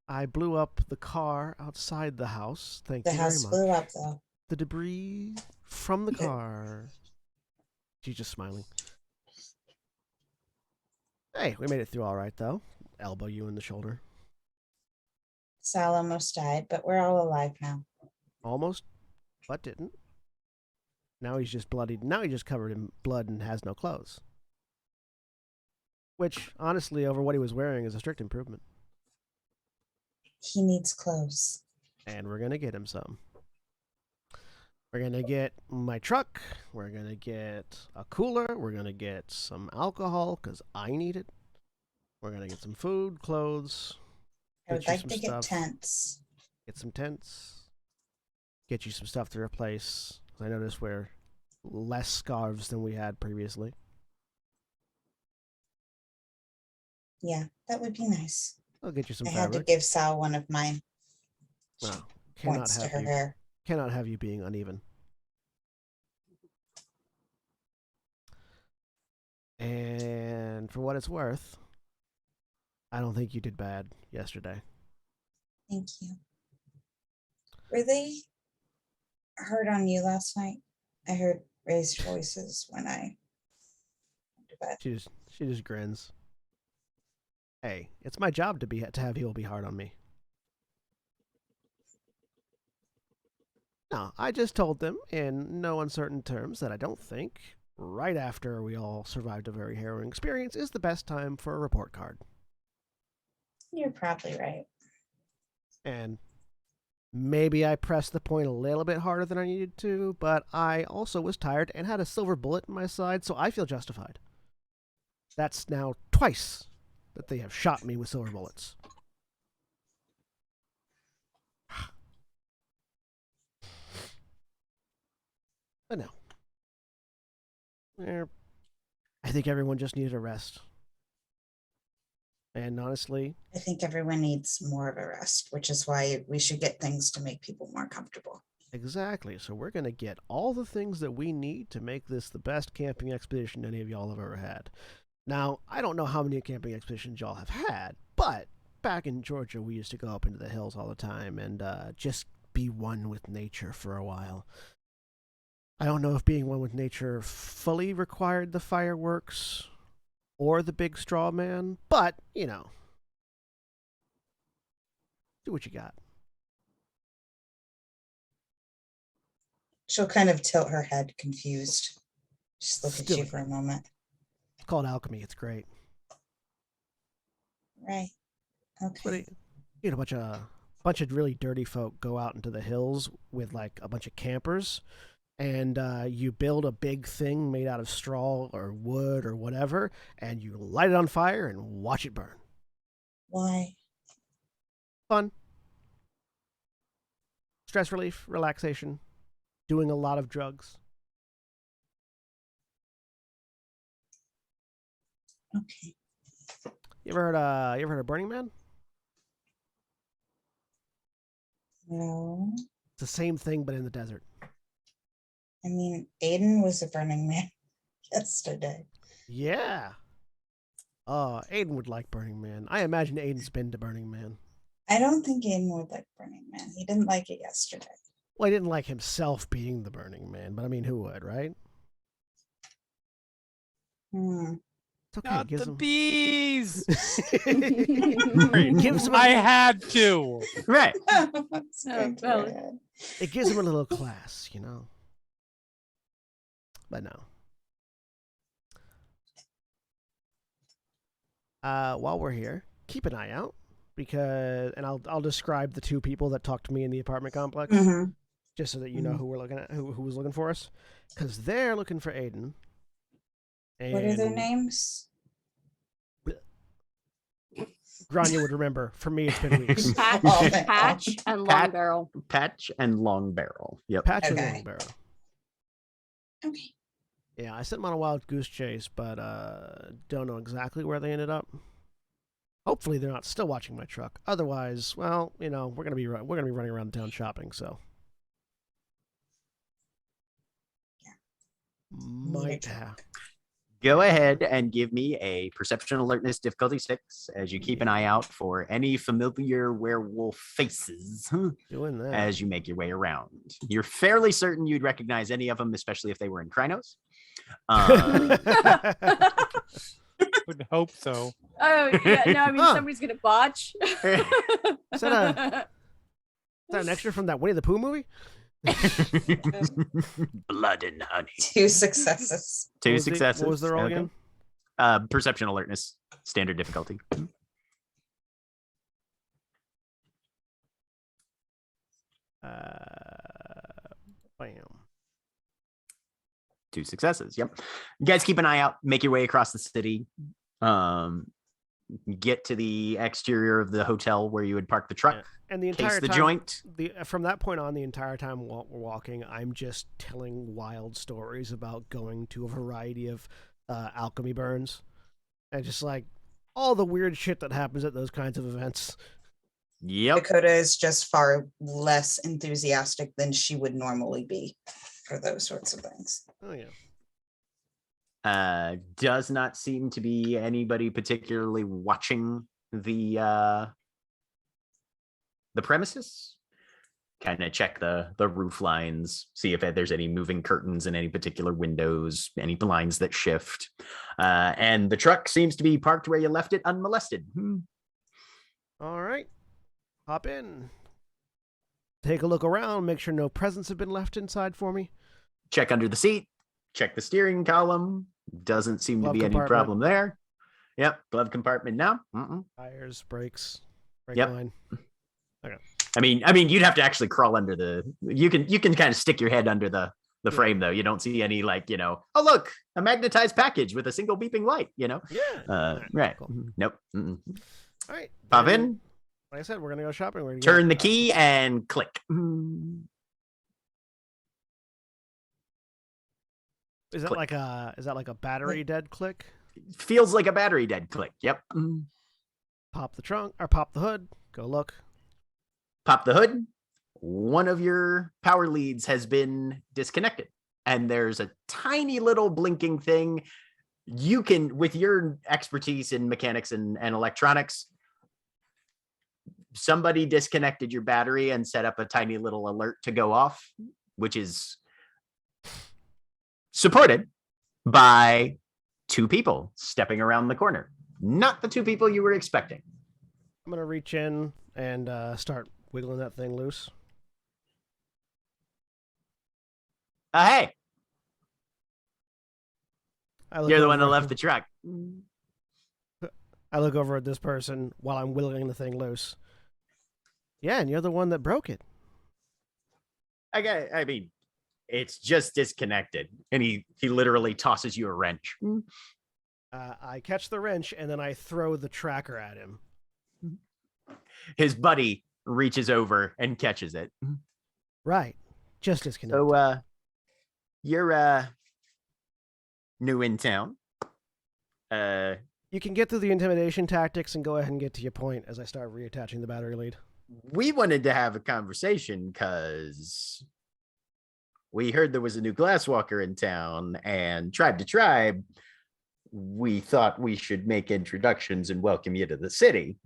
I blew up the car outside the house. Thank The you house very much. blew up though. The debris from the Yeah. car. She's just smiling. Hey, we made it through all right, though. Elbow you in the shoulder. Sal almost died, but we're all alive now. Almost, but didn't. Now he's just bloodied. Now he's just covered in blood and has no clothes. Which, honestly, over what he was wearing is a strict improvement. He needs clothes. And we're going to get him some. We're going to get my truck. We're going to get a cooler. We're going to get some alcohol because I need it. We're going to get some food, clothes. I would Get you like some to get stuff. tents. Get some tents. Get you some stuff to replace. I noticed we're less scarves than we had previously. Yeah, that would be nice. I'll get you some I had to fabric. give Sal one of my Well, cannot points to have her you. hair. Cannot have you being uneven. And for what it's worth, I don't think you did bad yesterday. Thank you. Were they hard on you last night? I heard raised voices when I went to bed. She just grins. Hey, it's my job to have people be hard on me. No, I just told them in no uncertain terms that I don't think right after we all survived a very harrowing experience is the best time for a report card. You're probably right. And Maybe I pressed the point a little bit harder than I needed to, but I also was tired and had a silver bullet in my side, so I feel justified. That's now twice that they have shot me with silver bullets. But no. I think everyone just needed a rest. And honestly, I think everyone needs more of a rest, which is why we should get things to make people more comfortable. exactly. So we're going to get all the things that we need to make this the best camping expedition any of y'all have ever had. Now, I don't know how many camping expeditions y'all have had, but back in Georgia, we used to go up into the hills all the time and just be one with nature for a while. I don't know if being one with nature fully required the fireworks or the big straw man, but, you know, do what you got. She'll kind of tilt her head, confused. Just look at Still- you for a moment. It's called alchemy. It's great. Right. But Okay. you know, a bunch of really dirty folk go out into the hills with like a bunch of campers, and you build a big thing made out of straw or wood or whatever, and you light it on fire and watch it burn. Why? Fun. Stress relief, relaxation, doing a lot of drugs. Okay. You ever heard of Burning Man? No. It's the same thing but in the desert. I mean, Aiden was a Burning Man yesterday. Yeah. Aiden would like Burning Man. I imagine Aiden's been to Burning Man. I don't think Aiden would like Burning Man. He didn't like it yesterday. Well, he didn't like himself being the Burning Man, but I mean, who would, right? Hmm. It's okay. Not It gives the him... bees. It gives him I a, had to. Right. It's going through my valid. head. it gives him a little class, you know. But no. While we're here, keep an eye out because, and I'll describe the two people that talked to me in the apartment complex, Mhm. just so that you know Mhm. who we're looking at, who was looking for us, because they're looking for Aiden. What are their And names? Grania would remember. For me, it's been weeks. Patch, Oh my Patch, gosh. and Long Pat- Barrel. Patch and Long Barrel. Yep. Patch and Okay. Long Barrel. Okay. Yeah, I sent them on a wild goose chase, but don't know exactly where they ended up. Hopefully, they're not still watching my truck. Otherwise, well, you know, we're gonna be running around town shopping. So, might truck. have. Go ahead and give me a perception alertness difficulty 6 as you keep an eye out for any familiar werewolf faces Doing that. as you make your way around. You're fairly certain you'd recognize any of them, especially if they were in Krynos. Would hope so. Oh yeah, no, I mean Huh. somebody's gonna botch. Is that an extra from that Winnie the Pooh movie? Blood and honey. 2 successes. Two What was the- successes. what was the roll Okay. again? Perception alertness, standard difficulty. Bam. 2 successes. Yep. You guys keep an eye out, make your way across the city. Get to the exterior of the hotel where you would park the truck. Yeah. And the entire Case the time, joint. From that point on, the entire time we're walking, I'm just telling wild stories about going to a variety of alchemy burns, and just like all the weird shit that happens at those kinds of events. Yep. Dakota is just far less enthusiastic than she would normally be for those sorts of things. Oh yeah. Does not seem to be anybody particularly watching the premises. Kind of check the roof lines, see if there's any moving curtains in any particular windows, any blinds that shift. And the truck seems to be parked where you left it, unmolested. All right. Hop in. Take a look around. Make sure no presents have been left inside for me. Check under the seat. Check the steering column. Doesn't seem Glove to be any compartment. problem there. Yep. Glove compartment now. Tires, brakes, brake Yep. line. Okay. I mean, you'd have to actually crawl under the. You can kind of stick your head under the frame though. You don't see any like oh look, a magnetized package with a single beeping light. Yeah. Right. Cool. Nope. All right. Pop then, in, Like I said, we're gonna go shopping. We're gonna turn the get, key, and click. Is that click. like a battery dead click? Feels like a battery dead click. Yep. Pop the trunk or pop the hood. Go look. Pop the hood. One of your power leads has been disconnected, and there's a tiny little blinking thing. You can, with your expertise in mechanics and electronics, somebody disconnected your battery and set up a tiny little alert to go off, which is supported by 2 people stepping around the corner. Not the 2 people you were expecting. I'm gonna reach in and start wiggling that thing loose. Hey, you're the one that over- left the truck. I look over at this person while I'm wiggling the thing loose. Yeah, and you're the one that broke it. I mean, it's just disconnected, and he literally tosses you a wrench. I catch the wrench and then I throw the tracker at him. His buddy reaches over and catches it. Right, just disconnected. So, you're new in town. You can get through the intimidation tactics and go ahead and get to your point as I start reattaching the battery lead. We wanted to have a conversation because we heard there was a new glasswalker in town, and tribe to tribe, we thought we should make introductions and welcome you to the city.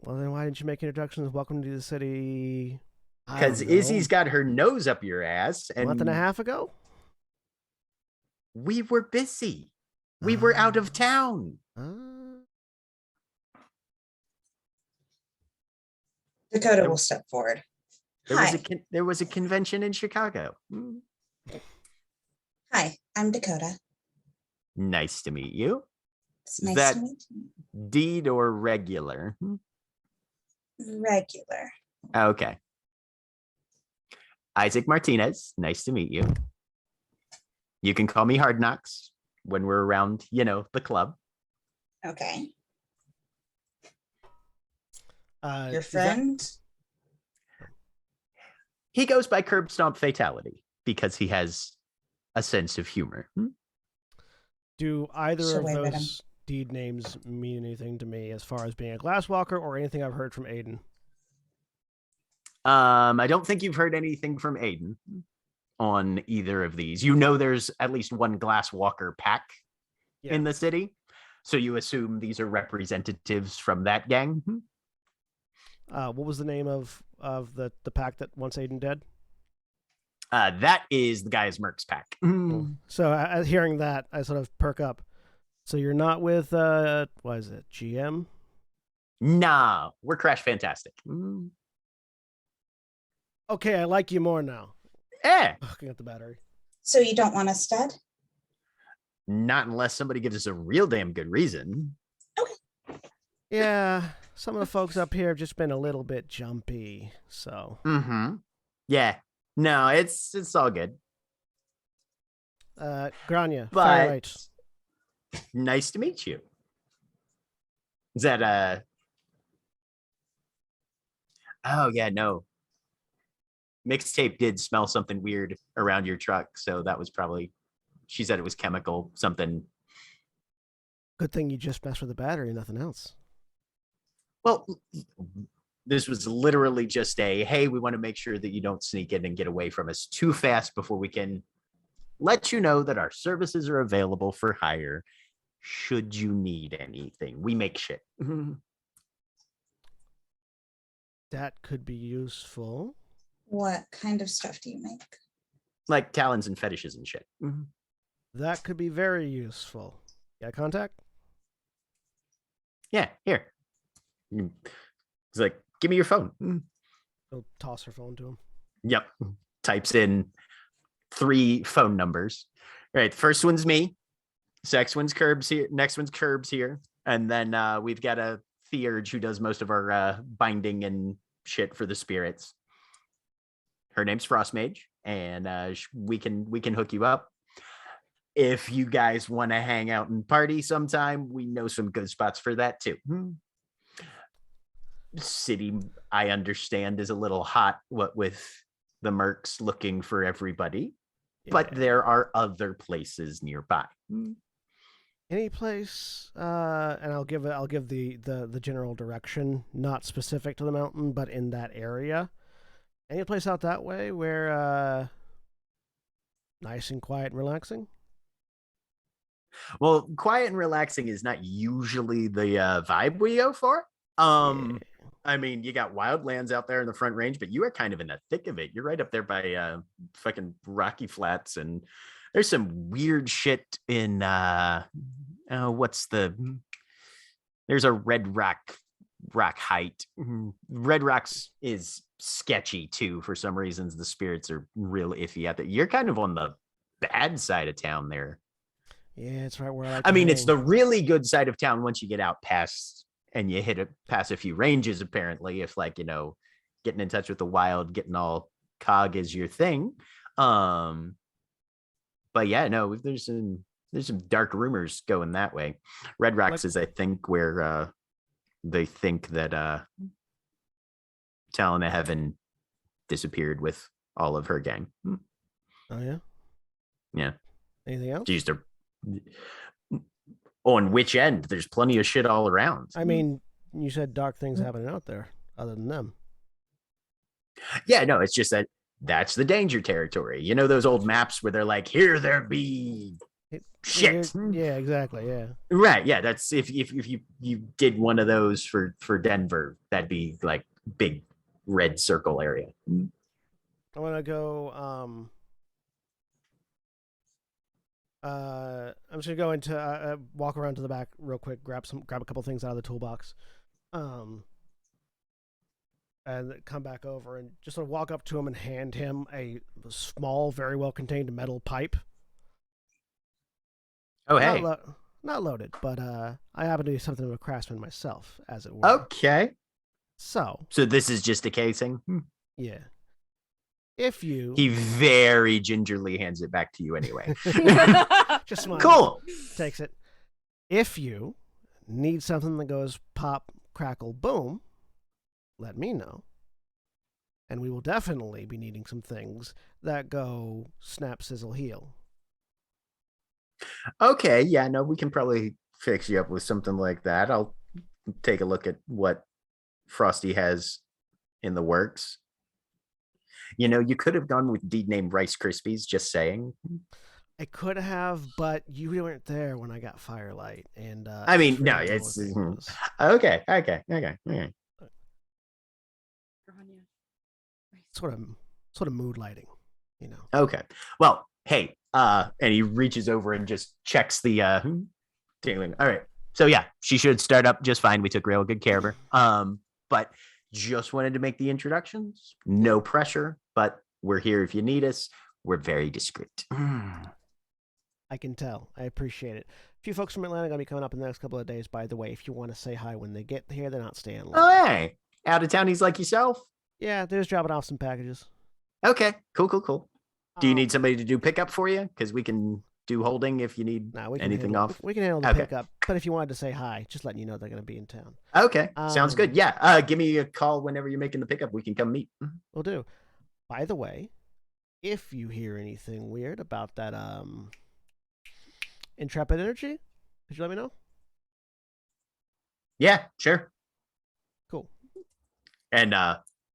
Well, then why didn't you make introductions? Welcome to the city. Because Izzy's got her nose up your ass. A month and a half ago? We were busy. We were out of town. Dakota will step forward. There was a convention in Chicago. Hi, I'm Dakota. Nice to meet you. It's nice that to meet you. Deed or regular? Regular. Okay. Isaac Martinez. Nice to meet you. You can call me Hard Knocks when we're around, the club. Okay. Is Your that- friend? He goes by Curb Stomp Fatality because he has a sense of humor. Do either So of wait a minute. those deed names mean anything to me as far as being a glasswalker or anything I've heard from Aiden? I don't think you've heard anything from Aiden on either of these. There's at least one glasswalker pack in the city. So you assume these are representatives from that gang. What was the name of the pack that once Aiden dead? That is the Guy's Mercs pack. So hearing that, I sort of perk up. So you're not with what is it, GM? Nah, we're Crash Fantastic. Okay, I like you more now. Eh, Looking at the battery. So you don't want a stud? not unless somebody gives us a real damn good reason. Yeah, some of the folks up here have just been a little bit jumpy, so. Yeah. No, it's all good. Grania, But fire right. nice to meet you. Is that oh yeah, no. Mixtape did smell something weird around your truck, so that was probably, she said it was chemical, something. Good thing you just messed with the battery, nothing else. Well, this was literally just hey, we want to make sure that you don't sneak in and get away from us too fast before we can let you know that our services are available for hire should you need anything. We make shit. That could be useful. What kind of stuff do you make? Like talons and fetishes and shit. That could be very useful. Got contact? Yeah, here. He's like, give me your phone. He'll toss her phone to him. Yep. Types in 3 phone numbers. All right, the first one's me. Next one's Curbs here. Next one's Curbs here. And then we've got a Theurge who does most of our binding and shit for the spirits. Her name's Frost Mage, and we can hook you up. If you guys want to hang out and party sometime, we know some good spots for that too. City, I understand, is a little hot, what with the mercs looking for everybody, but there are other places nearby. Any place, and I'll give the general direction, not specific to the mountain, but in that area. Any place out that way where nice and quiet and relaxing? Well, quiet and relaxing is not usually the vibe we go for. I mean, you got wildlands out there in the Front Range, but you are kind of in the thick of it. You're right up there by fucking Rocky Flats, and there's some weird shit in there's a Red Rock Height. Red Rocks is sketchy too. For some reasons, the spirits are real iffy out there. You're kind of on the bad side of town there. Yeah, it's right where I mean, it's the really good side of town once you get out past and you past a few ranges, apparently, if like, getting in touch with the wild, getting all cog is your thing. But yeah, no, there's some dark rumors going that way. Red Rocks is, I think, where they think that Talon of Heaven disappeared with all of her gang. Oh yeah? Yeah. Anything else? She used to... On which end? There's plenty of shit all around. I mean, you said dark things happening out there, other than them. Yeah, no, it's just that's the danger territory. You know those old maps where they're like, here there be shit. Yeah, exactly. Yeah. Right. Yeah, that's if you did one of those for Denver, that'd be like big red circle area. I want to go. I'm just gonna go into walk around to the back real quick, grab a couple things out of the toolbox, and come back over and just sort of walk up to him and hand him a small, very well contained metal pipe. Oh, hey, not loaded, but I happen to be something of a craftsman myself, as it were. Okay. So this is just a casing. Yeah. If you... He very gingerly hands it back to you anyway. Just smile. Cool. Takes it. If you need something that goes pop, crackle, boom, let me know. And we will definitely be needing some things that go snap, sizzle, heal. Okay, yeah, no, we can probably fix you up with something like that. I'll take a look at what Frosty has in the works. You could have gone with deed named Rice Krispies, just saying. I could have, but you weren't there when I got Firelight. And I mean, no, it's... Okay. Sort of mood lighting, Okay. Well, hey, and he reaches over and just checks the tingling. All right. So yeah, she should start up just fine. We took real good care of her. But just wanted to make the introductions. No pressure, but we're here if you need us. We're very discreet. I can tell. I appreciate it. A few folks from Atlanta are going to be coming up in the next couple of days, by the way. If you want to say hi when they get here, they're not staying long. Oh, hey. Out of townies like yourself? Yeah, they're just dropping off some packages. Okay. Cool. Do you need somebody to do pickup for you? Because we can do holding if you need anything off. We can handle the pickup. But if you wanted to say hi, just letting you know they're going to be in town. Okay. Sounds good. Yeah. Give me a call whenever you're making the pickup. We can come meet. We'll do. By the way, if you hear anything weird about that Intrepid energy, could you let me know? Yeah, sure. Cool. And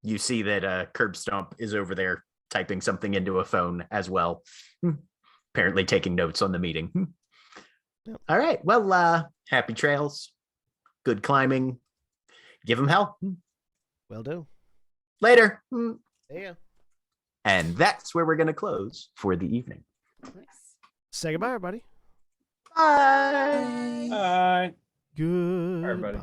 you see that Curb Stomp is over there typing something into a phone as well. Apparently taking notes on the meeting. Yep. All right. Well, happy trails. Good climbing. Give them hell. Will do. Later. Yeah. And that's where we're going to close for the evening. Nice. Say goodbye, everybody. Bye. Bye. Goodbye. Everybody.